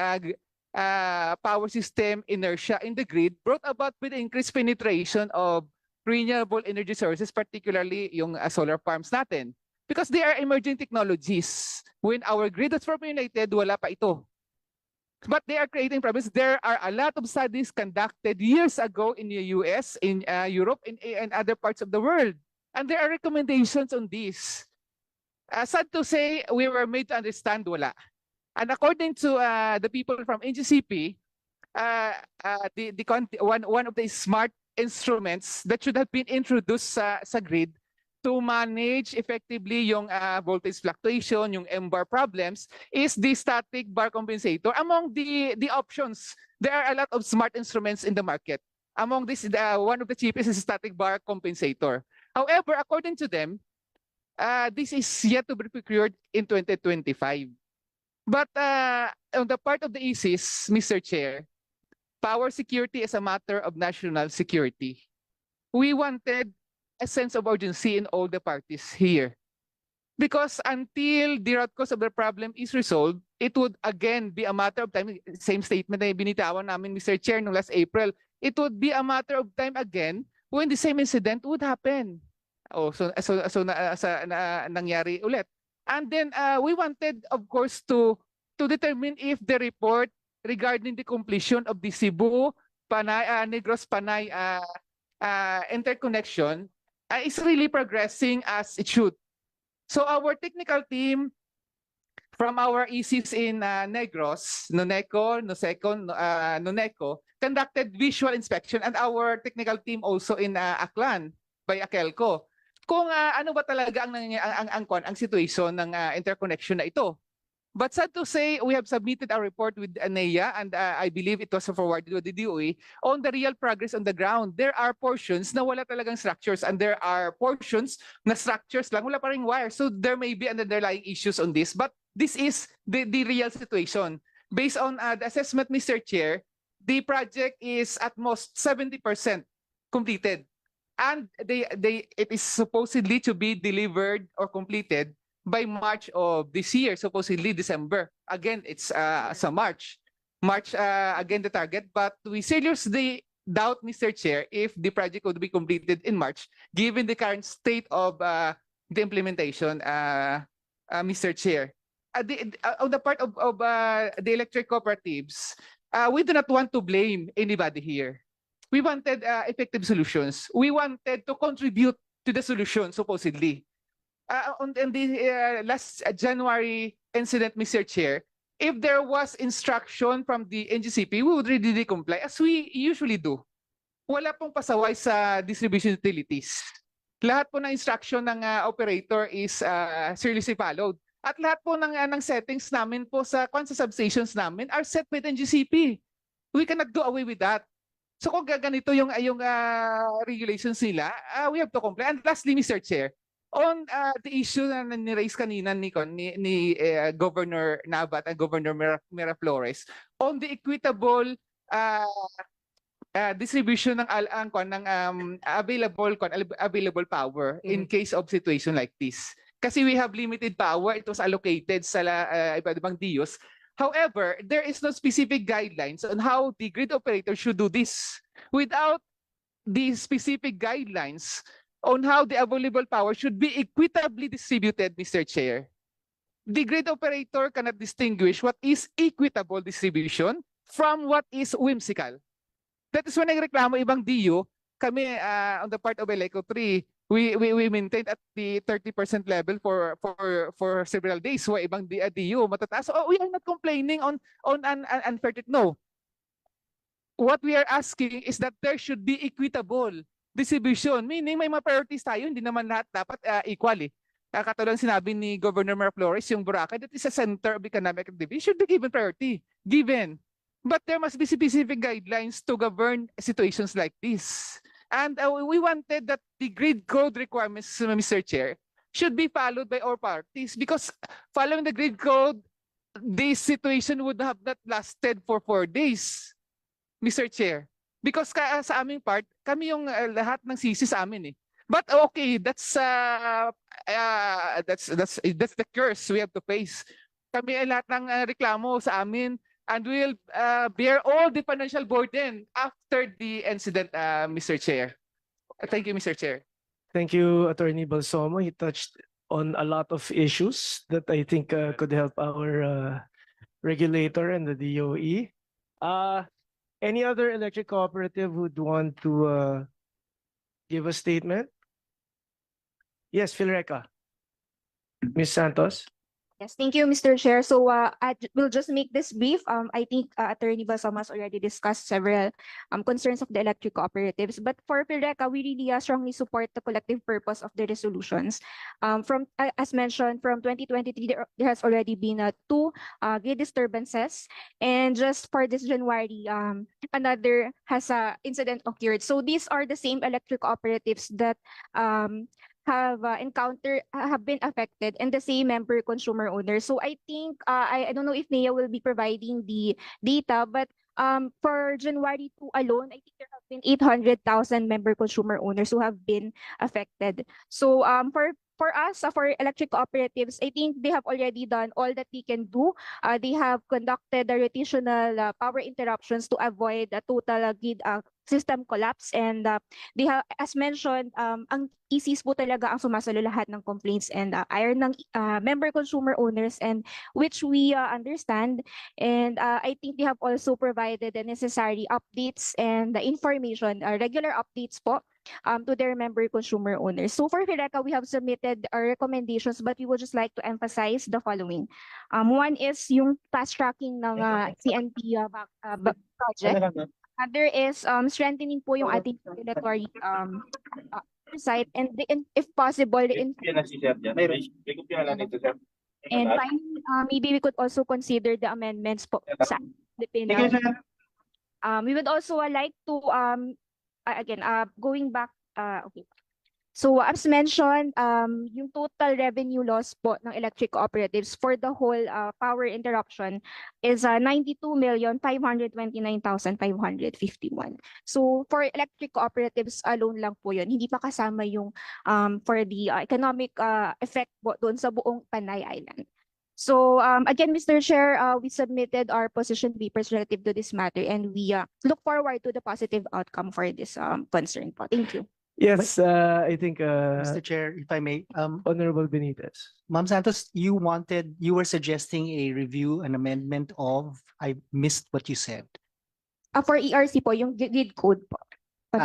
Speaker 5: power system inertia in the grid brought about with increased penetration of renewable energy sources, particularly yung solar farms natin? Because they are emerging technologies. When our grid was formulated, wala pa ito. But they are creating problems. There are a lot of studies conducted years ago in the US, in Europe, and other parts of the world. And there are recommendations on this. Sad to say, we were made to understand wala. And according to the people from NGCP, one of the smart instruments that should have been introduced sa grid to manage effectively yung voltage fluctuation, yung M-bar problems, is the static bar compensator. Among the options, there are a lot of smart instruments in the market. Among this, one of the cheapest is static bar compensator. However, according to them, this is yet to be procured in 2025. But on the part of the ISIS, Mr. Chair, power security is a matter of national security. We wanted a sense of urgency in all the parties here. Because until the root cause of the problem is resolved, it would again be a matter of time. Same statement na binitawan namin, Mr. Chair, no last April. It would be a matter of time again when the same incident would happen. Nangyari ulit. And then we wanted, of course, to determine if the report regarding the completion of the Cebu, Negros, Panay interconnection is really progressing as it should. So our technical team from our ECs in Negros, Noneco, conducted visual inspection, and our technical team also in Aklan by Akelco. Kung ano ba talaga ang situation ng interconnection na ito. But sad to say, we have submitted a report with ANEA, and I believe it was forwarded to the DOE, on the real progress on the ground. There are portions na wala talagang structures, and there are portions na structures lang, wala pa ring wire. So there may be underlying issues on this, but this is the real situation. Based on the assessment, Mr. Chair, the project is at most 70% completed. And it is supposedly to be delivered or completed by March of this year, supposedly December. Again, it's sa March. Again, the target. But we seriously doubt, Mr. Chair, if the project would be completed in March, given the current state of the implementation, Mr. Chair. On the part of the electric cooperatives, we do not want to blame anybody here. We wanted effective solutions. We wanted to contribute to the solution, supposedly. on the last January incident, Mr. Chair, if there was instruction from the NGCP, we would really comply as we usually do. Wala pong pasaway sa distribution utilities. Lahat po ng instruction ng operator is seriously followed. At lahat po ng settings namin po sa substations namin are set with NGCP. We cannot go away with that. So kung ganito yung regulations nila, we have to comply. And lastly, Mr. Chair, on the issue na ni-raise kanina ni Governor Nabat and Governor Miraflores on the equitable distribution ng available power in case of situation like this. Kasi we have limited power, it was allocated sa iba't ibang DIOs. However, there is no specific guidelines on how the grid operator should do this. Without the specific guidelines on how the available power should be equitably distributed, Mr. Chair, the grid operator cannot distinguish what is equitable distribution from what is whimsical. That is when nagreklamo ibang DIO, kami on the part of Velasco 3, we maintained at the 30% level for several days. Why ibang DIO matataas? So we are not complaining on an unfair treatment. No. What we are asking is that there should be equitable distribution. Meaning may mga priorities tayo, hindi naman lahat dapat equal. Katulad sinabi ni Governor Miraflores, yung Boracay, that is a center of economic activity, should be given priority. Given. But there must be specific guidelines to govern situations like this. And we wanted that the grid code requirements, Mr. Chair, should be followed by all parties because following the grid code, this situation would have not lasted for 4 days, Mr. Chair. Because sa aming part, kami yung lahat ng sisi sa amin eh. But okay, that's the curse we have to face. Kami ay lahat ng reklamo sa amin. And we'll bear all the financial burden after the incident, Mr. Chair. Thank you, Mr. Chair.
Speaker 21: Thank you, Attorney Balsomo. He touched on a lot of issues that I think could help our regulator and the DOE. Any other electric cooperative who'd want to give a statement? Yes, Philreca. Ms. Santos.
Speaker 10: Yes, thank you, Mr. Chair. So we'll just make this brief. I think Attorney Balsomo has already discussed several concerns of the electric cooperatives. But for PIRECA, we really strongly support the collective purpose of the resolutions. As mentioned, from 2023, there has already been 2 grid disturbances. And just for this January, another incident occurred. So these are the same electric cooperatives that have been affected and the same member consumer owners. So I think I don't know if NEA will be providing the data, but for January 2 alone, I think there have been 800,000 member consumer owners who have been affected. So for us, for electric cooperatives, I think they have already done all that they can do. They have conducted the rotational power interruptions to avoid a total grid system collapse, and they have, as mentioned, ang ECs po talaga ang sumasalo lahat ng complaints and iron ng member consumer owners, and which we understand, and I think they have also provided the necessary updates and the information, regular updates po to their member consumer owners. So for PIRECA, we have submitted our recommendations, but we would just like to emphasize the following. One is yung fast tracking ng CNP project. There is strengthening po yung ating regulatory oversight and if possible, and finally, maybe we could also consider the amendments po sa we would also like to again going back okay. So as mentioned, yung total revenue loss po ng electric cooperatives for the whole power interruption is 92,529,551. So for electric cooperatives alone lang po yun. Hindi pa kasama yung for the economic effect po doon sa buong Panay Island. So again, Mr. Chair, we submitted our position papers relative to this matter, and we look forward to the positive outcome for this concern po. Thank you.
Speaker 21: Yes, I think
Speaker 3: Mr. Chair, if I may,
Speaker 21: Honorable Benitez.
Speaker 3: Ma'am Santos, you were suggesting a review, an amendment of, I missed what you said.
Speaker 10: For ERC po, yung grid code po.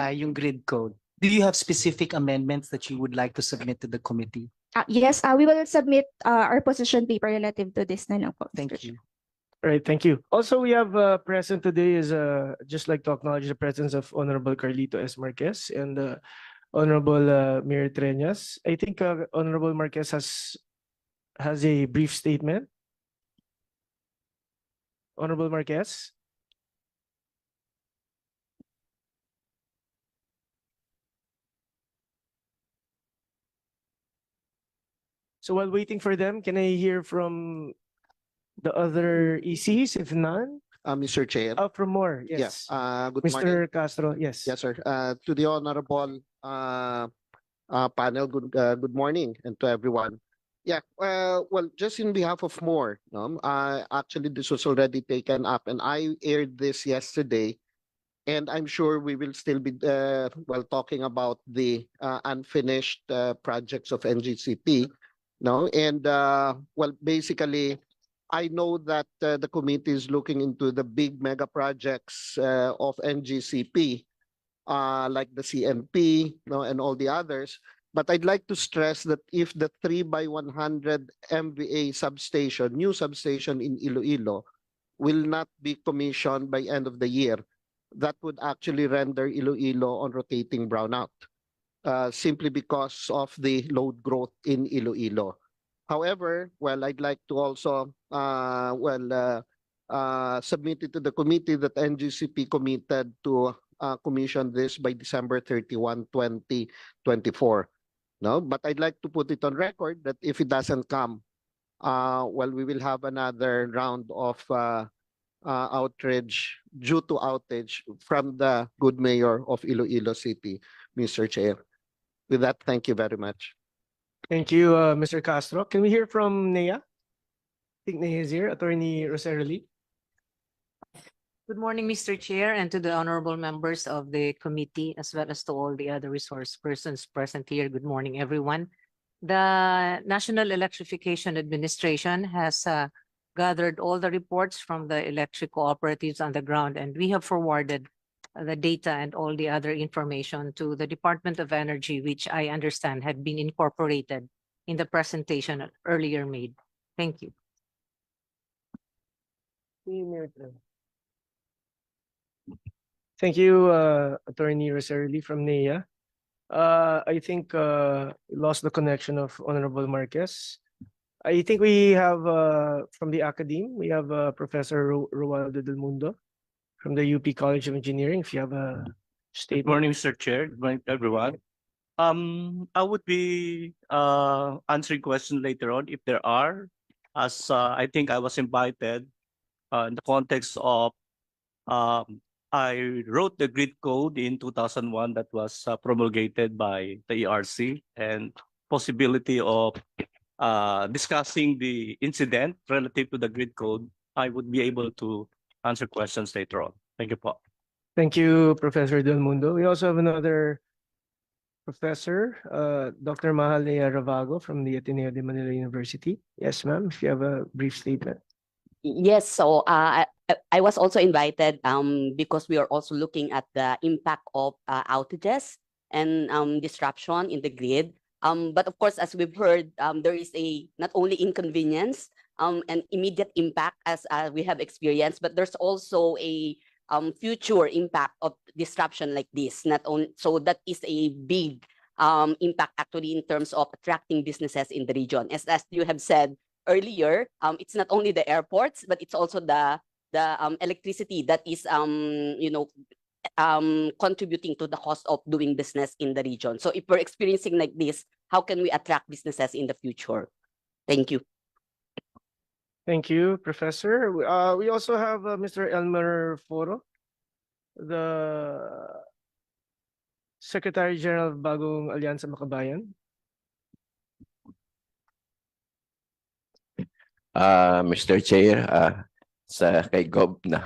Speaker 3: Yung grid code. Do you have specific amendments that you would like to submit to the committee?
Speaker 10: Yes, we will submit our position paper relative to this na lang po. Mr.
Speaker 3: Thank
Speaker 10: Chair.
Speaker 3: you.
Speaker 21: All right, thank you. Also, we have present today is just like to acknowledge the presence of Honorable Carlito S. Marquez and Honorable Mayor Treñas. I think Honorable Marquez has a brief statement. Honorable Marquez. So while waiting for them, can I hear from the other ECs, if none?
Speaker 7: Mr. Chair.
Speaker 21: From more,
Speaker 7: Yes.
Speaker 21: yes.
Speaker 7: Good
Speaker 21: Mr.
Speaker 7: morning.
Speaker 21: Castro, yes.
Speaker 7: Yes, sir. To the honorable panel, good morning, and to everyone. Yeah. Well, just in behalf of more, actually this was already taken up, and I aired this yesterday, and I'm sure we will still be talking about the unfinished projects of NGCP. No, and basically, I know that the committee is looking into the big mega projects of NGCP, like the CMP, and all the others. But I'd like to stress that if the 3x100 MVA substation, new substation in Iloilo, will not be commissioned by end of the year, that would actually render Iloilo on rotating brownout, simply because of the load growth in Iloilo. However, I'd like to also submit it to the committee that NGCP committed to commission this by December 31, 2024. No, but I'd like to put it on record that if it doesn't come, we will have another round of outrage due to outage from the good mayor of Iloilo City, Mr. Chair. With that, thank you very much.
Speaker 21: Thank you, Mr. Castro. Can we hear from Nea? I think Nea is here. Attorney Rosero Lee.
Speaker 11: Good morning, Mr. Chair, and to the honorable members of the committee, as well as to all the other resource persons present here. Good morning, everyone. The National Electrification Administration has gathered all the reports from the electric cooperatives on the ground, and we have forwarded the data and all the other information to the Department of Energy, which I understand had been incorporated in the presentation earlier made. Thank you.
Speaker 21: Thank you, Attorney Rosero Lee from NEA. I think we lost the connection of Honorable Marquez. I think we have from the academe, we have Professor Roaldo Del Mundo from the UP College of Engineering. If you have a statement.
Speaker 13: Good morning, Mr. Chair. Good morning, everyone. I would be answering questions later on if there are, as I think I was invited in the context of I wrote the grid code in 2001 that was promulgated by the ERC, and possibility of discussing the incident relative to the grid code, I would be able to answer questions later on. Thank you, po.
Speaker 21: Thank you, Professor Del Mundo. We also have another professor, Dr. Mahalea Ravago from the Ateneo de Manila University. Yes, ma'am, if you have a brief statement.
Speaker 14: Yes, so I was also invited because we are also looking at the impact of outages and disruption in the grid. But of course, as we've heard, there is a not only inconvenience and immediate impact as we have experienced, but there's also a future impact of disruption like this. Not only so that is a big impact actually in terms of attracting businesses in the region. As you have said earlier, it's not only the airports, but it's also the electricity that is contributing to the cost of doing business in the region. So if we're experiencing like this, how can we attract businesses in the future? Thank you.
Speaker 21: Thank you, Professor. We also have Mr. Elmer Foro, the Secretary General of Bagong Alyansa Makabayan.
Speaker 4: Mr. Chair, sa kay Gob na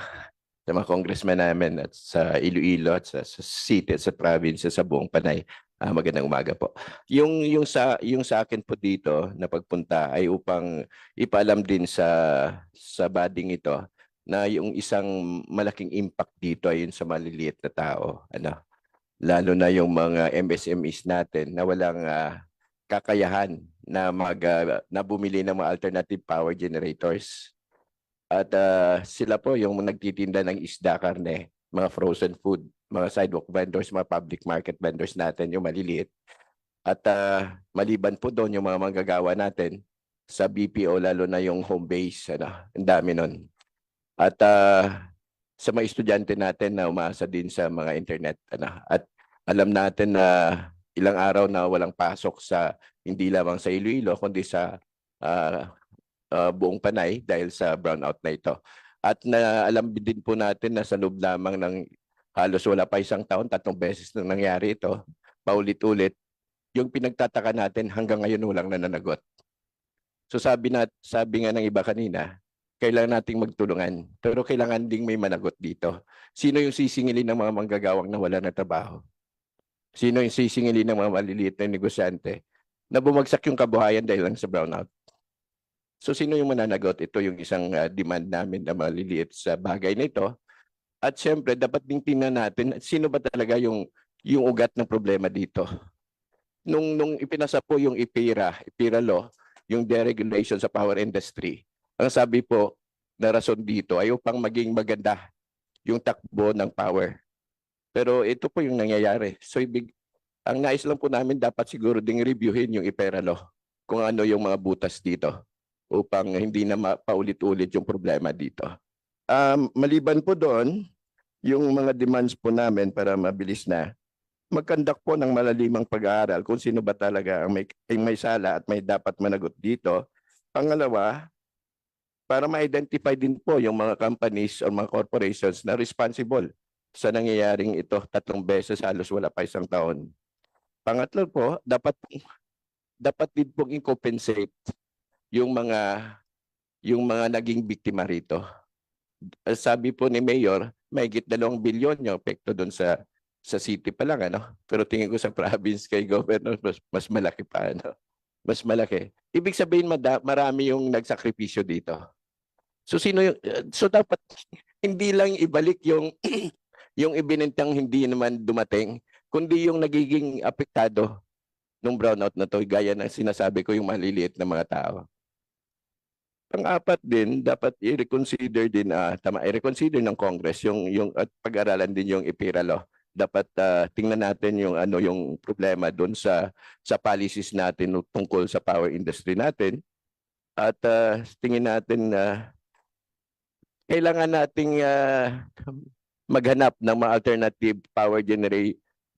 Speaker 4: sa mga congressman namin at sa Iloilo at sa city at sa province sa buong Panay. Magandang umaga po. Yung sa akin po dito na pagpunta ay upang ipaalam din sa bading ito na yung isang malaking impact dito ay yun sa maliliit na tao, lalo na yung mga MSMEs natin na walang kakayahan na na bumili ng mga alternative power generators. At sila po yung nagtitinda ng isda, karne, mga frozen food, mga sidewalk vendors, mga public market vendors natin, yung maliliit. At maliban po doon yung mga manggagawa natin sa BPO, lalo na yung home base, ang dami nun. At sa mga estudyante natin na umaasa din sa mga internet. At alam natin na ilang araw na walang pasok sa hindi lamang sa Iloilo kundi sa buong Panay dahil sa brownout na ito. At alam din po natin na sa loob lamang ng halos wala pa isang taon, 3 beses na nangyari ito, paulit-ulit, yung pinagtataka natin hanggang ngayon walang nananagot. So sabi nga ng iba kanina, kailangan nating magtulungan. Pero kailangan ding may managot dito. Sino yung sisingilin ng mga manggagawang na wala na trabaho? Sino yung sisingilin ng mga maliliit na negosyante na bumagsak yung kabuhayan dahil lang sa brownout? So sino yung mananagot? Ito yung isang demand namin na maliliit sa bagay na ito. At syempre, dapat ding tingnan natin sino ba talaga yung ugat ng problema dito. Nung ipinasa po yung IPIRA law, yung deregulation sa power industry, ang sabi po na rason dito ay upang maging maganda yung takbo ng power. Pero ito po yung nangyayari. So ang nais lang po namin, dapat siguro ding reviewin yung IPERA law kung ano yung mga butas dito upang hindi na paulit-ulit yung problema dito. Maliban po doon, yung mga demands po namin para mabilis na, mag-conduct po ng malalimang pag-aaral kung sino ba talaga ang may sala at may dapat managot dito. Pangalawa, para ma-identify din po yung mga companies o mga corporations na responsible sa nangyayaring ito 3 beses, halos wala pa isang taon. Pangatlo po, dapat din pong i-compensate yung mga naging biktima rito. Sabi po ni Mayor, mahigit 2 bilyon yung epekto doon sa city pa lang, Pero tingin ko sa province kay Governor, mas malaki pa, Mas malaki. Ibig sabihin, marami yung nagsakripisyo dito. So so dapat hindi lang ibalik yung yung ibinintang hindi naman dumating, kundi yung nagiging apektado ng brownout na to, gaya ng sinasabi ko, yung maliliit na mga tao. Pang-apat din, dapat i-reconsider din, i-reconsider ng Congress yung at pag-aralan din yung IPIRA law. Dapat tingnan natin yung problema doon sa policies natin tungkol sa power industry natin. At tingin natin kailangan nating maghanap ng mga alternative power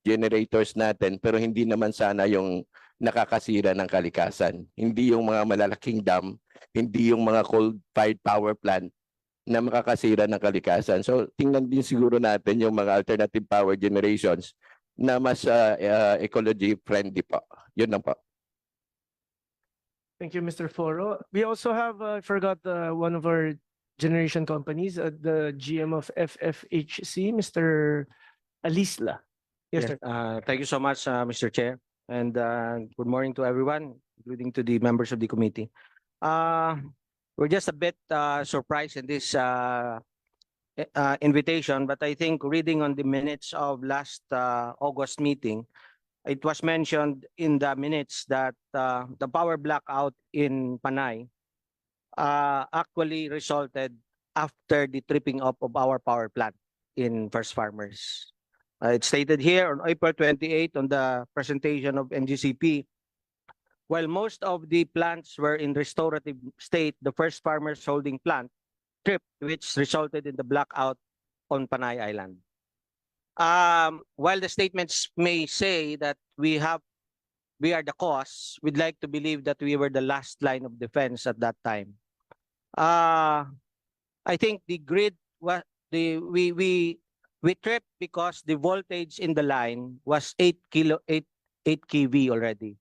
Speaker 4: generators natin, pero hindi naman sana yung nakakasira ng kalikasan. Hindi yung mga malalaking dam, hindi yung mga coal-fired power plant na makakasira ng kalikasan. So tingnan din siguro natin yung mga alternative power generations na mas ecology friendly po. Yun lang po.
Speaker 21: Thank you, Mr. Foro. We also have, I forgot one of our generation companies, the GM of FFHC, Mr. Alisla. Yes, sir.
Speaker 8: Thank you so much, Mr. Chair, and good morning to everyone, including to the members of the committee. We're just a bit surprised in this invitation, but I think reading on the minutes of last August meeting, it was mentioned in the minutes that the power blackout in Panay actually resulted after the tripping up of our power plant in First Farmers. It's stated here on April 28 on the presentation of NGCP. While most of the plants were in restorative state, the First Farmers holding plant tripped, which resulted in the blackout on Panay Island. While the statements may say that we are the cause, we'd like to believe that we were the last line of defense at that time. I think the grid was we tripped because the voltage in the line was 8 kV already.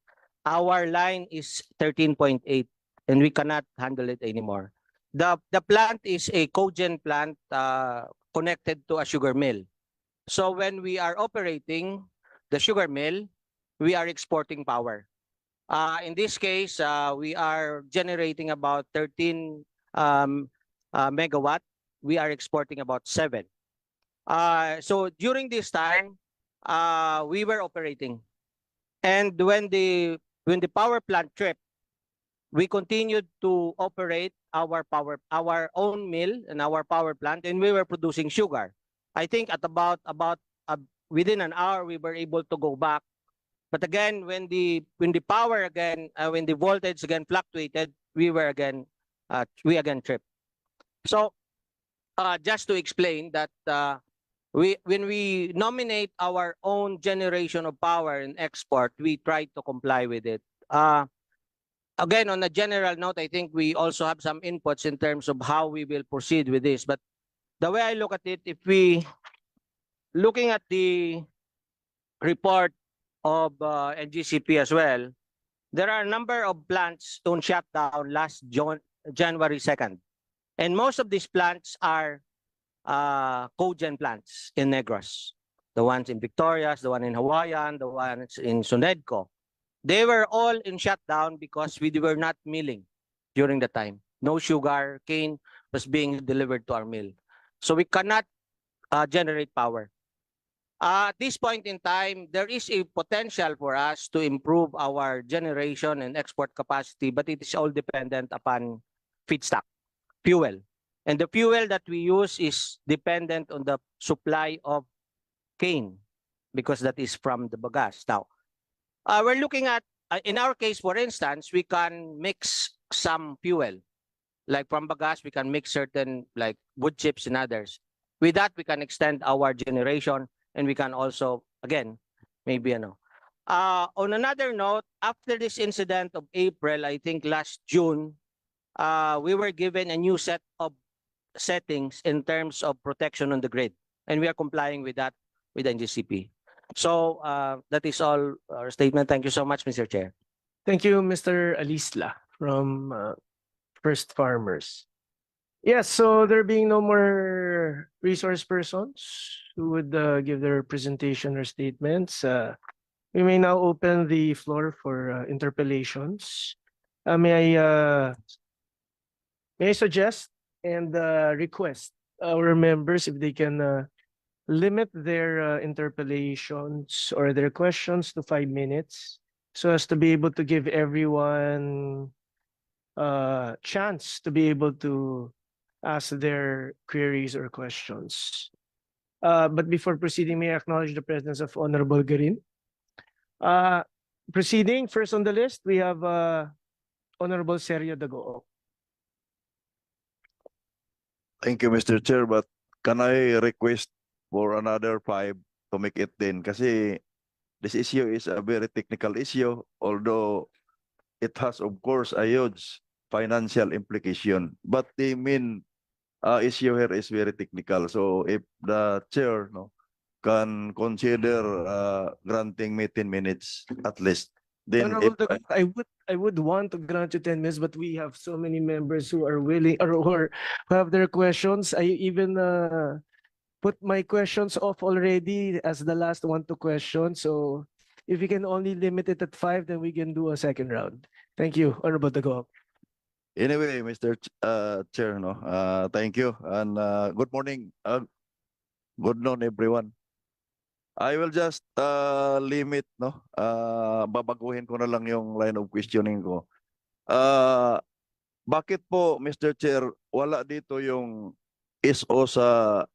Speaker 8: Our line is 13.8 and we cannot handle it anymore. The plant is a cogen plant connected to a sugar mill. So when we are operating the sugar mill, we are exporting power. In this case, we are generating about 13 megawatt. We are exporting about 7. So during this time, we were operating. And when the when the power plant tripped, we continued to operate our own mill and our power plant, and we were producing sugar. I think at about within an hour we were able to go back. But again, when the power again, when the voltage again fluctuated, we again tripped. So just to explain that when we nominate our own generation of power and export, we try to comply with it. Again, on a general note, I think we also have some inputs in terms of how we will proceed with this. But the way I look at it, if we looking at the report of NGCP as well, there are a number of plants on shutdown last January 2nd. And most of these plants are cogen plants in Negros. The ones in Victorias, the one in Hawaiian, the ones in Sunedco. They were all in shutdown because we were not milling during the time. No sugar cane was being delivered to our mill. So we cannot generate power. At this point in time, there is a potential for us to improve our generation and export capacity, but it is all dependent upon feedstock, fuel. And the fuel that we use is dependent on the supply of cane because that is from the bagasse. Now, we're looking at, in our case, for instance, we can mix some fuel. Like from bagasse, we can mix certain like wood chips and others. With that, we can extend our generation and we can also, again, maybe, on another note, after this incident of April, I think last June, we were given a new set of settings in terms of protection on the grid. And we are complying with that with NGCP. So that is all our statement. Thank you so much, Mr. Chair.
Speaker 21: Thank you, Mr. Alisla from First Farmers. Yes, so there being no more resource persons who would give their presentation or statements, we may now open the floor for interpellations. May I suggest and request our members if they can limit their interpellations or their questions to 5 minutes so as to be able to give everyone a chance to be able to ask their queries or questions. But before proceeding, may I acknowledge the presence of Honorable Garin. Proceeding, first on the list, we have Honorable Sergio Dagoong.
Speaker 12: Thank you, Mr. Chair, but can I request for another 5 to make it 10? Kasi this issue is a very technical issue, although it has, of course, a huge financial implication. But the main issue here is very technical. So if the chair can consider granting me 10 minutes at least, then
Speaker 21: I would want to grant you 10 minutes, but we have so many members who are willing or who have their questions. I even put my questions off already as the last one to question. So if you can only limit it at 5, then we can do a second round. Thank you, Honorable Dagoong.
Speaker 12: Anyway, Mr. Chair, thank you and good morning. Good noon, everyone. I will just limit, babaguhin ko na lang yung line of questioning ko. Bakit po, Mr. Chair, wala dito yung SO sa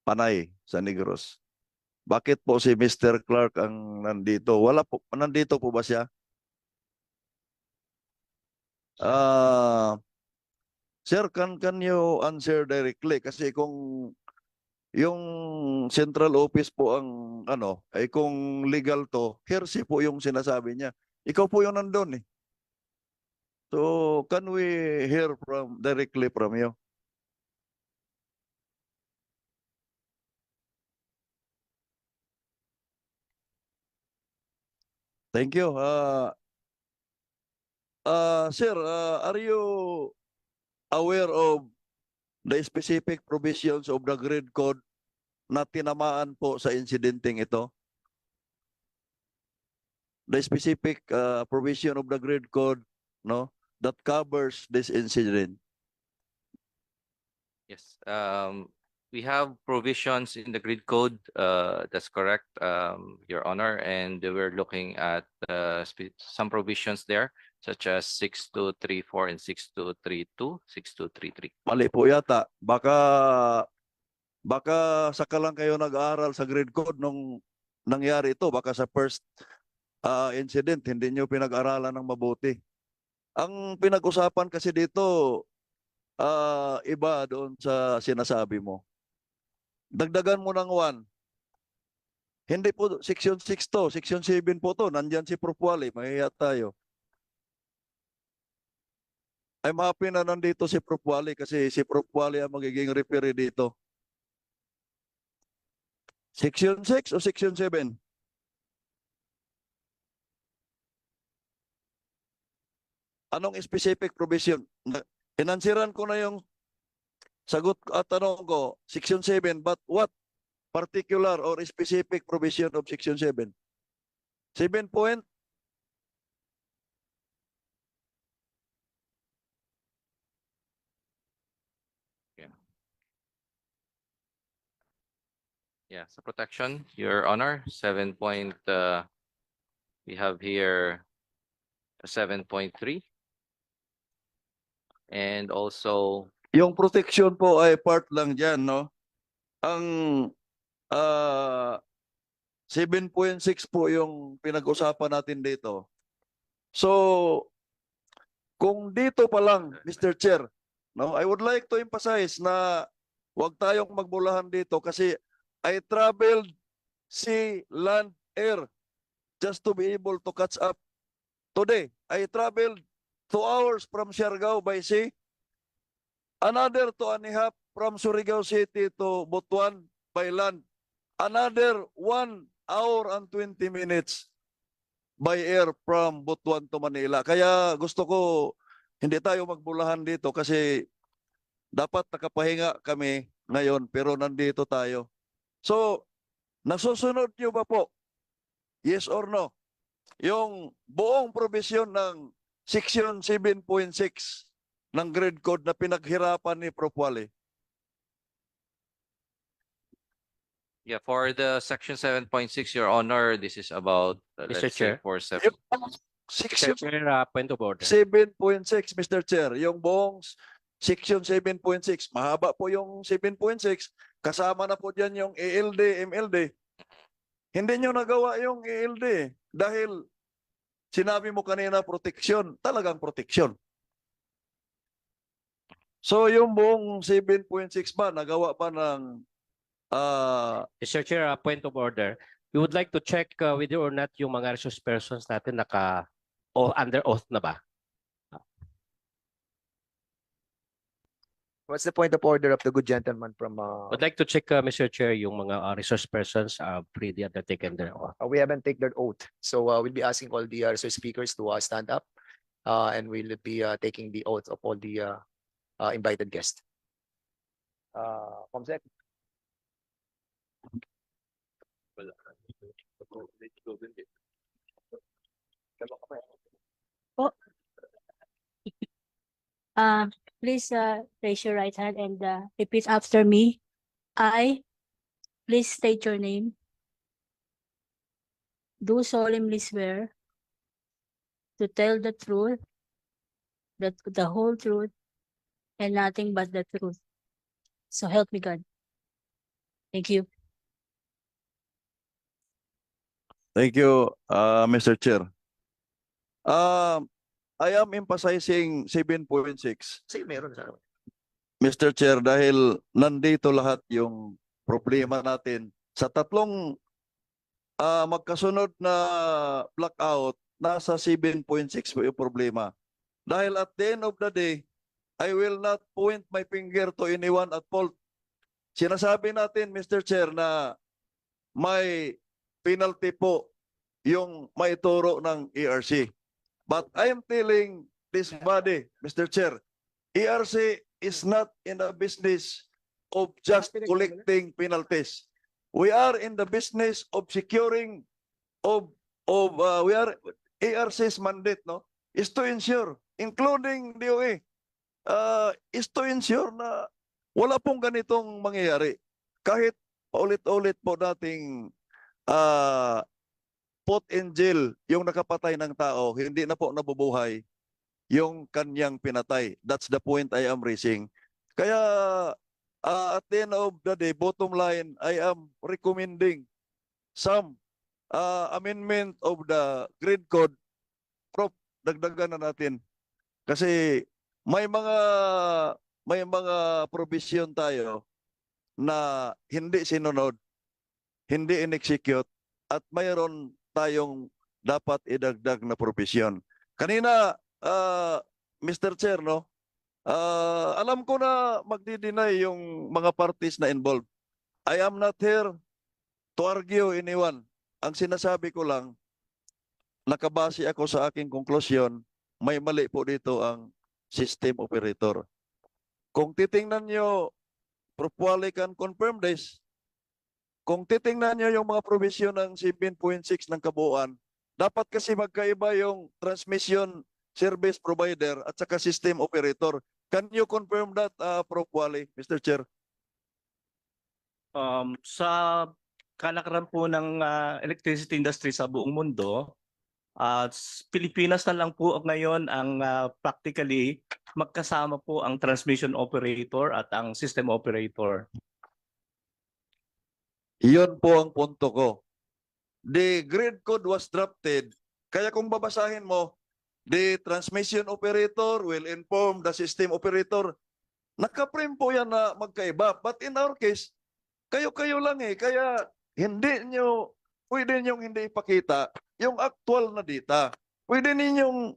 Speaker 12: Panay, sa Negros? Bakit po si Mr. Clark ang nandito? Wala po, nandito po ba siya? Sir, can you answer directly? Kasi kung yung central office po ang ay kung legal to, hearsay po yung sinasabi niya. Ikaw po yung nandun eh. So, can we hear directly from you? Thank you. Sir, are you aware of the specific provisions of the grid code na tinamaan po sa insidenteng ito? The specific provision of the grid code that covers this incident.
Speaker 15: Yes.
Speaker 1: We have provisions in the grid code, that's correct, Your Honor, and we're looking at some provisions there, such as 6234 and 6232, 6233.
Speaker 12: Mali po yata. Baka saka lang kayo nag-aaral sa grid code nung nangyari ito. Baka sa first incident, hindi nyo pinag-aralan ng mabuti. Ang pinag-usapan kasi dito, iba doon sa sinasabi mo. Dagdagan mo ng 1. Hindi po, section 6 to, section 7 po to. Nandyan si Prof. Wally, mahiya tayo. I'm happy na nandito si Prof. Wally kasi si Prof. Wally ang magiging referee dito. Section 6 o section 7? Anong specific provision? Inansiran ko na yung sagot at tanong ko, section 7, but what particular or specific provision of section 7? 7 point?
Speaker 1: Yeah, so protection, Your Honor, 7 point, we have here 7.3. And also,
Speaker 12: Yung protection po ay part lang dyan, no? Ang 7.6 po yung pinag-usapan natin dito. So, kung dito pa lang, Mr. Chair, no, I would like to emphasize na huwag tayong magbulahan dito kasi I traveled sea, land, air just to be able to catch up. Today, I traveled 2 hours from Siargao by sea, another 2.5 from Surigao City to Butuan by land, another 1 hour and 20 minutes by air from Butuan to Manila. Kaya gusto ko hindi tayo magbulahan dito kasi dapat nakapahinga kami ngayon pero nandito tayo. So, nasusunod nyo ba po? Yes or no? Yung buong provision ng section 7.6 ng grid code na pinaghirapan ni Prof. Wally.
Speaker 1: yeah, for the section 7.6, Your Honor, this is about,
Speaker 15: Mr.
Speaker 1: let's say,
Speaker 15: Chair.
Speaker 1: for 7.
Speaker 12: Section
Speaker 15: Mr. Chair, point of order.
Speaker 12: 7.6, Mr. Chair. Yung buong section 7.6. Mahaba po yung 7.6. Kasama na po dyan yung ELD, MLD. Hindi nyo nagawa yung ELD dahil sinabi mo kanina protection. Talagang protection. So yung buong 7.6 ba, nagawa pa ng
Speaker 15: Mr. Chair, point of order. We would like to check whether or not yung mga resource persons natin under oath na ba?
Speaker 18: What's the point of order of the good gentleman from?
Speaker 15: Would like to check, Mr. Chair, yung mga resource persons freely undertaken their oath.
Speaker 18: We haven't taken their oath, so we'll be asking all the resource speakers to stand up, and we'll be taking the oath of all the invited guests. Comsec.
Speaker 9: Oh. Please raise your right hand and repeat after me. I, please state your name. Do solemnly swear to tell the truth, the whole truth, and nothing but the truth. So help me God. Thank you.
Speaker 12: Thank you, Mr. Chair. I am emphasizing 7.6.
Speaker 18: Sige, meron sa
Speaker 12: Mr. Chair, dahil nandito lahat yung problema natin sa tatlong magkasunod na blackout, nasa 7.6 po yung problema. Dahil at the end of the day, I will not point my finger to anyone at fault. Sinasabi natin, Mr. Chair, na may penalty po yung maituro ng ERC. But I am telling this body, Mr. Chair, ERC is not in the business of just collecting penalties. We are in the business of securing we are ERC's mandate, no, is to ensure, including DOE, is to ensure na wala pong ganitong mangyayari. kahit paulit-ulit po nating ah, put in jail yung nakapatay ng tao, hindi na po nabubuhay yung kanyang pinatay. That's the point I am raising. Kaya at the end of the day, bottom line, I am recommending some amendment of the grid code. Prof, dagdagan na natin. Kasi may mga provision tayo na hindi sinunod, hindi in-execute, at mayroon tayong dapat idagdag na provision. Kanina, Mr. Chair, no? Alam ko na magdi-deny yung mga parties na involved. I am not here to argue anyone. Ang sinasabi ko lang, nakabase ako sa aking konklusyon, may mali po dito ang system operator. Kung titingnan nyo, Prof. Wally can confirm this, kung titingnan nyo yung mga provision ng 7.6 ng kabuuan, dapat kasi magkaiba yung transmission service provider at saka system operator. Can you confirm that, Prof. Wally, Mr. Chair?
Speaker 13: Sa kalakaran po ng electricity industry sa buong mundo, Pilipinas na lang po ngayon ang practically magkasama po ang transmission operator at ang system operator.
Speaker 12: Iyon po ang punto ko. The grid code was drafted, kaya kung babasahin mo, the transmission operator will inform the system operator. Naka-frame po yan na magkaiba. But in our case, kayo-kayo lang eh. Kaya pwede ninyong hindi ipakita yung actual na data. Pwede ninyong,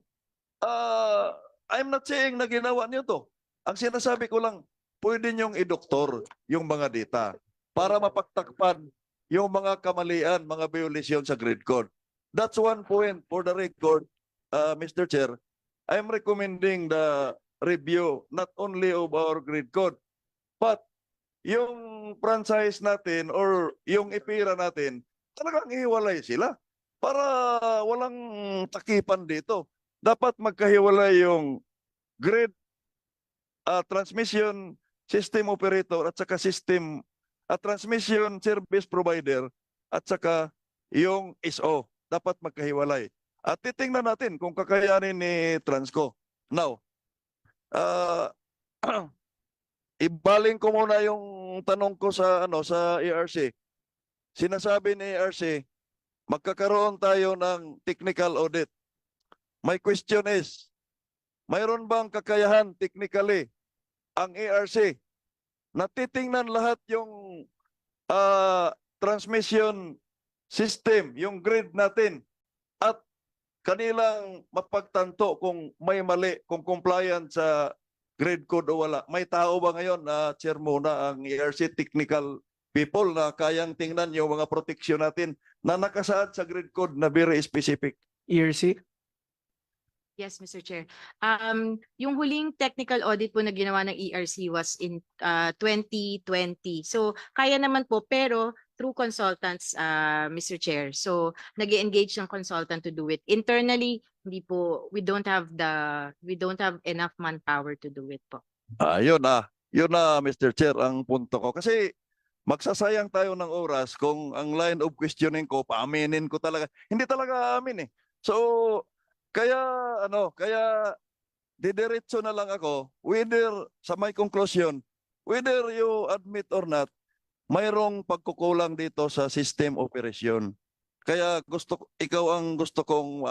Speaker 12: I'm not saying na ginawa niyo to. Ang sinasabi ko lang, pwede ninyong idoktor yung mga data para mapagtakpan yung mga kamalian, mga violation sa grid code. That's one point for the record, Mr. Chair. I'm recommending the review not only of our grid code, but yung franchise natin or yung IPIRA natin, talagang ihiwalay sila para walang takipan dito. Dapat magkahiwalay yung grid transmission system operator at saka transmission service provider at saka yung SO. Dapat magkahiwalay. At titingnan natin kung kakayanin ni Transco. Now, ibaling ko muna yung tanong ko sa ERC. Sinasabi ni ERC, magkakaroon tayo ng technical audit. My question is, mayroon bang kakayahan technically ang ERC na titingnan lahat yung transmission system, yung grid natin, at kanilang mapagtanto kung may mali, kung compliant sa grid code o wala? May tao ba ngayon na chair muna ang ERC technical people na kayang tingnan yung mga proteksyon natin na nakasaad sa grid code na very specific?
Speaker 21: ERC?
Speaker 22: Yes, Mr. Chair. Yung huling technical audit po na ginawa ng ERC was in 2020. So kaya naman po, pero through consultants, Mr. Chair. So nag-engage ng consultant to do it. Internally, hindi po, we don't have enough manpower to do it po.
Speaker 12: Yun na, Mr. Chair, ang punto ko. Kasi magsasayang tayo ng oras kung ang line of questioning ko, paaminin ko talaga. Hindi talaga amin eh. So, kaya didiretso na lang ako, whether sa my conclusion, whether you admit or not, mayroong pagkukulang dito sa system operation. Kaya ikaw ang gusto kong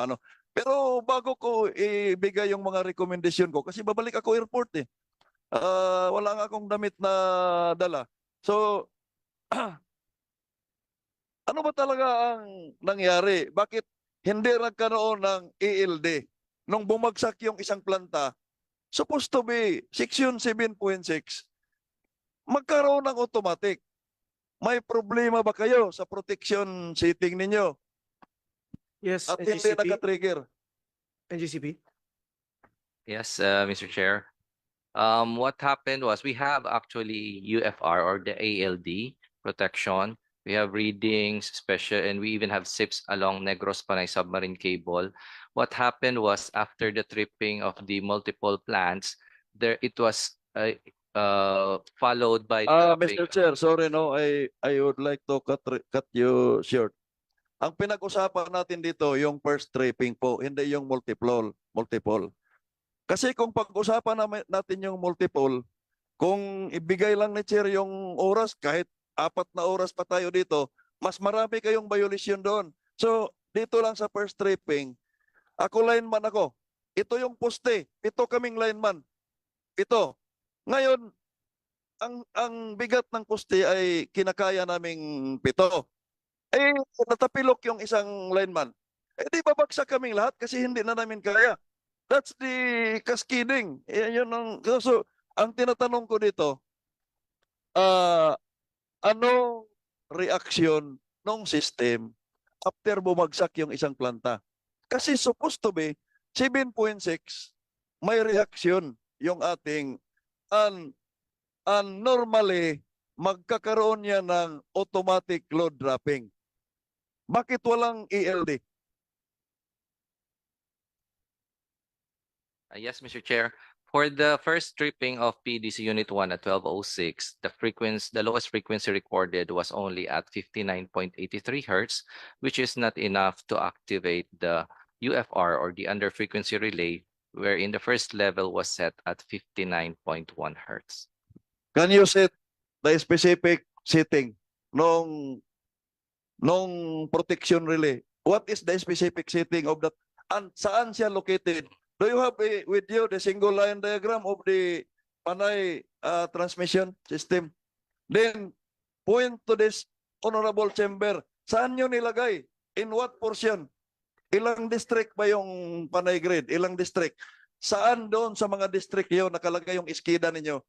Speaker 12: pero bago ko ibigay yung mga recommendation ko, kasi babalik ako airport eh. Wala nga akong damit na dala. So, ano ba talaga ang nangyari? Bakit hindi nagkaroon ng ELD? Nung bumagsak yung isang planta, supposed to be section 7.6, magkaroon ng automatic. May problema ba kayo sa protection setting ninyo?
Speaker 21: Yes,
Speaker 12: at hindi naka-trigger?
Speaker 21: NGCP?
Speaker 1: Yes, Mr. Chair. What happened was we have actually UFR or the ALD protection. We have readings, special, and we even have SIPs along Negros Panay submarine cable. What happened was after the tripping of the multiple plants, it was followed by the
Speaker 12: Mr. Chair, sorry no, I would like to cut you short. Ang pinag-usapan natin dito yung first tripping po, hindi yung multiple. Kasi kung pag-usapan natin yung multiple, kung ibigay lang ni Chair yung oras, kahit 4 na oras pa tayo dito, mas marami kayong violation doon. So, dito lang sa first tripping, ako lineman ako. Ito yung poste, 7 kaming lineman. 7. Ngayon, ang bigat ng poste ay kinakaya naming 7. Eh, natapilok yung isang lineman. Eh, di babagsak kaming lahat kasi hindi na namin kaya. That's the cascading. Yun so, ang tinatanong ko dito, ano reaction ng system after bumagsak yung isang planta? Kasi supposed to be 7.6, may reaction yung ating normally magkakaroon niya ng automatic load dropping. Bakit walang ELD?
Speaker 1: Yes, Mr. Chair. For the first tripping of PDC Unit 1 at 1206, the lowest frequency recorded was only at 59.83 hertz, which is not enough to activate the UFR or the under frequency relay, wherein the first level was set at 59.1 hertz.
Speaker 12: Can you set the specific setting nung protection relay? What is the specific setting of that? And saan siya located? Do you have with you the single line diagram of the Panay transmission system? Then point to this honorable chamber. Saan nyo nilagay? In what portion? Ilang district ba yung Panay grid? Ilang district? Saan doon sa mga district yun nakalagay yung iskida ninyo?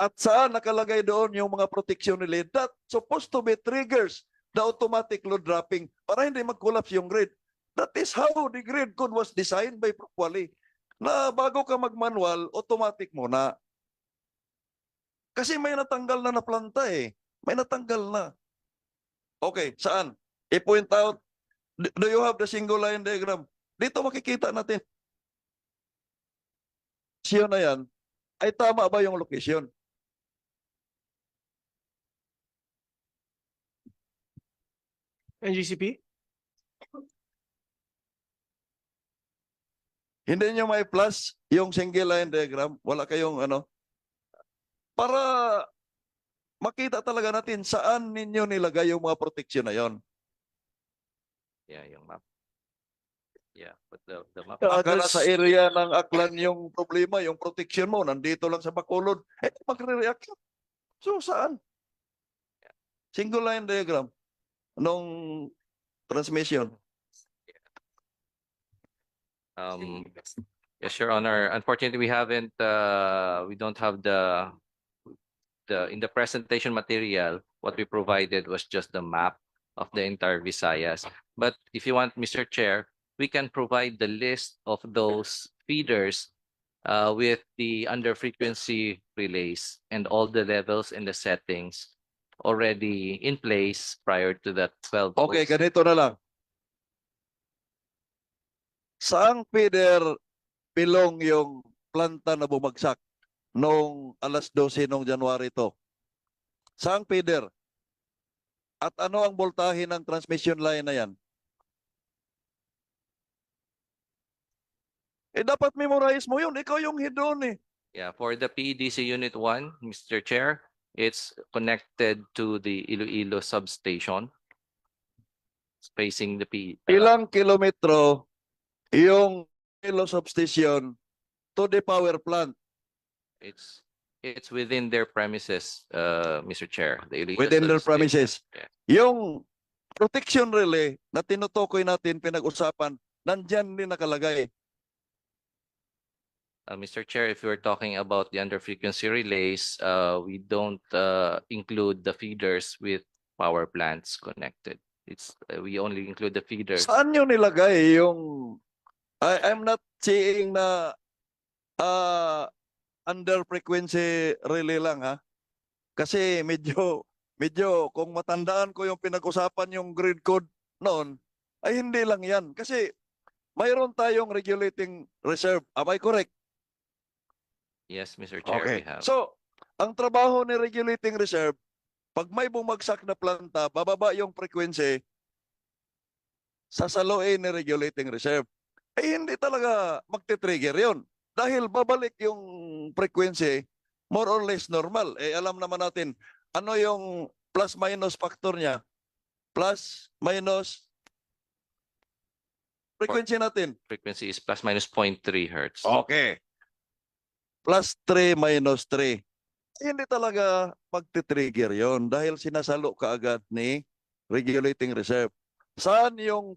Speaker 12: At saan nakalagay doon yung mga protection relay? That supposed to be triggers the automatic load dropping para hindi mag-collapse yung grid. That is how the grid code was designed by Prof. Wally. Na bago ka mag-manual, automatic muna. Kasi may natanggal na planta eh. May natanggal na. Okay, saan? I-point out. Do you have the single line diagram? Dito makikita natin. Siya na yan, ay tama ba yung location?
Speaker 21: NGCP?
Speaker 12: Hindi nyo may plus yung single line diagram. Wala kayong ano. Para makita talaga natin saan ninyo nilagay yung mga protection na yon.
Speaker 1: Yeah, yung map. Yeah, but the map.
Speaker 12: Akala sa area ng Aklan yung problema, yung protection mo, nandito lang sa Bacolod. Eh, magre-react. So, saan? Single line diagram nung transmission.
Speaker 1: Yes, Your Honor. Unfortunately, we don't have in the presentation material, what we provided was just the map of the entire Visayas. But if you want, Mr. Chair, we can provide the list of those feeders with the under frequency relays and all the levels and the settings already in place prior to that 12.
Speaker 12: Okay, ganito na lang. Saang feeder pilong yung planta na bumagsak noong alas 12 noong January to? Saang feeder? At ano ang voltahe ng transmission line na yan? Eh dapat memorize mo yun. Ikaw yung head doon eh.
Speaker 1: Yeah, for the PDC Unit 1, Mr. Chair, it's connected to the Iloilo substation. Spacing the
Speaker 12: Ilang kilometro yung Iloilo substation to the power plant?
Speaker 1: It's within their premises, Mr. Chair. The Iloilo
Speaker 12: Within their
Speaker 1: substation.
Speaker 12: premises.
Speaker 1: Yeah.
Speaker 12: Yung protection relay na tinutukoy natin, pinag-usapan, nandyan din nakalagay.
Speaker 1: Mr. Chair, if we're talking about the under frequency relays, we don't include the feeders with power plants connected. We only include the feeders.
Speaker 12: Saan nyo nilagay yung I'm not seeing na under frequency relay lang ha. Kasi medyo kung matandaan ko yung pinag-usapan yung grid code noon, ay hindi lang yan. Kasi mayroon tayong regulating reserve. Am I correct?
Speaker 1: Yes, Mr. Chair,
Speaker 12: Okay.
Speaker 1: we have.
Speaker 12: So, Ang trabaho ni regulating reserve, pag may bumagsak na planta, bababa yung frequency, sasaluin ni regulating reserve. Eh hindi talaga magte-trigger yun. Dahil babalik yung frequency, more or less normal. Eh alam naman natin, ano yung plus-minus factor niya? Plus, minus, frequency natin.
Speaker 1: Frequency is plus minus 0.3 hertz.
Speaker 12: Okay. Plus 3 minus 3. Hindi talaga magti-trigger yon dahil sinasalo kaagad ni regulating reserve. Saan yung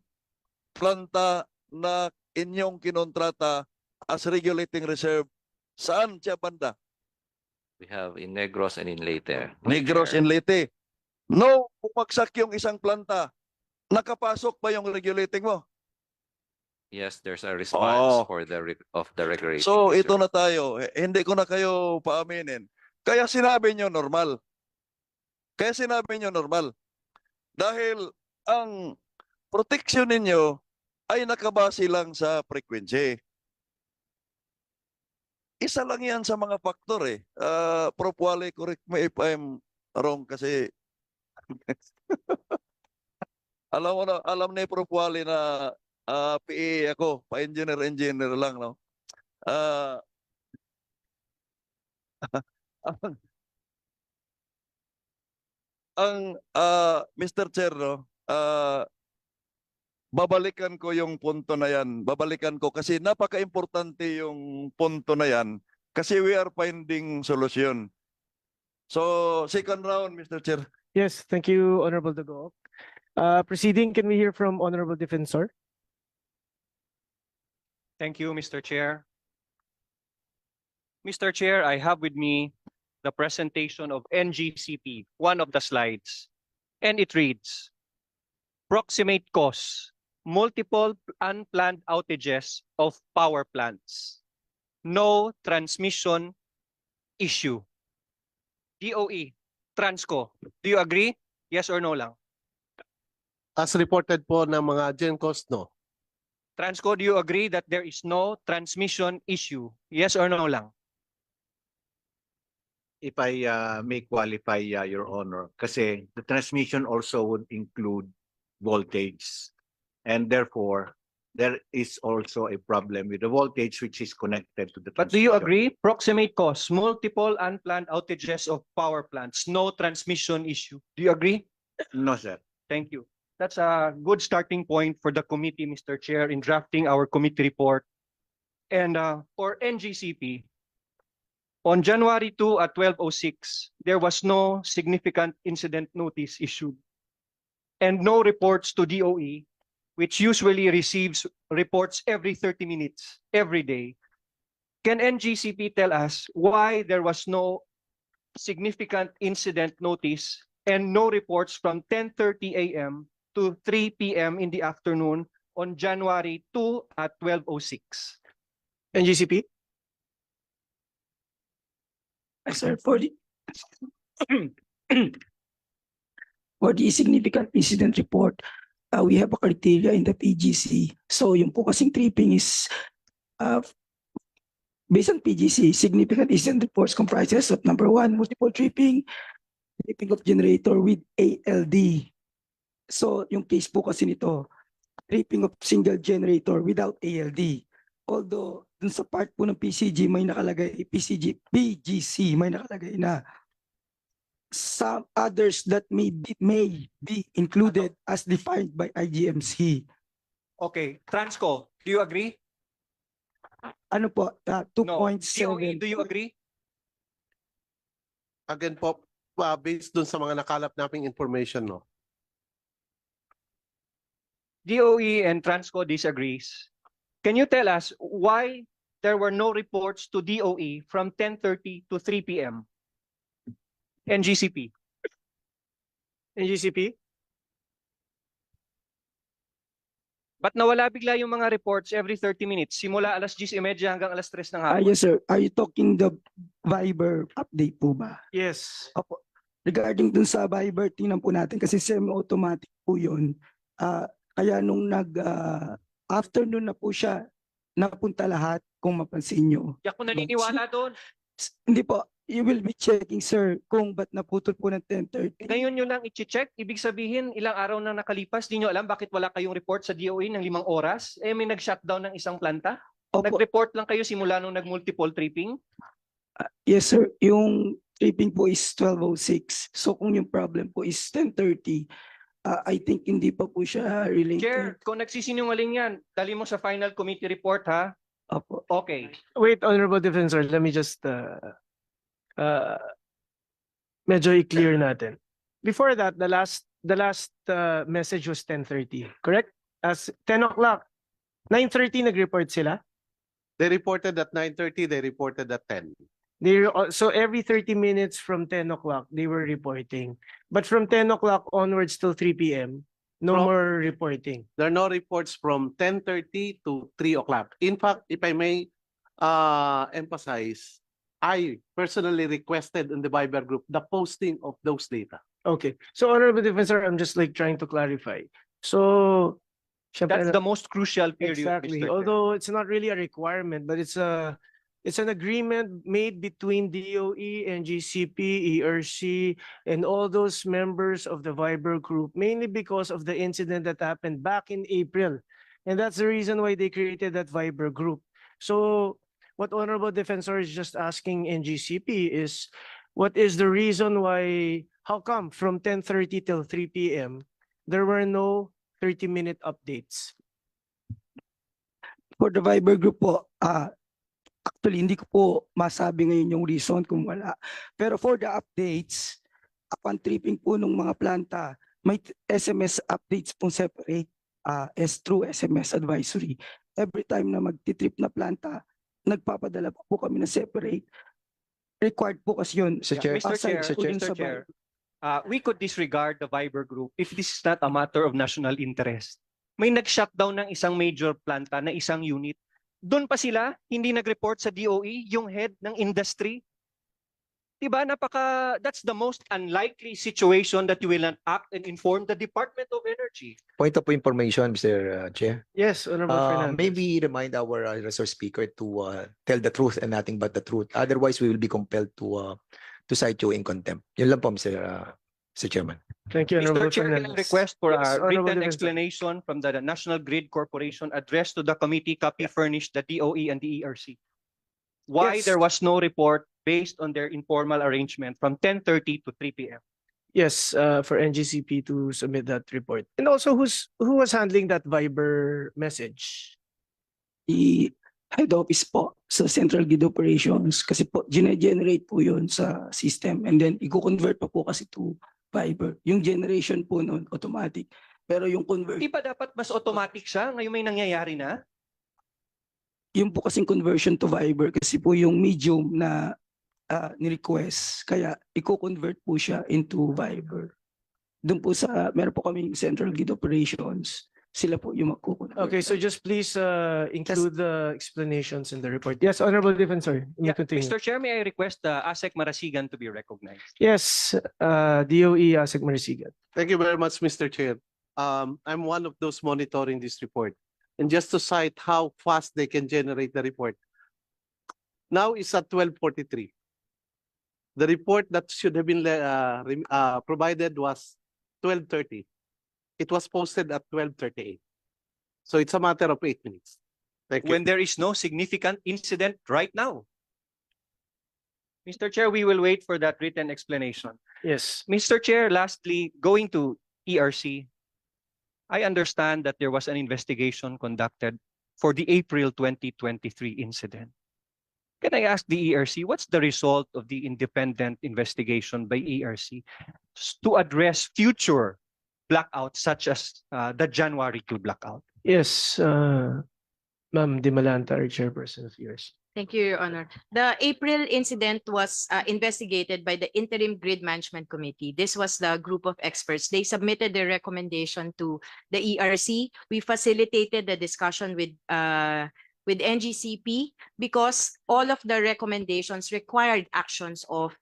Speaker 12: planta na inyong kinontrata as regulating reserve? Saan siya banda?
Speaker 1: We have in Negros and in Leyte.
Speaker 12: Negros and Leyte. No, bumagsak yung isang planta. Nakapasok ba yung regulating mo?
Speaker 1: Yes, there's a response
Speaker 12: Oh.
Speaker 1: for of the regulation.
Speaker 12: So ito na tayo. Hindi ko na kayo paaminin. Kaya sinabi nyo normal. Kaya sinabi nyo normal. Dahil ang protection ninyo ay nakabase lang sa frequency. Isa lang yan sa mga faktor eh. Prof. Wale, correct me if I'm wrong kasi alam ni Prof. Wale na PE ako, pa-engineer lang, no? Mr. Chair, no, babalikan ko yung punto na yan. Babalikan ko kasi napaka-importante yung punto na yan kasi we are finding solution. So, second round, Mr. Chair.
Speaker 21: Yes, thank you, Honorable Dagoc. Proceeding, can we hear from Honorable Defensor?
Speaker 2: Thank you, Mr. Chair. Mr. Chair, I have with me the presentation of NGCP, one of the slides, and it reads, proximate cause, multiple unplanned outages of power plants, no transmission issue. DOE, Transco, do you agree? Yes or no lang?
Speaker 17: As reported po ng mga GenCos, no.
Speaker 2: Transco, do you agree that there is no transmission issue? Yes or no lang?
Speaker 19: If I may qualify, Your Honor, kasi the transmission also would include voltage. And therefore, there is also a problem with the voltage which is connected to the
Speaker 2: But do you
Speaker 19: transmission.
Speaker 2: agree? Proximate cause, multiple unplanned outages of power plants, no transmission issue. Do you agree?
Speaker 19: No, sir.
Speaker 2: Thank you. That's a good starting point for the committee, Mr. Chair, in drafting our committee report. And for NGCP, on January 2 at 12:06, there was no significant incident notice issued and no reports to DOE, which usually receives reports every 30 minutes, every day. Can NGCP tell us why there was no significant incident notice and no reports from 10:30 a.m. to 3 p.m. in the afternoon on January 2 at 12:06?
Speaker 21: NGCP?
Speaker 16: Sir, for the significant incident report, we have a criteria in the PGC. So yung po kasing tripping is based on PGC, significant incident reports comprises of number 1, multiple tripping of generator with ALD. So yung case po kasi nito, tripping of single generator without ALD. Although dun sa part po ng PGC may nakalagay may nakalagay na some others that may be included as defined by IGMC.
Speaker 2: Okay, Transco, do you agree?
Speaker 16: Ano po, 2.7.
Speaker 2: DOE, do you agree?
Speaker 17: Again po, based dun sa mga nakalap naming information, no.
Speaker 2: DOE and Transco disagrees. Can you tell us why there were no reports to DOE from 10:30 to 3 p.m.? NGCP.
Speaker 21: NGCP?
Speaker 2: Ba't nawala bigla yung mga reports every 30 minutes? Simula alas 10:30 hanggang alas 3 ng hapon.
Speaker 16: Yes sir, are you talking the Viber update po ba?
Speaker 21: Yes.
Speaker 16: Opo. Regarding dun sa Viber, tingnan po natin kasi semi-automatic po yun. Kaya nung afternoon na po siya napunta lahat kung mapansin nyo.
Speaker 2: Di ako naniniwala doon.
Speaker 16: Hindi po, You will be checking, sir, kung ba't naputol po ng 10:30.
Speaker 2: Ngayon nyo lang i-check, ibig sabihin ilang araw na nakalipas, di nyo alam bakit wala kayong report sa DOE ng 5 oras? Eh may nag-shutdown ng isang planta? Nag-report lang kayo simula nung nag-multiple tripping?
Speaker 16: Yes, sir. Yung tripping po is 12:06. So kung yung problem po is 10:30, I think hindi pa po siya related.
Speaker 2: Chair, kung nagsisinungaling yan, dali mo sa final committee report ha?
Speaker 16: Opo.
Speaker 2: Okay.
Speaker 21: Wait, Honorable Defensor, let me just medyo i-clear natin. Before that, the last message was 10:30, correct? As 10 o'clock, 9:30 nag-report sila?
Speaker 17: They reported at 9:30, they reported at 10.
Speaker 21: So every 30 minutes from 10 o'clock, they were reporting. But from 10 o'clock onwards till 3 p.m., no more reporting.
Speaker 17: There are no reports from 10:30 to 3 o'clock. In fact, if I may emphasize, I personally requested in the Viber group the posting of those data.
Speaker 21: Okay. So Honorable Defensor, I'm just like trying to clarify. So
Speaker 2: That's the most crucial period.
Speaker 21: exactly.
Speaker 2: Mr. Chair.
Speaker 21: Although it's not really a requirement, but it's an agreement made between DOE and GCP, ERC, and all those members of the Viber group, mainly because of the incident that happened back in April. And that's the reason why they created that Viber group. So what Honorable Defensor is just asking NGCP is, what is the reason why, how come from 10:30 till 3 p.m. there were no 30-minute updates?
Speaker 16: For the Viber group po, actually hindi ko po masabi ngayon yung reason kung wala. Pero for the updates, upon tripping po ng mga planta, may SMS updates pong separate through SMS advisory. Every time na magti-trip na planta, nagpapadala po kami na separate. Required po kasi yun.
Speaker 2: Mr. Chair, we could disregard the Viber group if this is not a matter of national interest. May nag-shutdown ng isang major planta na isang unit. Doon pa sila, hindi nag-report sa DOE, yung head ng industry. Diba, that's the most unlikely situation that you will not act and inform the Department of Energy.
Speaker 18: Point of information, Mr. Chair.
Speaker 21: Yes, Honorable Fernandez.
Speaker 18: Maybe remind our resource speaker to tell the truth and nothing but the truth. Otherwise, we will be compelled to cite you in contempt. Yun lang po, Mr. Chairman.
Speaker 21: Thank you, Honorable
Speaker 2: Mr. Chair, can I
Speaker 21: Fernandez.
Speaker 2: request for
Speaker 21: Yes,
Speaker 2: a
Speaker 21: Honorable
Speaker 2: written
Speaker 21: Defensor.
Speaker 2: explanation from the National Grid Corporation addressed to the committee, copy furnished the DOE and the ERC? Why
Speaker 21: Yes.
Speaker 2: there was no report based on their informal arrangement from 10:30 to 3 p.m.?
Speaker 21: Yes, for NGCP to submit that report. And also, who was handling that Viber message?
Speaker 16: The head office po sa Central Grid Operations kasi po generate po yun sa system and then i-convert pa po kasi to Viber. Yung generation po noon automatic. Pero yung convert,
Speaker 2: Di ba dapat mas automatic siya? Ngayon may nangyayari na?
Speaker 16: yung po kasing conversion to Viber kasi po yung medium na ni-request. Kaya i-convert po siya into Viber. Doon po meron po kaming Central Grid Operations. Sila po yung magkukonvert.
Speaker 21: Okay, so just please include the explanations in the report. Yes, Honorable Defensor, you may continue.
Speaker 2: Mr. Chair, may I request ASEC Marasigan to be recognized?
Speaker 21: Yes, DOE Asik Marisigan.
Speaker 17: Thank you very much, Mr. Chair. I'm one of those monitoring this report. And just to cite how fast they can generate the report. Now it's at 12:43. The report that should have been provided was 12:30. It was posted at 12:38. So it's a matter of 8 minutes. Thank you.
Speaker 2: When there is no significant incident right now. Mr. Chair, we will wait for that written explanation.
Speaker 21: Yes.
Speaker 2: Mr. Chair, lastly, going to ERC, I understand that there was an investigation conducted for the April 2023 incident. Can I ask the ERC, what's the result of the independent investigation by ERC to address future blackouts such as the January 2 blackout?
Speaker 21: Yes, Ma'am Dimalanta, our chairperson of ERC.
Speaker 22: Thank you, Your Honor. The April incident was investigated by the Interim Grid Management Committee. This was the group of experts. They submitted their recommendation to the ERC. We facilitated the discussion with NGCP because all of the recommendations required actions of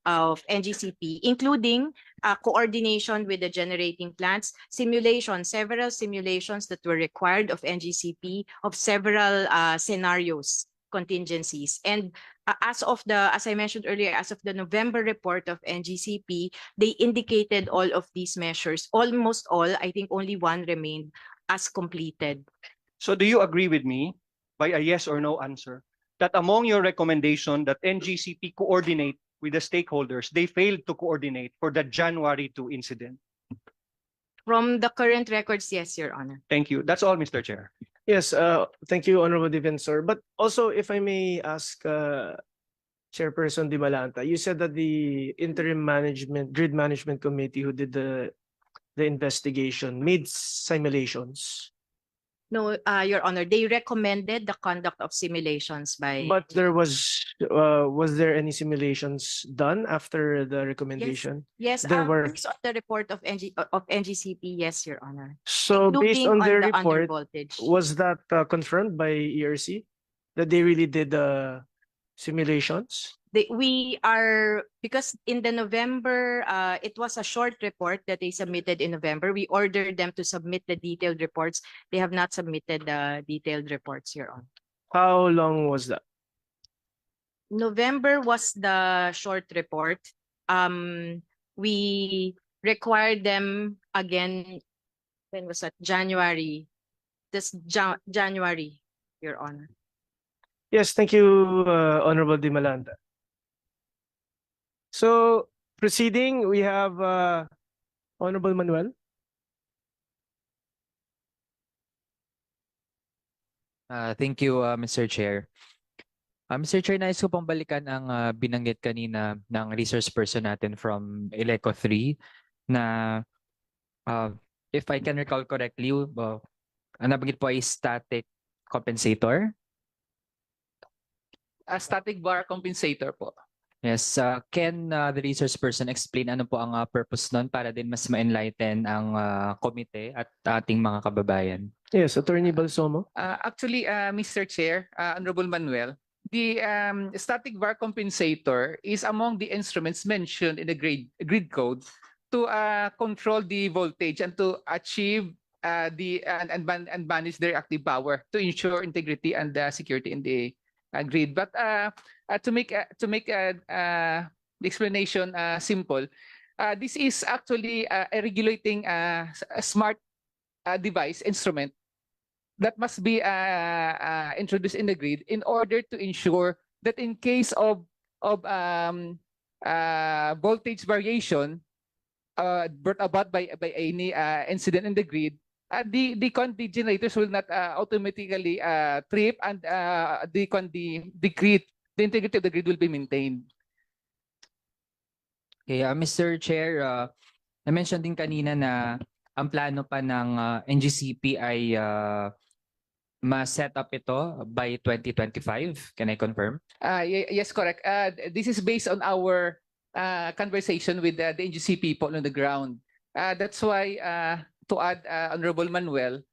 Speaker 22: NGCP, including coordination with the generating plants, several simulations that were required of NGCP of several scenarios, contingencies, and as I mentioned earlier, as of the November report of NGCP, they indicated all of these measures, almost all. I think only one remained as completed.
Speaker 2: So do you agree with me by a yes or no answer that among your recommendation that NGCP coordinate with the stakeholders, they failed to coordinate for the January 2 incident?
Speaker 22: From the current records, yes, Your Honor.
Speaker 2: Thank you. That's all, Mr. Chair.
Speaker 21: Yes, thank you, Honorable Defensor. But also, if I may ask, Chairperson Di Malanta, you said that the interim grid management committee who did the investigation made simulations.
Speaker 22: No, Your Honor, they recommended the conduct of simulations by.
Speaker 3: Mm.
Speaker 21: But was there any simulations done after the recommendation?
Speaker 22: Yes,
Speaker 21: there were.
Speaker 22: based on the report of NGCP, yes, Your Honor.
Speaker 21: So based on
Speaker 22: Including
Speaker 21: their
Speaker 22: the
Speaker 21: report,
Speaker 22: undervoltage.
Speaker 21: was that confirmed by ERC that they really did simulations?
Speaker 22: Because in the November, it was a short report that they submitted in November. We ordered them to submit the detailed reports. They have not submitted the detailed reports, Your Honor.
Speaker 21: How long was that?
Speaker 22: November was the short report. We required them again, when was that? January. January, Your Honor.
Speaker 21: Yes, thank you, Honorable Di Malanta. So proceeding, we have Honorable Manuel.
Speaker 6: Thank you, Mr. Chair. Mr. Chair, nais ko pong balikan ang binanggit kanina ng resource person natin from Eleco 3 na if I can recall correctly, ang nabanggit po ay static compensator.
Speaker 5: A static bar compensator po.
Speaker 6: Yes, can the resource person explain ano po ang purpose nun para din mas ma-enlighten ang komite at ating mga kababayan?
Speaker 21: Yes, Attorney Balsomo.
Speaker 5: Actually, Mr. Chair, Honorable Manuel, the static bar compensator is among the instruments mentioned in the grid code to control the voltage and to achieve and manage their active power to ensure integrity and security in the grid. But to make the explanation simple, this is actually a regulating a smart device instrument that must be introduced in the grid in order to ensure that in case of voltage variation brought about by any incident in the grid, the generators will not automatically trip, and the integrity of the grid will be maintained.
Speaker 6: Okay, Mr. Chair, na-mention din kanina na ang plano pa ng NGCP ay ma-set up ito by 2025. Can I confirm?
Speaker 5: Yes, correct. This is based on our conversation with the NGC people on the ground. That's why, to add, Honorable Manuel,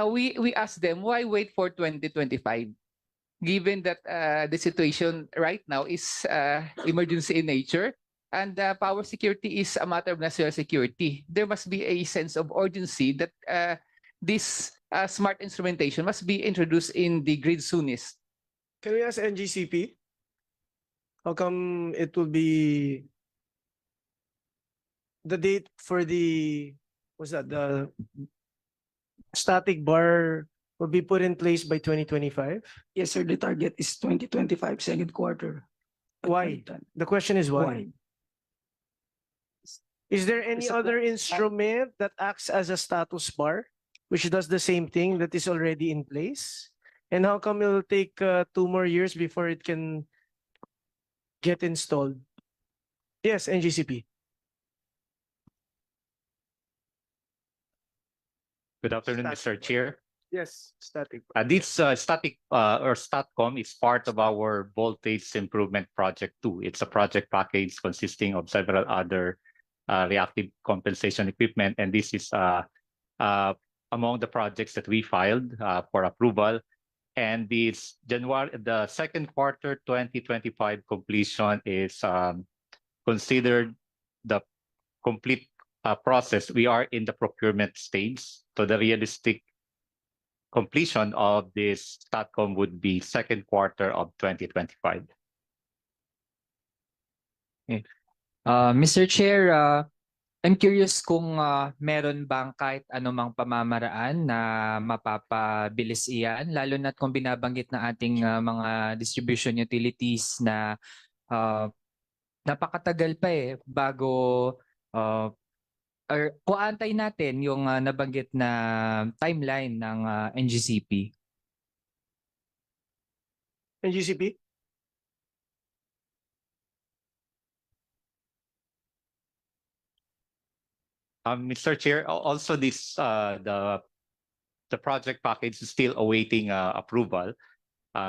Speaker 5: we asked them why wait for 2025, given that the situation right now is emergency in nature, and power security is a matter of national security. There must be a sense of urgency that this smart instrumentation must be introduced in the grid soonest.
Speaker 21: Can we ask NGCP? How come it will be the date for the static bar will be put in place by 2025?
Speaker 16: Yes, sir. The target is 2025, second quarter.
Speaker 21: Why? The question is why? Is there any other instrument that acts as a status bar, which does the same thing that is already in place? And how come it will take 2 more years before it can get installed? Yes, NGCP.
Speaker 20: Good afternoon, Mr. Chair.
Speaker 21: Yes, static.
Speaker 20: This static or STATCOM is part of our Voltage Improvement Project 2. It's a project package consisting of several other reactive compensation equipment, and this is among the projects that we filed for approval. And this the second quarter 2025 completion is considered the complete process. We are in the procurement stage, so the realistic completion of this STATCOM would be second quarter of 2025.
Speaker 6: Mr. Chair, I'm curious kung meron bang kahit anumang pamamaraan na mapapabilis iyan, lalo na kung binabanggit na ating mga distribution utilities na napakatagal pa bago or kung antay natin yung nabanggit na timeline ng NGCP.
Speaker 21: NGCP?
Speaker 20: Mr. Chair, also this the project package is still awaiting approval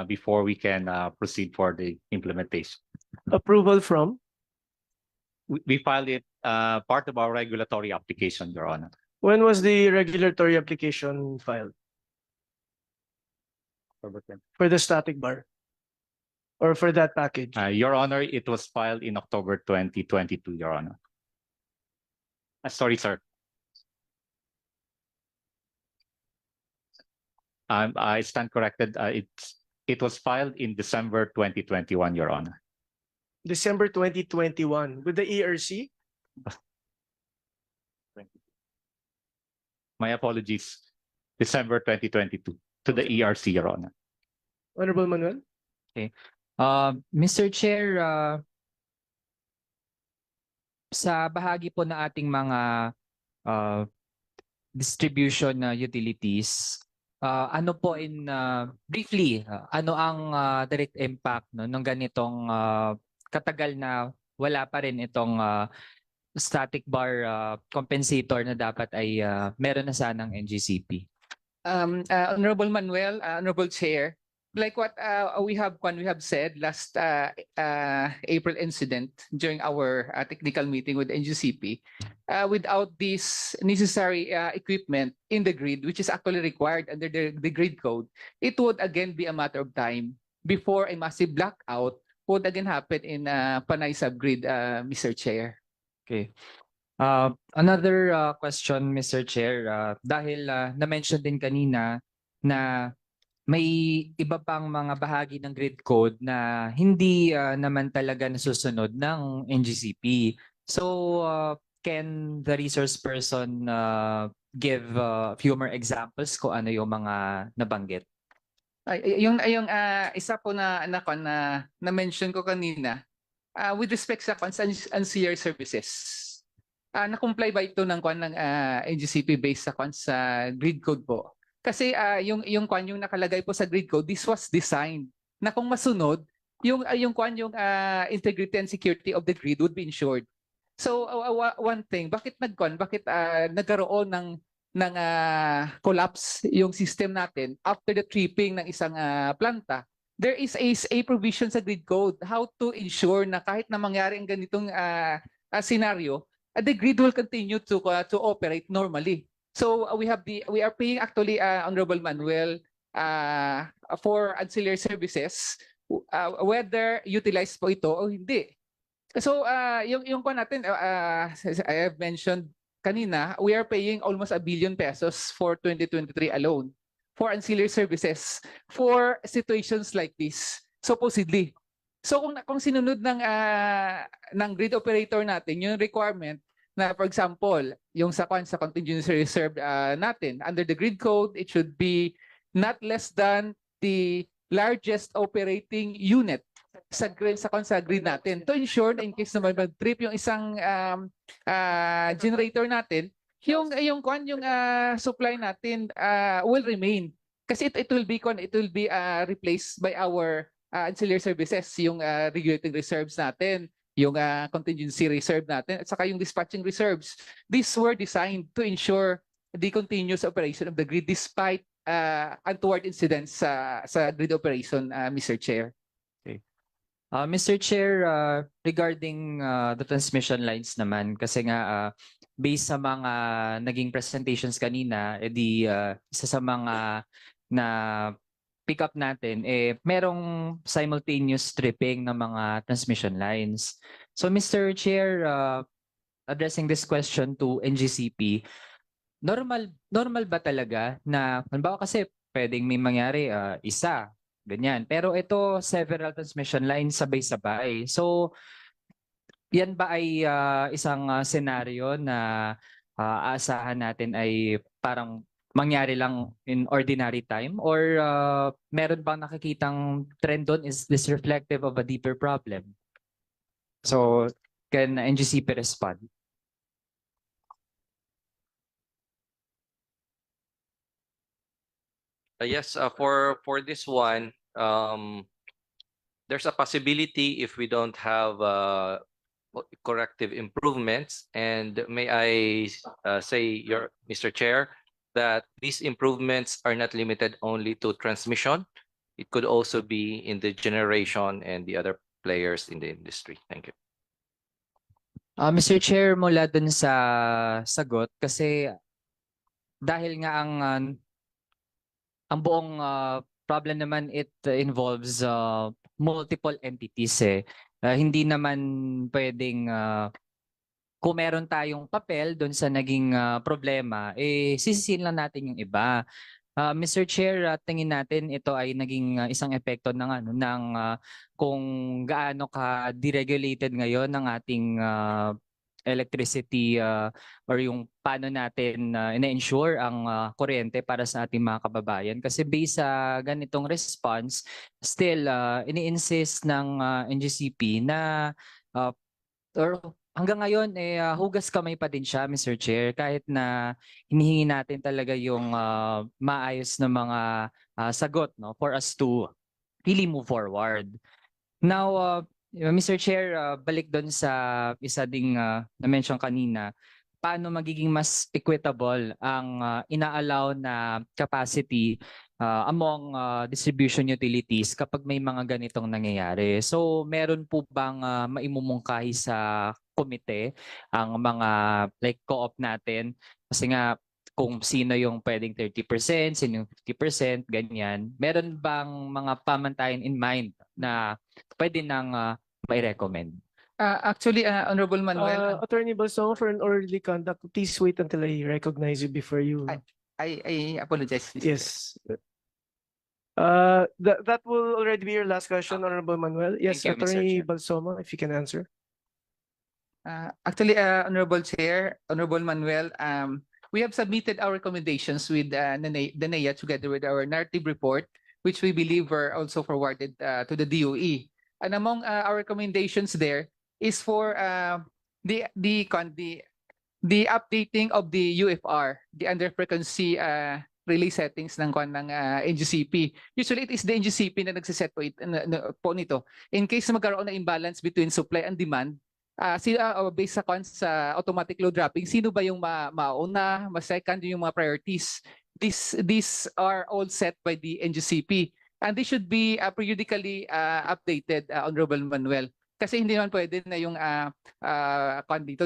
Speaker 20: before we can proceed for the implementation.
Speaker 21: Approval from?
Speaker 20: We filed it part of our regulatory application, Your Honor.
Speaker 21: When was the regulatory application filed? For the static bar? Or for that package?
Speaker 20: Your Honor, it was filed in October 2022, Your Honor. Sorry, sir. I stand corrected. It was filed in December 2021, Your Honor.
Speaker 21: December 2021 with the ERC?
Speaker 20: My apologies. December 2022 to the ERC, Your Honor.
Speaker 21: Honorable Manuel?
Speaker 6: Okay. Mr. Chair, sa bahagi po na ating mga distribution utilities, ano po briefly, ano ang direct impact ng ganitong katagal na wala pa rin itong static bar compensator na dapat ay meron na sanang NGCP?
Speaker 5: Honorable Manuel, Honorable Chair, like what we have said last April incident during our technical meeting with NGCP, without this necessary equipment in the grid, which is actually required under the grid code, it would again be a matter of time before a massive blackout would again happen in Panay subgrid, Mr. Chair.
Speaker 6: Okay. Another question, Mr. Chair, dahil na-mention din kanina na may iba pang mga bahagi ng grid code na hindi naman talaga nasusunod ng NGCP. So, can the resource person give a few more examples kung ano yung mga nabanggit?
Speaker 5: Yung isa po na mention ko kanina, with respect sa ancillary services, na-comply ba ito ng NGCP based sa grid code po? Kasi yung nakalagay po sa grid code, this was designed na kung masunod, yung integrity and security of the grid would be ensured. So one thing, bakit nagkaroon ng collapse yung system natin after the tripping ng isang planta? There is a provision sa grid code how to ensure na kahit na mangyari ang ganitong scenario, the grid will continue to operate normally. So we are paying actually, Honorable Manuel, for ancillary services, whether utilized po ito o hindi. So yung natin, I have mentioned kanina, we are paying almost 1 billion pesos for 2023 alone for ancillary services for situations like this, supposedly. So kung sinunod ng grid operator natin yung requirement na, for example, yung sa contingency reserve natin under the grid code, it should be not less than the largest operating unit sa grid natin to ensure na in case na mag-trip yung isang generator natin, yung supply natin will remain, kasi it will be replaced by our ancillary services, yung regulating reserves natin, yung contingency reserve natin, at saka yung dispatching reserves. These were designed to ensure the continuous operation of the grid despite untoward incidents sa grid operation, Mr. Chair.
Speaker 6: Okay. Mr. Chair, regarding the transmission lines naman, kasi nga based sa mga naging presentations kanina, isa sa mga na pick up natin, merong simultaneous stripping ng mga transmission lines. So Mr. Chair, addressing this question to NGCP, normal ba talaga na, halimbawa kasi pwedeng may mangyari isa, ganyan. Pero ito, several transmission lines sabay-sabay. So yan ba ay isang senaryo na aasahan natin ay parang mangyari lang in ordinary time or meron bang nakikitang trend doon? Is this reflective of a deeper problem? So, can NGCP respond?
Speaker 1: Yes, for this one, there's a possibility if we don't have corrective improvements. And may I say, Mr. Chair, that these improvements are not limited only to transmission. It could also be in the generation and the other players in the industry. Thank you.
Speaker 6: Mr. Chair, mula dun sa sagot, kasi dahil nga ang buong problem naman it involves multiple entities eh. Hindi naman pwedeng kung meron tayong papel doon sa naging problema, eh sisisihin lang natin yung iba. Mr. Chair, tingin natin ito ay naging isang epekto ng kung gaano ka deregulated ngayon ng ating electricity or yung paano natin ina-ensure ang kuryente para sa ating mga kababayan. Kasi based sa ganitong response, still ini-insist ng NGCP na or hanggang ngayon hugas kamay pa din siya, Mr. Chair, kahit na hinihingi natin talaga yung maayos na mga sagot, no, for us to really move forward. Now, Mr. Chair, balik doon sa isa ding na-mention kanina, paano magiging mas equitable ang ina-allow na capacity among distribution utilities kapag may mga ganitong nangyayari. So, meron po bang maimumungkahi sa komite ang mga like co-op natin? Kasi nga, kung sino yung pwedeng 30%, sino yung 50%, ganyan. Meron bang mga pamantayan in mind na pwede nang mai-recommend?
Speaker 5: Actually, Honorable Manuel,
Speaker 21: Attorney Balsong, for an orderly conduct, please wait until I recognize you before you.
Speaker 5: I apologize. Mr.
Speaker 21: Yes. That will already be your last question, Honorable Manuel. Yes,
Speaker 5: Thank you, Mr.
Speaker 21: Attorney
Speaker 5: Chair.
Speaker 21: Balsoma, if you can answer.
Speaker 5: Actually, Honorable Chair, Honorable Manuel, we have submitted our recommendations with the NEA together with our narrative report, which we believe were also forwarded to the DOE. And among our recommendations there is for the updating of the UFR, the under frequency relay settings ng NGCP. Usually it is the NGCP na nagsiset po nito. In case magkaroon na imbalance between supply and demand, based sa automatic load dropping, sino ba yung mauna, second yung mga priorities? These are all set by the NGCP and they should be periodically updated, Honorable Manuel. Kasi hindi naman pwede na yung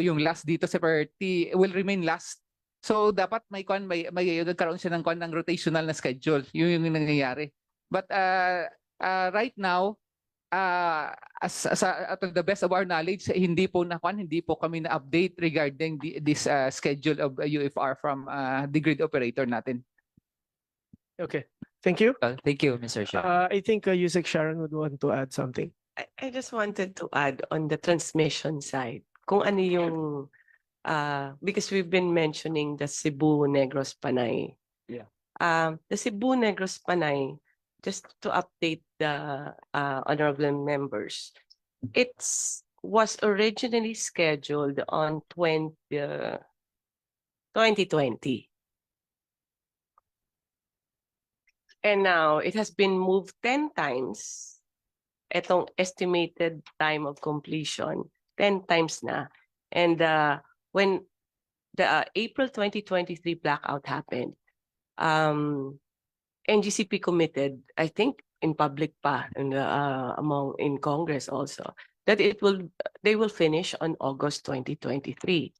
Speaker 5: yung last dito sa priority will remain last. So dapat may nagkaroon siya ng rotational na schedule. Yun yung nangyayari. But right now, to the best of our knowledge, hindi po kami na-update regarding this schedule of UFR from the grid operator natin.
Speaker 21: Okay, thank you.
Speaker 6: Thank you, Mr. Chair.
Speaker 21: I think Yusek Sharon would want to add something.
Speaker 7: I just wanted to add on the transmission side, kung ano yung, because we've been mentioning the Cebu Negros Panay.
Speaker 21: Yeah.
Speaker 7: The Cebu Negros Panay, just to update the honorable members, it was originally scheduled on 2020. And now it has been moved 10 times. Itong estimated time of completion, 10 times na. And when the April 2023 blackout happened, NGCP committed, I think in public pa, and in Congress also, that they will finish on August 2023.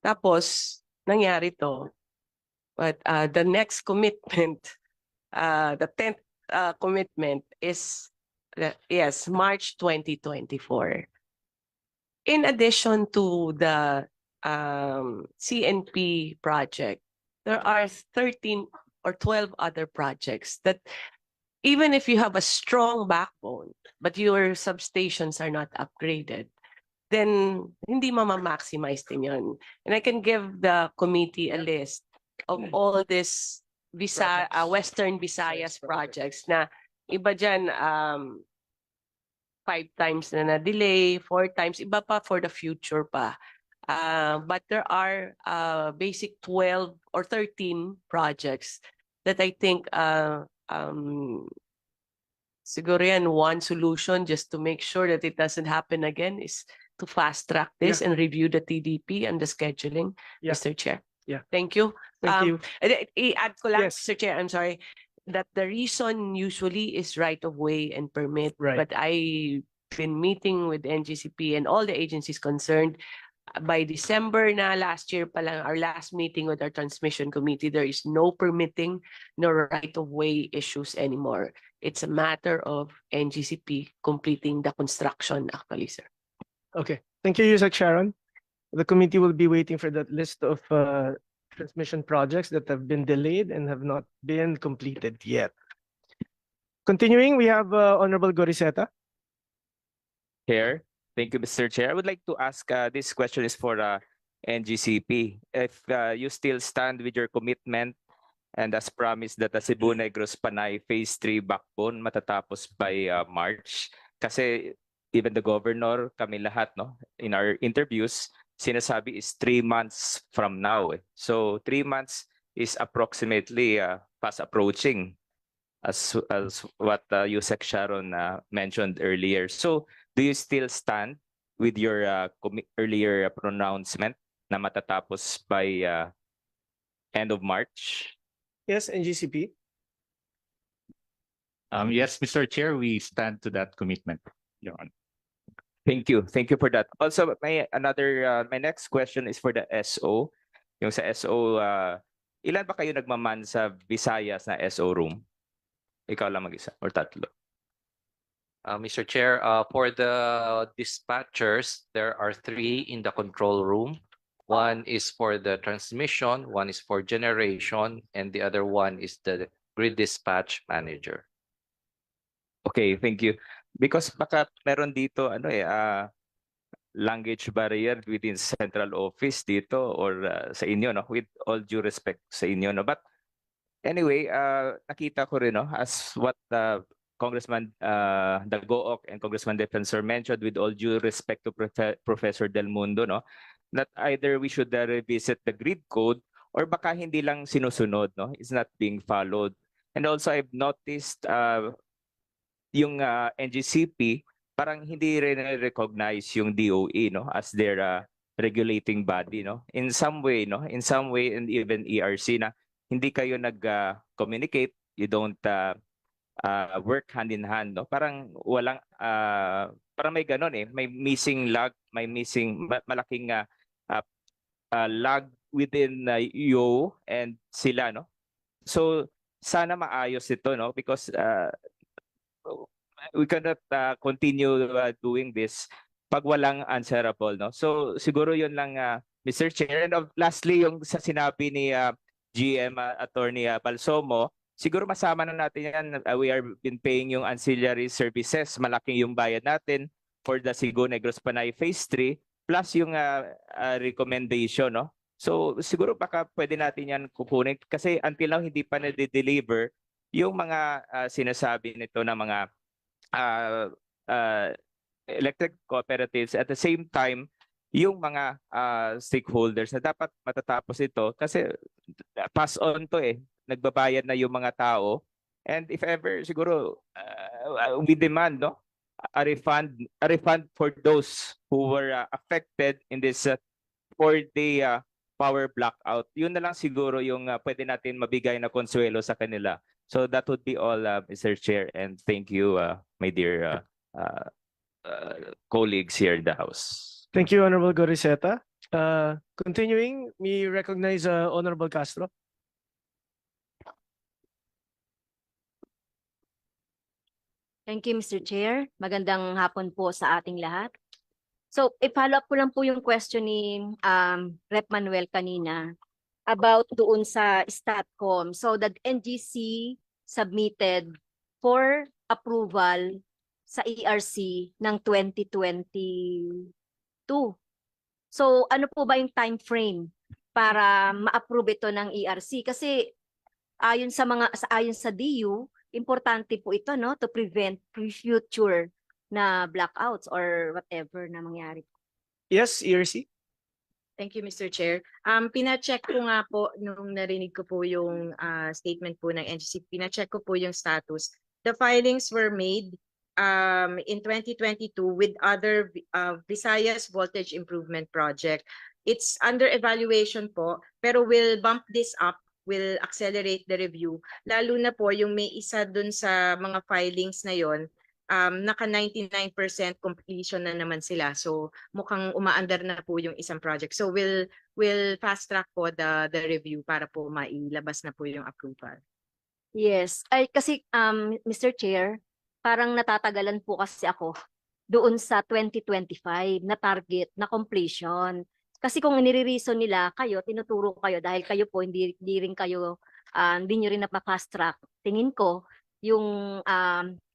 Speaker 7: Tapos, nangyari to. But the next commitment, the 10th commitment is yes, March 2024. In addition to the CNP project, there are 13 or 12 other projects that even if you have a strong backbone, but your substations are not upgraded, then hindi mama-maximize din yun. And I can give the committee a list of all these Western Visayas projects na iba dyan 5 times na na-delay, 4 times, iba pa for the future pa. But there are basic 12 or 13 projects that I think siguro yan, one solution just to make sure that it doesn't happen again is to fast track this and review the TDP and the scheduling, Mr. Chair.
Speaker 21: Yeah.
Speaker 7: Thank you.
Speaker 21: Thank you.
Speaker 7: I-add ko lang,
Speaker 21: Yes.
Speaker 7: Mr. Chair, I'm sorry, that the reason usually is right of way and permit.
Speaker 21: Right.
Speaker 7: But I've been meeting with NGCP and all the agencies concerned. By December na last year pa lang, our last meeting with our transmission committee, there is no permitting, no right of way issues anymore. It's a matter of NGCP completing the construction actually, sir.
Speaker 21: Okay. Thank you, Yusek Sharon. The committee will be waiting for that list of transmission projects that have been delayed and have not been completed yet. Continuing, we have Honorable Goriseta.
Speaker 10: Chair. Thank you, Mr. Chair. I would like to ask, this question is for NGCP. If you still stand with your commitment and as promised that the Cebu Negros Panay Phase 3 backbone matatapos by March. Kasi even the governor, kami lahat, no, in our interviews, sinasabi is 3 months from now. So 3 months is approximately fast approaching as what Yusek Sharon mentioned earlier. So do you still stand with your earlier pronouncement na matatapos by end of March?
Speaker 21: Yes, NGCP.
Speaker 20: Yes, Mr. Chair, we stand to that commitment, Your Honor.
Speaker 10: Thank you. Thank you for that. Also, my next question is for the SO. Yung sa SO, ilan ba kayo nagmaman sa Visayas na SO room? Ikaw lang mag-isa or tatlo?
Speaker 1: Mr. Chair, for the dispatchers, there are 3 in the control room. One is for the transmission, one is for generation, and the other one is the grid dispatch manager.
Speaker 10: Okay, thank you. Because baka meron dito language barrier within central office dito or sa inyo, no, with all due respect sa inyo, no. But anyway, nakita ko rin, no, as what Congressman Dagook and Congressman Defensor mentioned, with all due respect to Professor Del Mundo, no, that either we should revisit the grid code or baka hindi lang sinusunod, no, it's not being followed. And also I've noticed yung NGCP parang hindi rin recognize yung DOE, no, as their regulating body, no, in some way, and even ERC na hindi kayo nag-communicate, you don't work hand in hand, no, parang walang parang may ganon may missing lag, may missing malaking lag within you and sila, no. So sana maayos ito, no, because we cannot continue doing this pag walang answerable, no. So siguro yun lang, Mr. Chair. And lastly, yung sa sinabi ni GM Attorney Balsomo, siguro masama na natin yan. We are been paying yung ancillary services, malaking yung bayad natin for the Cebu Negros Panay Phase 3 plus yung recommendation, no. So siguro baka pwede natin yan kukunin kasi until now hindi pa na-deliver yung mga sinasabi nito na mga electric cooperatives. At the same time, yung mga stakeholders na dapat matatapos ito kasi pass on to nagbabayad na yung mga tao, and if ever siguro we demand, no, a refund for those who were affected in this 4-day power blackout. Yun na lang siguro yung pwede natin mabigay na konsuelo sa kanila. So that would be all, Mr. Chair, and thank you, my dear colleagues here in the House.
Speaker 21: Thank you, Honorable Goriseta. Continuing, we recognize Honorable Castro.
Speaker 9: Thank you, Mr. Chair. Magandang hapon po sa ating lahat. So, i-follow up ko lang po yung question ni Rep. Manuel kanina about doon sa StatCom. So, the NGC submitted for approval sa ERC ng 2022
Speaker 11: 2022. So ano po ba yung time frame para ma-approve ito ng ERC? Kasi ayon sa DU, importante po ito, no, to prevent future na blackouts or whatever na mangyari.
Speaker 21: Yes, ERC.
Speaker 22: Thank you, Mr. Chair. Pina-check ko nga po nung narinig ko po yung statement po ng NGC. Pina-check ko po yung status. The filings were made in 2022 with other Visayas Voltage Improvement Project. It's under evaluation po, pero we'll bump this up, will accelerate the review. Lalo na po yung may isa dun sa mga filings na yon, naka 99% completion na naman sila. So mukhang umaandar na po yung isang project. So we'll fast track po the review para po mailabas na po yung approval.
Speaker 11: Yes, ay kasi Mr. Chair, parang natatagalan po kasi ako doon sa 2025 na target na completion. Kasi kung nire-reason nila kayo, tinuturo kayo dahil kayo po hindi rin kayo hindi nyo rin na-fast track. Tingin ko yung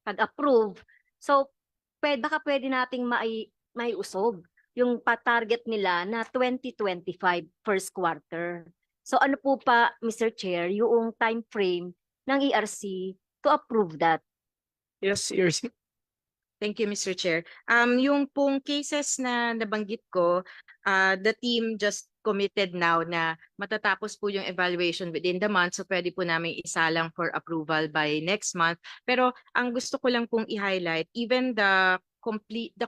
Speaker 11: pag-approve. So baka pwede nating maiusog yung target nila na 2025 first quarter. So ano po pa, Mr. Chair, yung time frame ng ERC to approve that?
Speaker 21: Yes, ERC.
Speaker 22: Thank you, Mr. Chair. Yung pong cases na nabanggit ko, the team just committed now na matatapos po yung evaluation within the month. So pwede po namin isalang for approval by next month. Pero ang gusto ko lang pong i-highlight, even the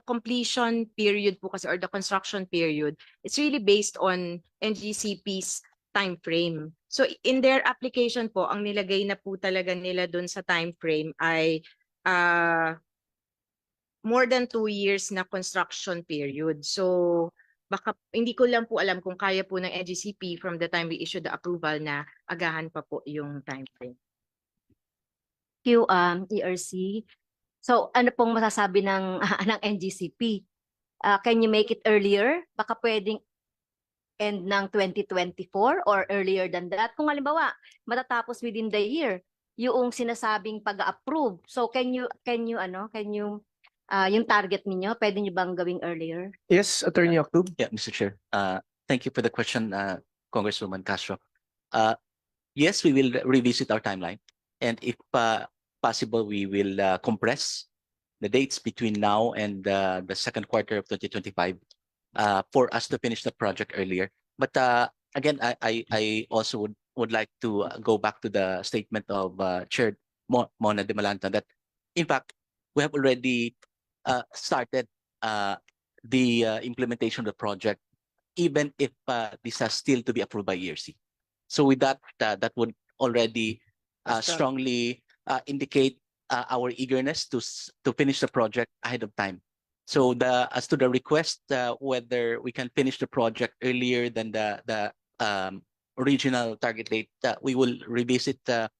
Speaker 22: completion period po kasi or the construction period, it's really based on NGCP's time frame. So in their application po, ang nilagay na po talaga nila dun sa time frame ay more than 2 years na construction period. So baka hindi ko lang po alam kung kaya po ng NGCP from the time we issue the approval na agahan pa po yung time frame.
Speaker 11: Thank you, ERC. So ano pong masasabi ng ng NGCP? Can you make it earlier? Baka pwedeng end ng 2024 or earlier than that? Kung halimbawa matatapos within the year yung sinasabing pag-approve. So can you yung target ninyo, pwede nyo bang gawing earlier?
Speaker 21: Yes, Attorney Octube.
Speaker 14: Yeah, Mr. Chair. Thank you for the question, Congresswoman Castro. Yes, we will revisit our timeline. And if possible, we will compress the dates between now and the second quarter of 2025 for us to finish the project earlier. But again, I also would like to go back to the statement of Chair Mona de Malanta that, in fact, we have already started the implementation of the project, even if this has still to be approved by ERC. So with that, that would already strongly indicate our eagerness to finish the project ahead of time. So as to the request, whether we can finish the project earlier than the original target date, we will revisit the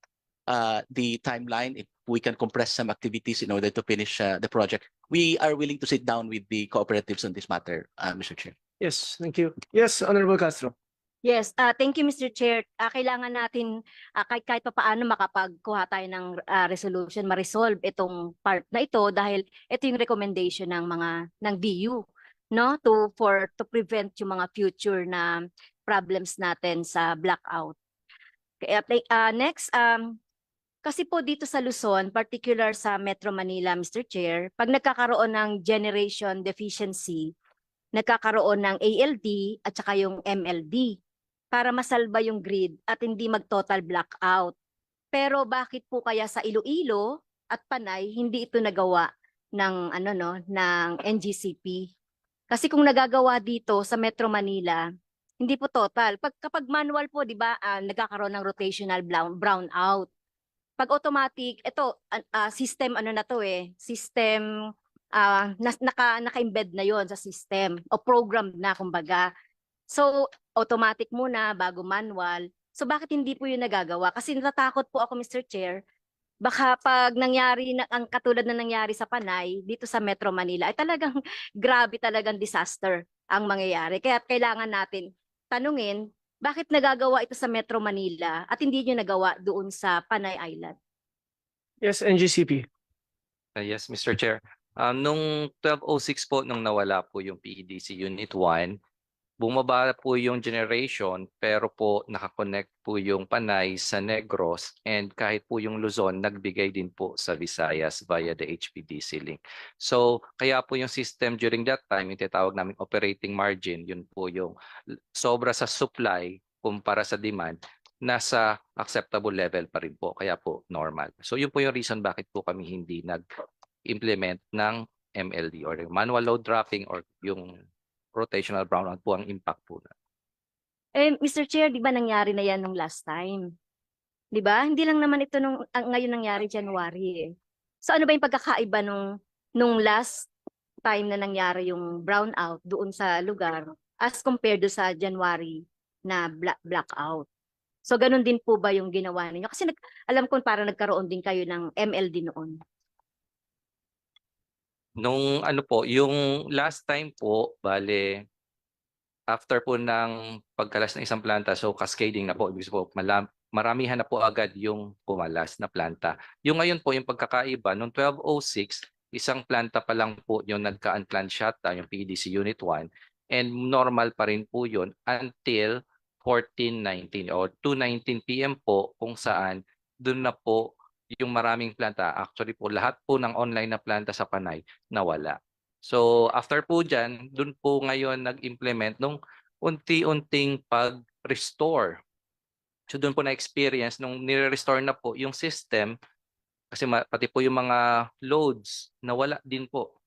Speaker 14: timeline if we can compress some activities in order to finish the project. We are willing to sit down with the cooperatives on this matter, Mr. Chair.
Speaker 21: Yes, thank you. Yes, Honorable Castro.
Speaker 11: Yes, thank you, Mr. Chair. Kailangan natin kahit pa paano makapagkuha tayo ng resolution, ma-resolve itong part na ito dahil ito yung recommendation ng DU, no, to prevent yung mga future na problems natin sa blackout. Kaya next, kasi po dito sa Luzon, particular sa Metro Manila, Mr. Chair, pag nagkakaroon ng generation deficiency, nagkakaroon ng ALD at saka yung MLD para masalba yung grid at hindi mag-total blackout. Pero bakit po kaya sa Iloilo at Panay hindi ito nagawa ng ng NGCP? Kasi kung nagagawa dito sa Metro Manila, hindi po total. Kapag manual po, di ba, nagkakaroon ng rotational brownout. Pag automatic, ito system system naka-embed na yon sa system o programmed na kumbaga. So automatic muna bago manual. So bakit hindi po yun nagagawa? Kasi natatakot po ako, Mr. Chair, baka pag nangyari ang katulad na nangyari sa Panay dito sa Metro Manila ay talagang grabe, talagang disaster ang mangyayari. Kaya kailangan natin tanungin, bakit nagagawa ito sa Metro Manila at hindi nyo nagawa doon sa Panay Island?
Speaker 21: Yes, NGCP.
Speaker 1: Yes, Mr. Chair. Nung 12:06 po, nung nawala po yung PEDC Unit 1, bumaba po yung generation pero po nakakonect po yung Panay sa Negros and kahit po yung Luzon nagbigay din po sa Visayas via the HPDC link. So kaya po yung system during that time, yung tinatawag namin operating margin, yun po yung sobra sa supply kumpara sa demand, nasa acceptable level pa rin po, kaya po normal. So yun po yung reason bakit po kami hindi nag-implement ng MLD or manual load dropping or yung rotational brownout po ang impact po na.
Speaker 11: Mr. Chair, di ba nangyari na yan nung last time? Di ba? Hindi lang naman ito ngayon nangyari January eh. So ano ba yung pagkakaiba nung last time na nangyari yung brownout doon sa lugar as compared do sa January na blackout? So ganun din po ba yung ginawa ninyo? Kasi alam ko parang nagkaroon din kayo ng MLD noon.
Speaker 1: Nung ano po, yung last time po, bale, after po ng pagkalas ng isang planta, so cascading na po, ibig sabihin po, maramihan na po agad yung pumalas na planta. Yung ngayon po, yung pagkakaiba, nung 12:06, isang planta pa lang po yung nagka-unplanned shutdown, yung PEDC Unit 1, and normal pa rin po yun until 14:19 or 2:19 PM po, kung saan doon na po yung maraming planta. Actually po, lahat po ng online na planta sa Panay nawala. So after po dyan, dun po ngayon nag-implement nung unti-unting pag-restore. So dun po na-experience nung nire-restore na po yung system kasi pati po yung mga loads nawala din po.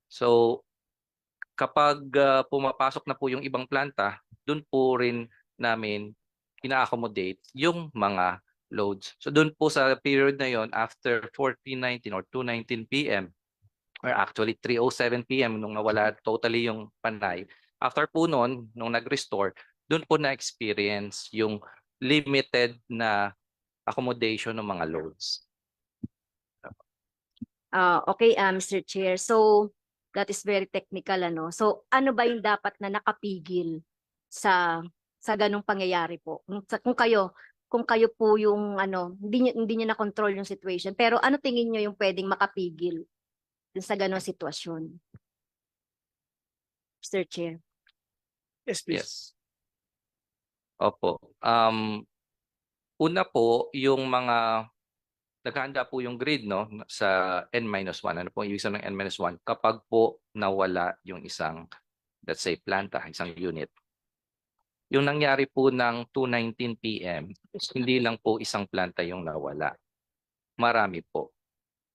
Speaker 1: So kapag pumapasok na po yung ibang planta, dun po rin namin ina-accommodate yung mga loads. So dun po sa period na yon after 14:19 or 2:19 PM or actually 3:07 PM nung nawala totally yung Panay. After po noon, nung nag-restore, doon po na-experience yung limited na accommodation ng mga loads.
Speaker 11: Okay, Mr. Chair. So that is very technical ano. So ano ba yung dapat na nakapigil sa ganung pangyayari po? Kung kayo po yung hindi niyo na control yung situation, pero ano tingin niyo yung pwedeng makapigil sa ganung sitwasyon? Mr. Chair.
Speaker 21: Yes, please.
Speaker 1: Yes. Opo. Una po, yung mga naghahanda po yung grid no sa N-1. Ano po yung isang ng N-1 kapag po nawala yung isang, let's say, planta, isang unit. Yung nangyari po ng 2:19 PM, hindi lang po isang planta yung nawala. Marami po.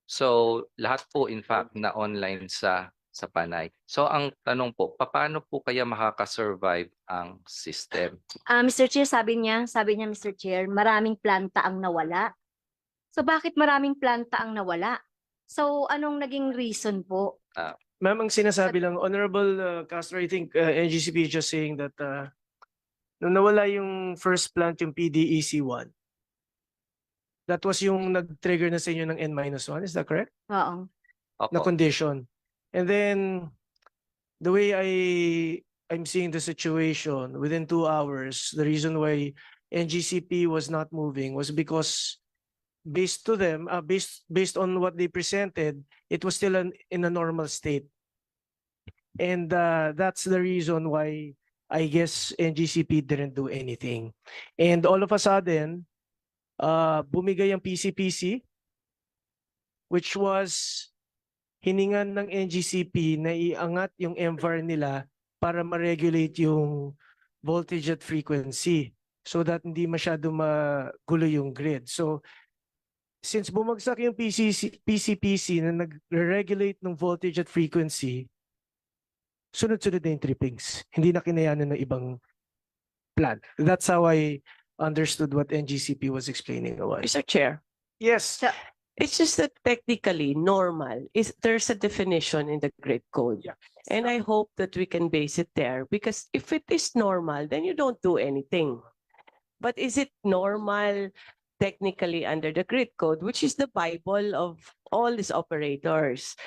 Speaker 1: So, lahat po in fact na online sa Panay. So, ang tanong po, paano po kaya makakasurvive ang system?
Speaker 11: Mr. Chair, sabi niya Mr. Chair, maraming planta ang nawala. So bakit maraming planta ang nawala? So anong naging reason po?
Speaker 21: Ma'am, ang sinasabi lang, Honorable Castro, I think NGCP is just saying that nung nawala yung first plant, yung PDEC 1, that was yung nag-trigger na sa inyo ng N-1, is that correct?
Speaker 11: Oo.
Speaker 21: Na condition. And then, the way I'm seeing the situation, within 2 hours, the reason why NGCP was not moving was because based on what they presented, it was still in a normal state. And that's the reason why I guess NGCP didn't do anything. And all of a sudden, bumigay ang PCPC, which was hiningan ng NGCP na iangat yung MVAR nila para ma-regulate yung voltage at frequency so that hindi masyado magulo yung grid. So, since bumagsak yung PCPC na nag-regulate ng voltage at frequency, sunod-sunod na yung trippings. Hindi na kinayanan ng ibang plan. That's how I understood what NGCP was explaining a while.
Speaker 7: Mr. Chair.
Speaker 21: Yes.
Speaker 7: It's just that technically normal there's a definition in the grid code.
Speaker 21: Yeah.
Speaker 7: And I hope that we can base it there because if it is normal, then you don't do anything. But is it normal technically under the grid code, which is the Bible of all these operators?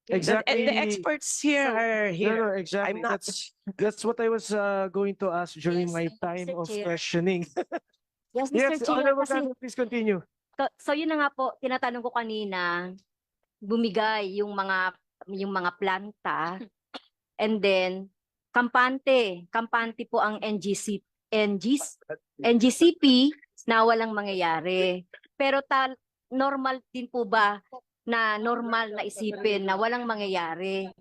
Speaker 21: Exactly.
Speaker 7: And the experts here are here.
Speaker 21: No, exactly.
Speaker 7: I'm not.
Speaker 21: That's what I was going to ask during my time
Speaker 11: Mr.
Speaker 21: of
Speaker 11: Chair.
Speaker 21: questioning.
Speaker 11: Yes, Mr.
Speaker 21: Yes,
Speaker 11: Chair.
Speaker 21: Honorable
Speaker 11: Kasi,
Speaker 21: Castro, please continue.
Speaker 11: so yun na nga po, tinatanong ko kanina, bumigay yung mga planta, and then kampante po ang NGCP na walang mangyayari. Pero normal din po ba na normal na isipin na walang mangyayari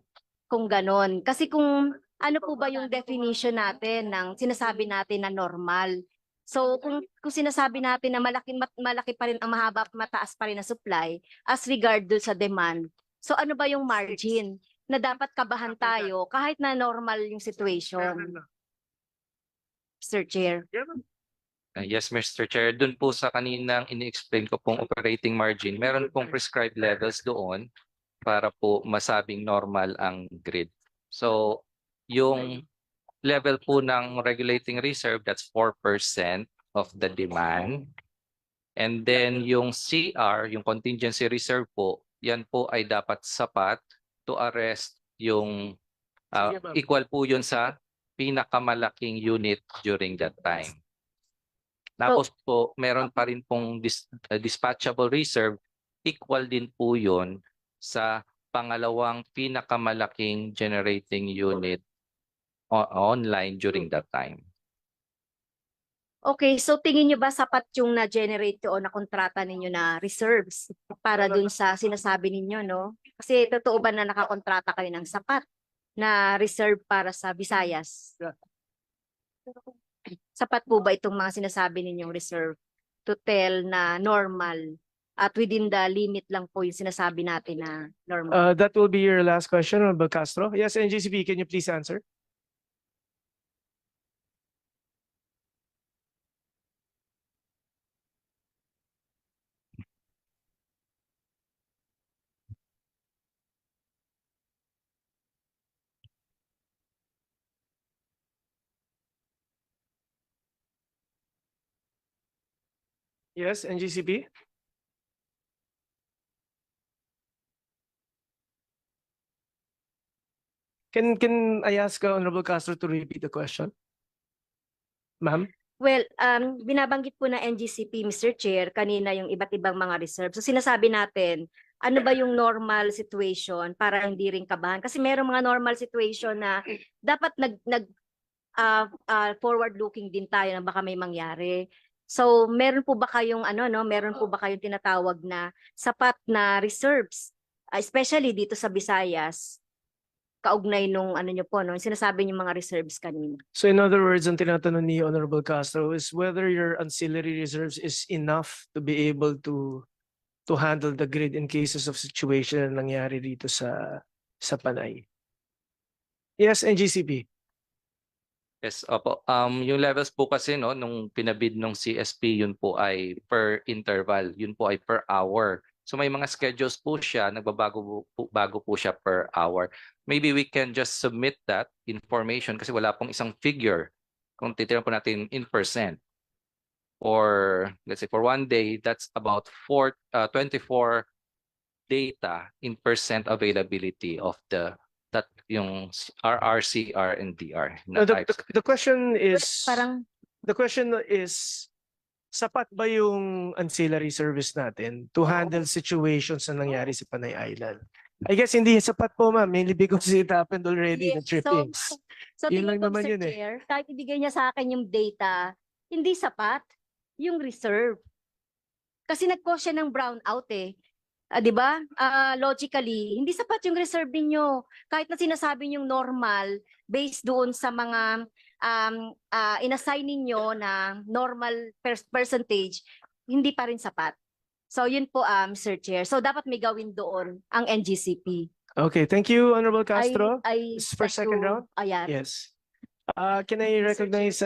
Speaker 11: kung ganon? Kasi kung ano po ba yung definition natin ng sinasabi natin na normal? So kung sinasabi natin na malaki pa rin ang mataas pa rin na supply as regard dun sa demand. So ano ba yung margin na dapat kabahan tayo kahit na normal yung situation? Mr. Chair.
Speaker 1: Yes, Mr. Chair. Doon po sa kaninang ini-explain ko pong operating margin, meron pong prescribed levels doon para po masabing normal ang grid. So, yung level po ng regulating reserve, that's 4% of the demand. And then yung CR, yung contingency reserve po, yan po ay dapat sapat to arrest yung equal po yun sa pinakamalaking unit during that time. Tapos po, meron pa rin pong dispatchable reserve, equal din po yun sa pangalawang pinakamalaking generating unit online during that time.
Speaker 11: Okay, so tingin nyo ba sapat yung na-generate o na-kontrata ninyo na reserves para dun sa sinasabi ninyo, no? Kasi totoo ba na nakakontrata kayo ng sapat na reserve para sa Visayas? Sapat po ba itong mga sinasabi ninyong reserve to tell na normal at within the limit lang po yung sinasabi natin na normal?
Speaker 21: That will be your last question, Honorable Castro. Yes, NGCP, can you please answer? Yes, NGCP. Can I ask Honorable Castro to repeat the question? Ma'am?
Speaker 11: Well, binabanggit po na NGCP, Mr. Chair, kanina yung iba't ibang mga reserves. So sinasabi natin, ano ba yung normal situation para hindi rin kabahan? Kasi merong mga normal situation na dapat forward-looking din tayo na baka may mangyari. So meron po ba kayong meron po ba kayong tinatawag na sapat na reserves, especially dito sa Visayas? Kaugnay nung nyo po, no? Sinasabi niyo mga reserves kanina.
Speaker 21: So in other words, ang tinatanong ni Honorable Castro is whether your ancillary reserves is enough to be able to handle the grid in cases of situation na nangyari dito sa Panay. Yes, NGCP.
Speaker 1: Yes, opo. Yung levels po kasi no nung pinabid ng CSP, yun po ay per interval, yun po ay per hour. So may mga schedules po siya, bago po siya per hour. Maybe we can just submit that information kasi wala pong isang figure kung titignan po natin in percent. Or let's say for one day, that's about 24 data in percent availability of yung RR, CR, and DR.
Speaker 21: The question is, sapat ba yung ancillary service natin to handle situations na nangyari sa Panay Island? I guess hindi sapat po, ma'am. Mainly because it happened already, the trippings.
Speaker 11: So
Speaker 21: Yun lang
Speaker 11: tingin ko,
Speaker 21: naman
Speaker 11: Mr.
Speaker 21: yun eh.
Speaker 11: Chair, kahit ibigay niya sa akin yung data, hindi sapat yung reserve. Kasi nag-cause siya ng brownout eh. 'Di ba? Logically, hindi sapat yung reserve niyo. Kahit na sinasabi niyo normal based doon sa mga inassign ninyo na normal percentage, hindi pa rin sapat. So yun po, Mr. Chair. So dapat may gawin doon ang NGCP.
Speaker 21: Okay, thank you, Honorable Castro.
Speaker 11: I
Speaker 21: For second round?
Speaker 11: Ayan.
Speaker 21: Yes. Can I recognize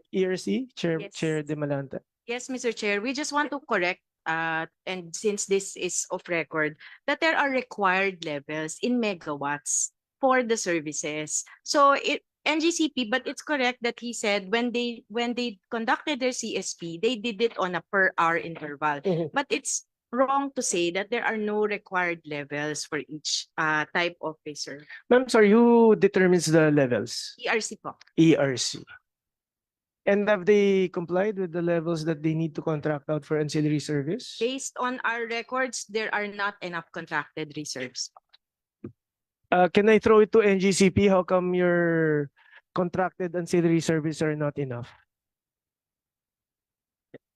Speaker 21: ERC, Chair De Malanta?
Speaker 22: Yes, Mr. Chair, we just want to correct, and since this is off record, that there are required levels in megawatts for the services. So NGCP, but it's correct that he said when they conducted their CSP, they did it on a per hour interval. But it's wrong to say that there are no required levels for each type of reserve.
Speaker 21: Ma'am, sorry, who determines the levels?
Speaker 22: ERC po.
Speaker 21: ERC. And have they complied with the levels that they need to contract out for ancillary service?
Speaker 22: Based on our records, there are not enough contracted reserves.
Speaker 21: Can I throw it to NGCP? How come your contracted ancillary service are not enough?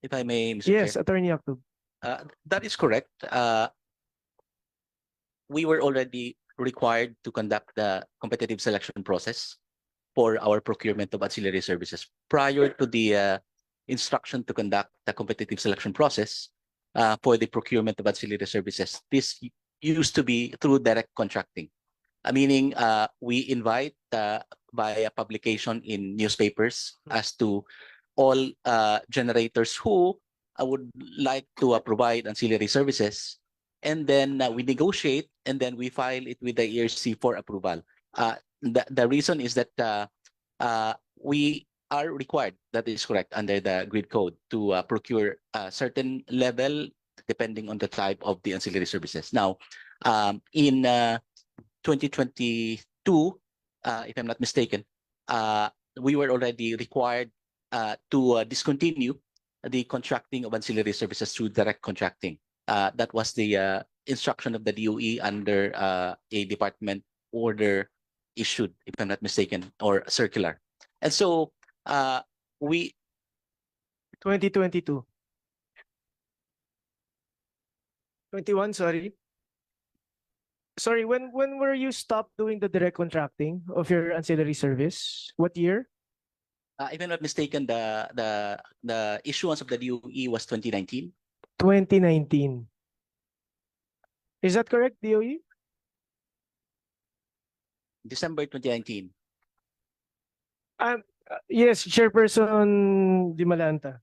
Speaker 14: If I may, Mr.
Speaker 21: Yes,
Speaker 14: Chair.
Speaker 21: Attorney Yaktub.
Speaker 14: That is correct. We were already required to conduct the competitive selection process for our procurement of ancillary services. Prior to the instruction to conduct the competitive selection process for the procurement of ancillary services, this used to be through direct contracting. Meaning we invite by a publication in newspapers as to all generators who would like to provide ancillary services, and then we negotiate, and then we file it with the ERC for approval. The reason is that we are required, that is correct, under the grid code to procure a certain level depending on the type of the ancillary services. Now, in 2022, if I'm not mistaken, we were already required to discontinue the contracting of ancillary services through direct contracting. That was the instruction of the DOE under a department order issued, if I'm not mistaken, or circular. And so we
Speaker 21: 2022. 21, sorry. Sorry, when were you stopped doing the direct contracting of your ancillary service? What year?
Speaker 14: if I'm not mistaken, the issuance of the DOE was 2019.
Speaker 21: 2019. Is that correct, DOE?
Speaker 14: December 2019.
Speaker 21: Yes, Chairperson Dimalanta.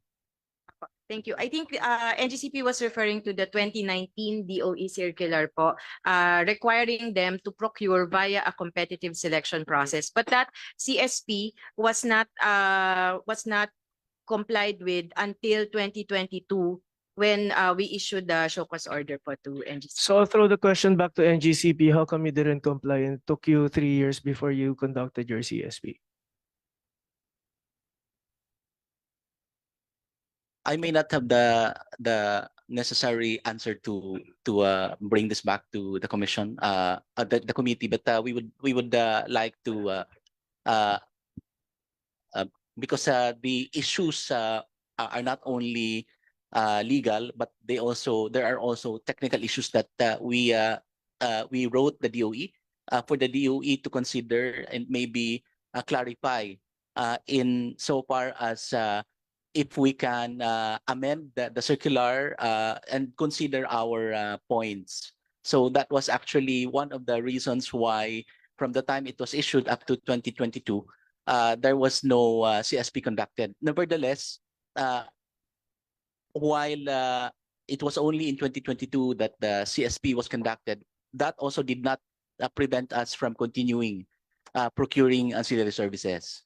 Speaker 22: Thank you. I think NGCP was referring to the 2019 DOE circular po, requiring them to procure via a competitive selection process. But that CSP was not complied with until 2022 when we issued the show cause order po to NGCP.
Speaker 21: So I'll throw the question back to NGCP. How come you didn't comply and it took you 3 years before you conducted your CSP?
Speaker 14: I may not have the necessary answer to bring this back to the commission, the committee, but we would like to because the issues are not only legal, but there are also technical issues that we wrote the DOE for the DOE to consider and maybe clarify in so far as if we can amend the circular and consider our points. So that was actually one of the reasons why from the time it was issued up to 2022, there was no CSP conducted. Nevertheless, while it was only in 2022 that the CSP was conducted, that also did not prevent us from continuing procuring ancillary services.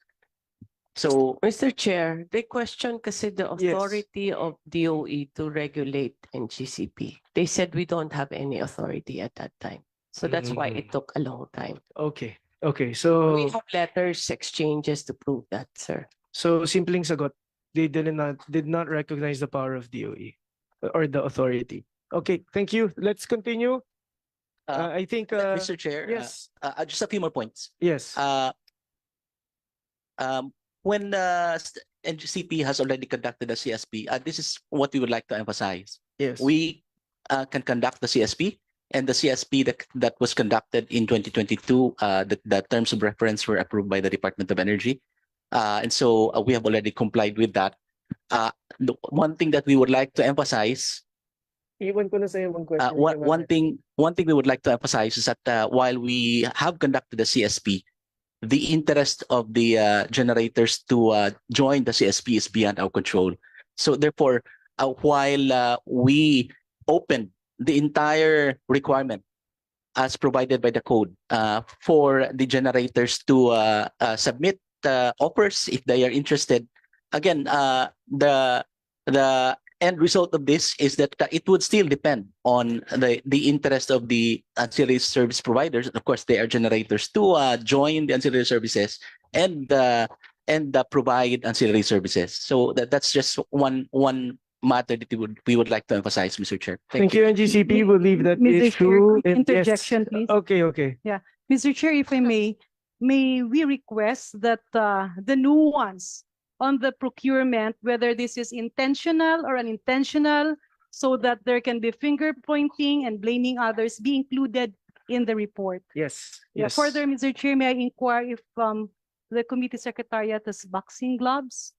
Speaker 14: So,
Speaker 7: Mr. Chair, they question kasi the authority of DOE to regulate NGCP. They said we don't have any authority at that time. So that's why it took a long time.
Speaker 21: Okay. Okay. So
Speaker 7: we have letters, exchanges to prove that, sir.
Speaker 21: So simpleng sagot, they did not recognize the power of DOE or the authority. Okay, thank you. Let's continue. I think
Speaker 14: Mr. Chair,
Speaker 21: yes.
Speaker 14: Just a few more points.
Speaker 21: Yes.
Speaker 14: When NGCP has already conducted a CSP, this is what we would like to emphasize.
Speaker 21: Yes.
Speaker 14: We can conduct the CSP, and the CSP that was conducted in 2022, the terms of reference were approved by the Department of Energy. And so we have already complied with that. The one thing that we would like to emphasize,
Speaker 21: Iwan ko na sa'yo one question.
Speaker 14: one thing we would like to emphasize is that while we have conducted the CSP, the interest of the generators to join the CSP is beyond our control. So therefore, while we opened the entire requirement as provided by the code for the generators to submit offers if they are interested, again, the end result of this is that it would still depend on the interest of the ancillary service providers. Of course, they are generators to join the ancillary services, and and provide ancillary services. So that's just one matter that we would like to emphasize, Mr. Chair.
Speaker 21: Thank you, NGCP. We'll leave that
Speaker 4: Mr. Chair,
Speaker 21: issue.
Speaker 4: quick
Speaker 21: And yes.
Speaker 4: interjection, please.
Speaker 21: Okay, okay.
Speaker 4: Yeah, Mr. Chair, if I may we request that the nuance on the procurement, whether this is intentional or unintentional, so that there can be finger pointing and blaming others, be included in the report.
Speaker 21: Yes,
Speaker 4: Yeah,
Speaker 21: yes.
Speaker 4: further, Mr. Chair, may I inquire if the committee secretariat has boxing gloves?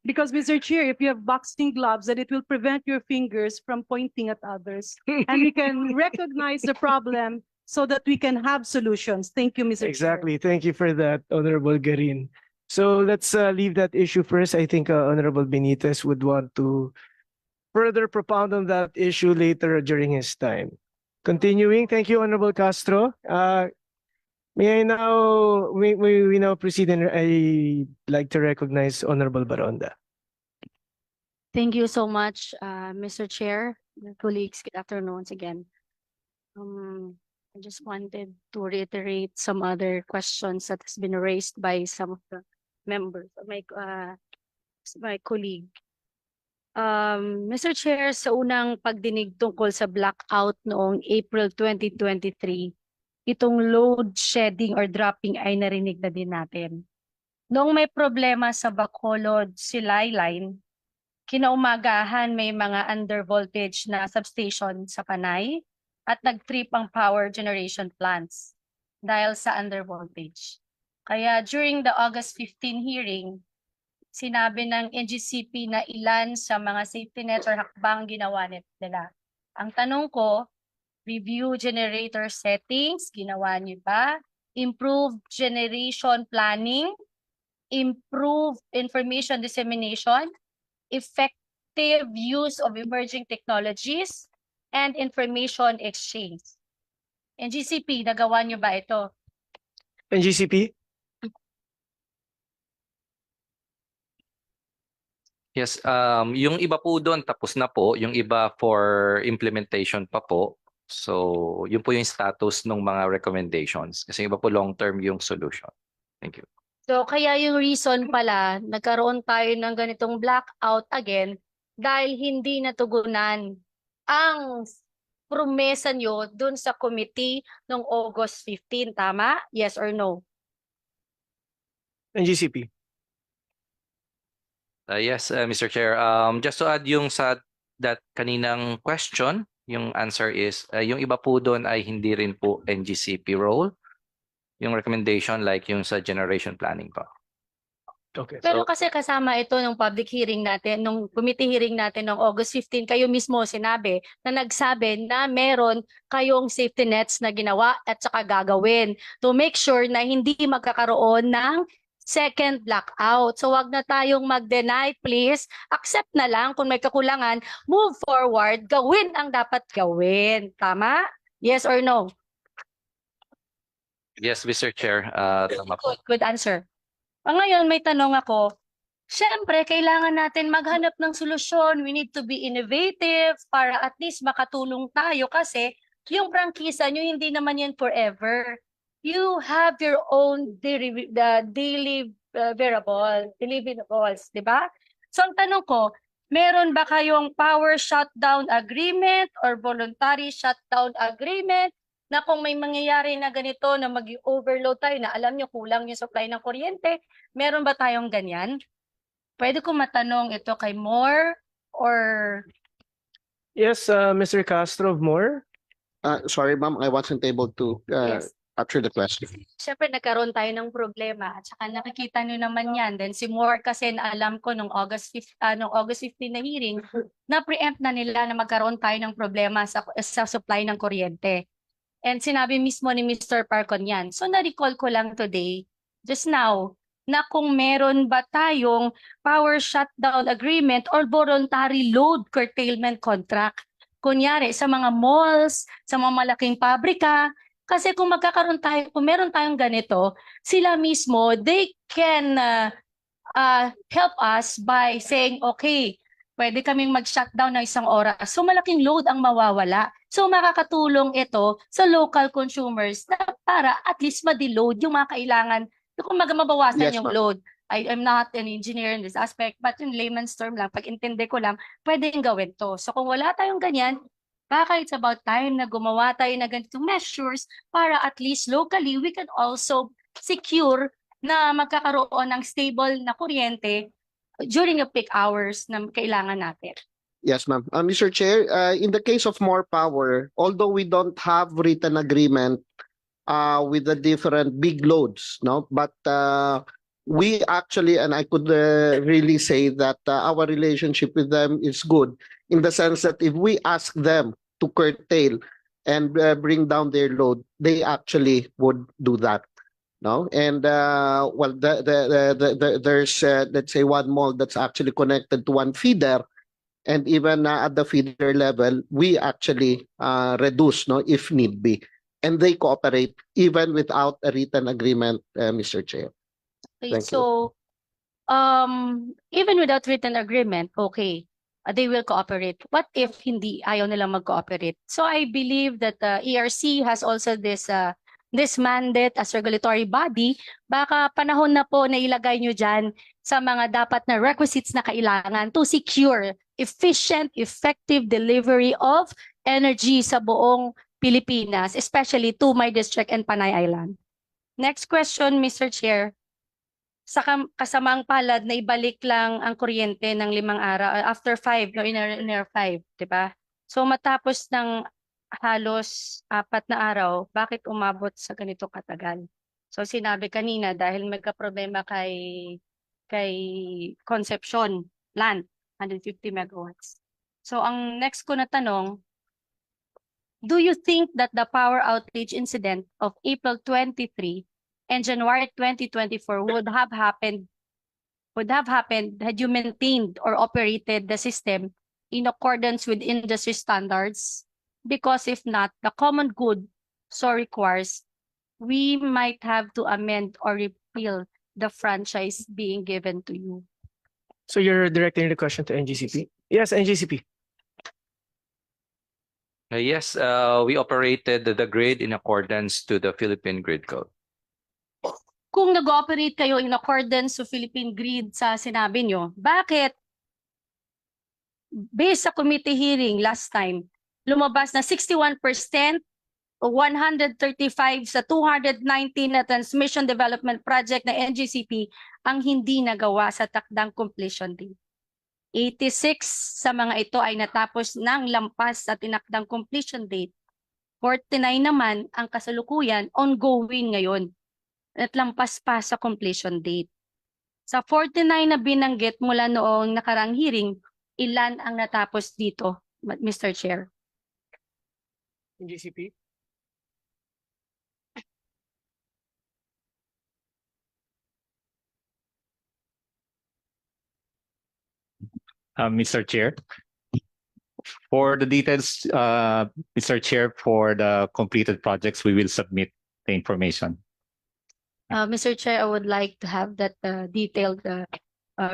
Speaker 4: Because, Mr. Chair, if you have boxing gloves, then it will prevent your fingers from pointing at others. And we can recognize the problem so that we can have solutions. Thank you, Mr. Chair.
Speaker 21: Exactly. Thank you for that, Honorable Garin. So let's leave that issue first. I think Honorable Benitez would want to further propound on that issue later during his time. Continuing, thank you, Honorable Castro. May I now, we now proceed, and I like to recognize Honorable Baronda.
Speaker 9: Thank you so much, Mr. Chair, colleagues. Good afternoon once again. I just wanted to reiterate some other questions that has been raised by some of the members, my colleague. Mr. Chair, sa unang pagdinig tungkol sa blackout noong April 2023, itong load shedding or dropping ay narinig na din natin. Noong may problema sa Bacolod Silay Line, kinaumagahan may mga undervoltage na substation sa Panay at nag-trip ang power generation plants dahil sa undervoltage. Kaya during the August 15 hearing, sinabi ng NGCP na ilan sa mga safety net or hakbang ginawa nila. Ang tanong ko, review generator settings, ginawa niyo ba? Improve generation planning, improve information dissemination, effective use of emerging technologies, and information exchange. NGCP, nagawa niyo ba ito?
Speaker 21: NGCP?
Speaker 1: Yes, yung iba po doon tapos na po, yung iba for implementation pa po. So, yun po yung status ng mga recommendations kasi iba po long-term yung solution. Thank you.
Speaker 9: So, kaya yung reason pala, nagkaroon tayo ng ganitong blackout again dahil hindi natugunan ang promesa nyo dun sa committee noong August 15. Tama? Yes or no?
Speaker 21: NGCP.
Speaker 1: Yes, Mr. Chair. Just to add yung sa that kaninang question, yung answer is, yung iba po doon ay hindi rin po NGCP role. Yung recommendation like yung sa generation planning pa.
Speaker 21: Okay.
Speaker 9: Pero kasi kasama ito nung public hearing natin, nung committee hearing natin noong August 15, kayo mismo sinabi na nagsabi na meron kayong safety nets na ginawa at saka gagawin to make sure na hindi magkakaroon ng second blackout. So wag na tayong mag-deny, please. Accept na lang kung may kakulangan, move forward, gawin ang dapat gawin. Tama? Yes or no?
Speaker 1: Yes, Mr. Chair. Tama po.
Speaker 9: Good answer. Ngayon, may tanong ako. Siyempre, kailangan natin maghanap ng solusyon. We need to be innovative para at least makatulong tayo kasi yung prangkisa nyo, hindi naman yan forever. You have your own deliverables, di ba? So, ang tanong ko, meron ba kayong power shutdown agreement or voluntary shutdown agreement na kung may mangyayari na ganito na mag-overload tayo na alam nyo kulang yung supply ng kuryente, meron ba tayong ganyan? Pwede ko matanong ito kay Moore or...
Speaker 21: Yes, Mr. Castro of Moore.
Speaker 8: Sorry, ma'am, I wasn't able to answer the question.
Speaker 9: Siyempre nagkaroon tayo ng problema at saka nakikita nyo naman yan. Then si Moore kasi alam ko nung August 15 na hearing, na-preempt na nila na magkaroon tayo ng problema sa supply ng kuryente. And sinabi mismo ni Mr. Parcon yan. So na-recall ko lang today, just now, na kung meron ba tayong power shutdown agreement or voluntary load curtailment contract. Kunyari sa mga malls, sa mga malaking pabrika, kasi kung magkakaroon tayo, kung meron tayong ganito, sila mismo, they can help us by saying, okay, pwede kaming mag-shutdown ng 1 oras. So malaking load ang mawawala. So makakatulong ito sa local consumers na para at least ma-deload yung mga kailangan
Speaker 11: Kung mabawasan
Speaker 8: Yes,
Speaker 11: yung
Speaker 8: ma'am.
Speaker 11: load. I'm not an engineer in this aspect, but in layman's term lang, pag intindi ko lang, pwedeng gawin to. So kung wala tayong ganyan, baka it's about time na gumawa tayo na ganitong measures para at least locally we can also secure na magkakaroon ng stable na kuryente during the peak hours na kailangan natin.
Speaker 8: Yes, ma'am. Mr. Chair, in the case of more power, although we don't have written agreement with the different big loads, no, but we actually, and I could really say that our relationship with them is good in the sense that if we ask them to curtail and bring down their load, they actually would do that. No, and well, there's let's say one mall that's actually connected to one feeder, and even at the feeder level, we actually reduce, no, if need be, and they cooperate even without a written agreement, Mr. Chair.
Speaker 11: Okay,
Speaker 8: Thank you.
Speaker 11: so even without written agreement, okay, they will cooperate. What if hindi ayaw nilang mag-cooperate? So I believe that the ERC has also this mandate as regulatory body. Baka panahon na po na ilagay nyo dyan sa mga dapat na requisites na kailangan to secure efficient, effective delivery of energy sa buong Pilipinas, especially to my district and Panay Island. Next question, Mr. Chair. Sa kasamang palad na ibalik lang ang kuryente ng 5 araw, after 5, no, in 5, di ba? So matapos ng halos 4 na araw, bakit umabot sa ganito katagal? So sinabi kanina dahil magka-problema kay Concepcion plant, 150 megawatts. So ang next ko na tanong, do you think that the power outage incident of April 23 and January 2024 would have happened had you maintained or operated the system in accordance with industry standards? Because if not, the common good so requires, we might have to amend or repeal the franchise being given to you.
Speaker 21: So you're directing the question to NGCP? Yes, NGCP.
Speaker 1: Yes, we operated the grid in accordance to the Philippine Grid Code.
Speaker 11: Kung nag-ooperate kayo in accordance to Philippine Grid sa sinabi nyo, bakit based sa committee hearing last time, lumabas na 61% o 135 sa 219 na transmission development project na NGCP ang hindi nagawa sa takdang completion date. 86 sa mga ito ay natapos ng lampas sa tinakdang completion date. 49 naman ang kasalukuyan ongoing ngayon at lampas pa sa completion date. Sa 49 na binanggit mula noong nakarang hearing, ilan ang natapos dito, Mr. Chair?
Speaker 21: NGCP.
Speaker 20: Mr. Chair, for the details, Mr. Chair, for the completed projects, we will submit the information.
Speaker 11: Mr. Chair, I would like to have that detailed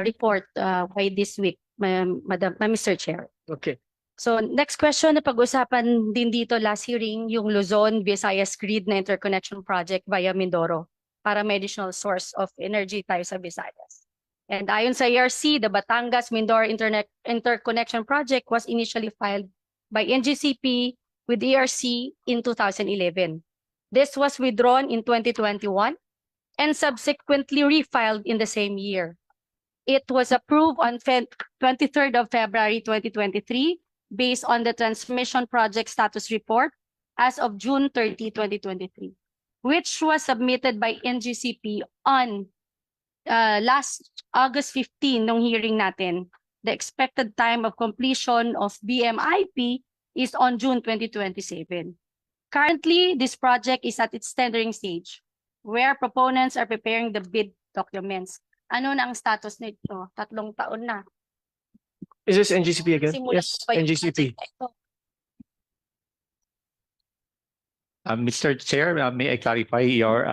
Speaker 11: report by this week, Mr. Chair.
Speaker 21: Okay.
Speaker 11: So next question na pag-usapan din dito last hearing, yung Luzon, Visayas Grid na interconnection project via Mindoro para may additional source of energy tayo sa Visayas. And ayon sa ERC, the Batangas-Mindoro interconnection project was initially filed by NGCP with ERC in 2011. This was withdrawn in 2021 and subsequently refiled in the same year. It was approved on 23rd of February 2023 based on the transmission project status report as of June 30, 2023, which was submitted by NGCP on last August 15 nung hearing natin. The expected time of completion of BMIP is on June 2027. Currently, this project is at its tendering stage, where proponents are preparing the bid documents. Ano na ang status nito? 3 taon na.
Speaker 21: Is this NGCP again?
Speaker 11: Simulan
Speaker 21: Yes,
Speaker 11: pa yung
Speaker 21: NGCP.
Speaker 11: project na ito.
Speaker 20: Mr. Chair, may I clarify you're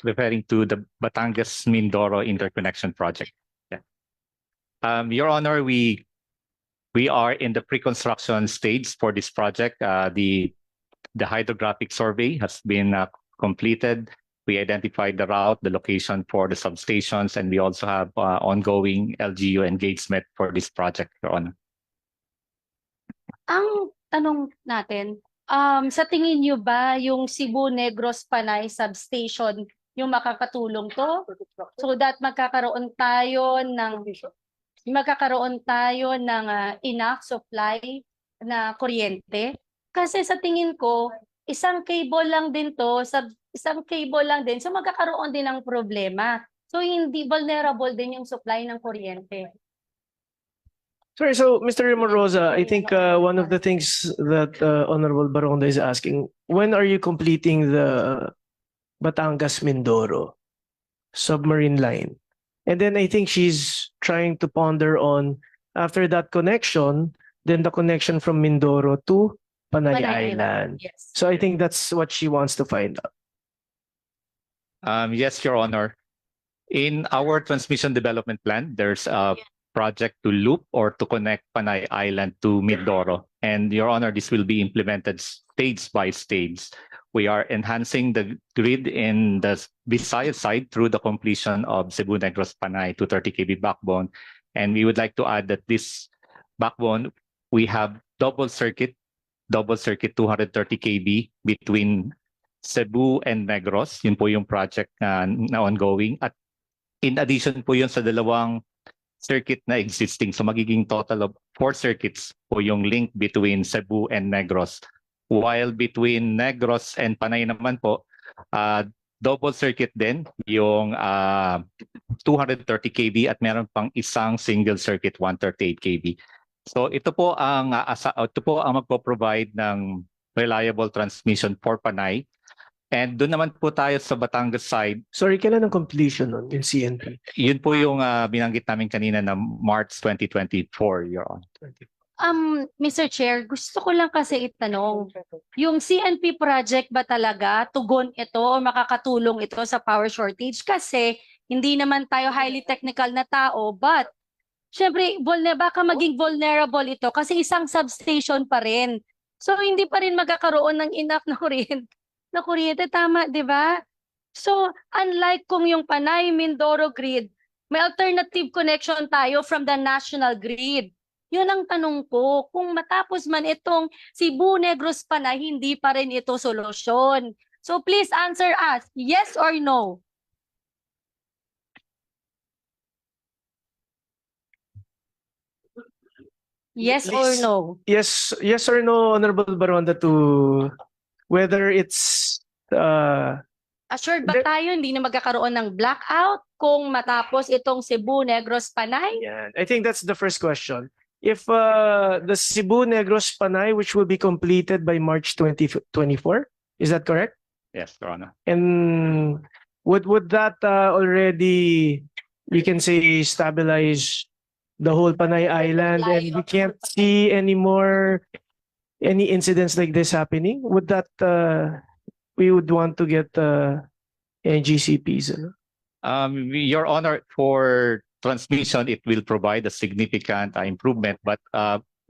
Speaker 20: referring to the Batangas-Mindoro interconnection project? Yeah. Your Honor, we are in the pre-construction stage for this project. The hydrographic survey has been completed. We identified the route, the location for the substations, and we also have ongoing LGU engagement for this project, Your Honor.
Speaker 11: Ang tanong natin, sa tingin niyo ba yung Cebu Negros Panay substation yung makakatulong to so that magkakaroon tayo ng enough supply na kuryente? Kasi sa tingin ko, isang cable lang din to, isang cable lang din, so magkakaroon din ng problema. So hindi vulnerable din yung supply ng kuryente.
Speaker 21: Sorry, so Mr. Moroza, I think one of the things that Honorable Baronda is asking, when are you completing the Batangas-Mindoro submarine line? And then I think she's trying to ponder on, after that connection, then the connection from Mindoro to Panay Island.
Speaker 11: Yes.
Speaker 21: So I think that's what she wants to find out.
Speaker 20: Yes, Your Honor. In our transmission development plan, there's a project to loop or to connect Panay Island to Mindoro. And Your Honor, this will be implemented stage by stage. We are enhancing the grid in the Visayas side through the completion of Cebu Negros Panay 230 kV backbone. And we would like to add that this backbone, we have double circuit 230 kV between Cebu and Negros. Yun po yung project na ongoing. At in addition po yun sa dalawang circuit na existing. So magiging total of 4 circuits po yung link between Cebu and Negros. While between Negros and Panay naman po, double circuit din yung 230 kV at meron pang isang single circuit 138 kV. So ito po ang magpo-provide ng reliable transmission for Panay. And doon naman po tayo sa Batangas side.
Speaker 21: Sorry, kailan ang completion nun, yung CNP?
Speaker 20: Yun po yung binanggit namin kanina na March 2024, Your Honor.
Speaker 11: Mr. Chair, gusto ko lang kasi itanong, yung CNP project ba talaga tugon ito o makakatulong ito sa power shortage? Kasi hindi naman tayo highly technical na tao, but syempre, baka maging vulnerable ito kasi isang substation pa rin. So hindi pa rin magkakaroon ng enough na kuryente, tama, di ba? So unlike kung yung Panay Mindoro grid, may alternative connection tayo from the national grid. Yun ang tanong ko, kung matapos man itong Cebu Negros Panay, hindi pa rin ito solusyon. So please answer us, yes or no? Yes or no?
Speaker 21: Yes or no, Honorable Baronda, to whether it's
Speaker 11: Assured ba tayo hindi na magkakaroon ng blackout kung matapos itong Cebu Negros Panay?
Speaker 21: yeah, I think that's the first question. If the Cebu Negros Panay, which will be completed by March 2024, is that correct?
Speaker 20: Yes, Your Honor.
Speaker 21: And would that already, we can say, stabilize the whole Panay Island, and we can't see any incidents like this happening? Would that we would want to get NGCPs?
Speaker 20: Your Honor, for transmission, it will provide a significant improvement, but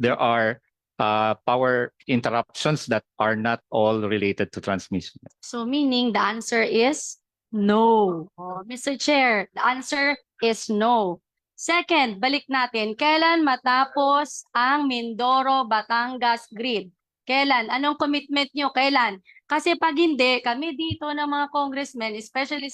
Speaker 20: there are power interruptions that are not all related to transmission.
Speaker 11: So meaning the answer is no. Mr. Chair, the answer is no. Second, balik natin, kailan matapos ang Mindoro-Batangas grid? Kailan? Anong commitment nyo? Kailan? Kasi pag hindi, kami dito ng mga congressmen, especially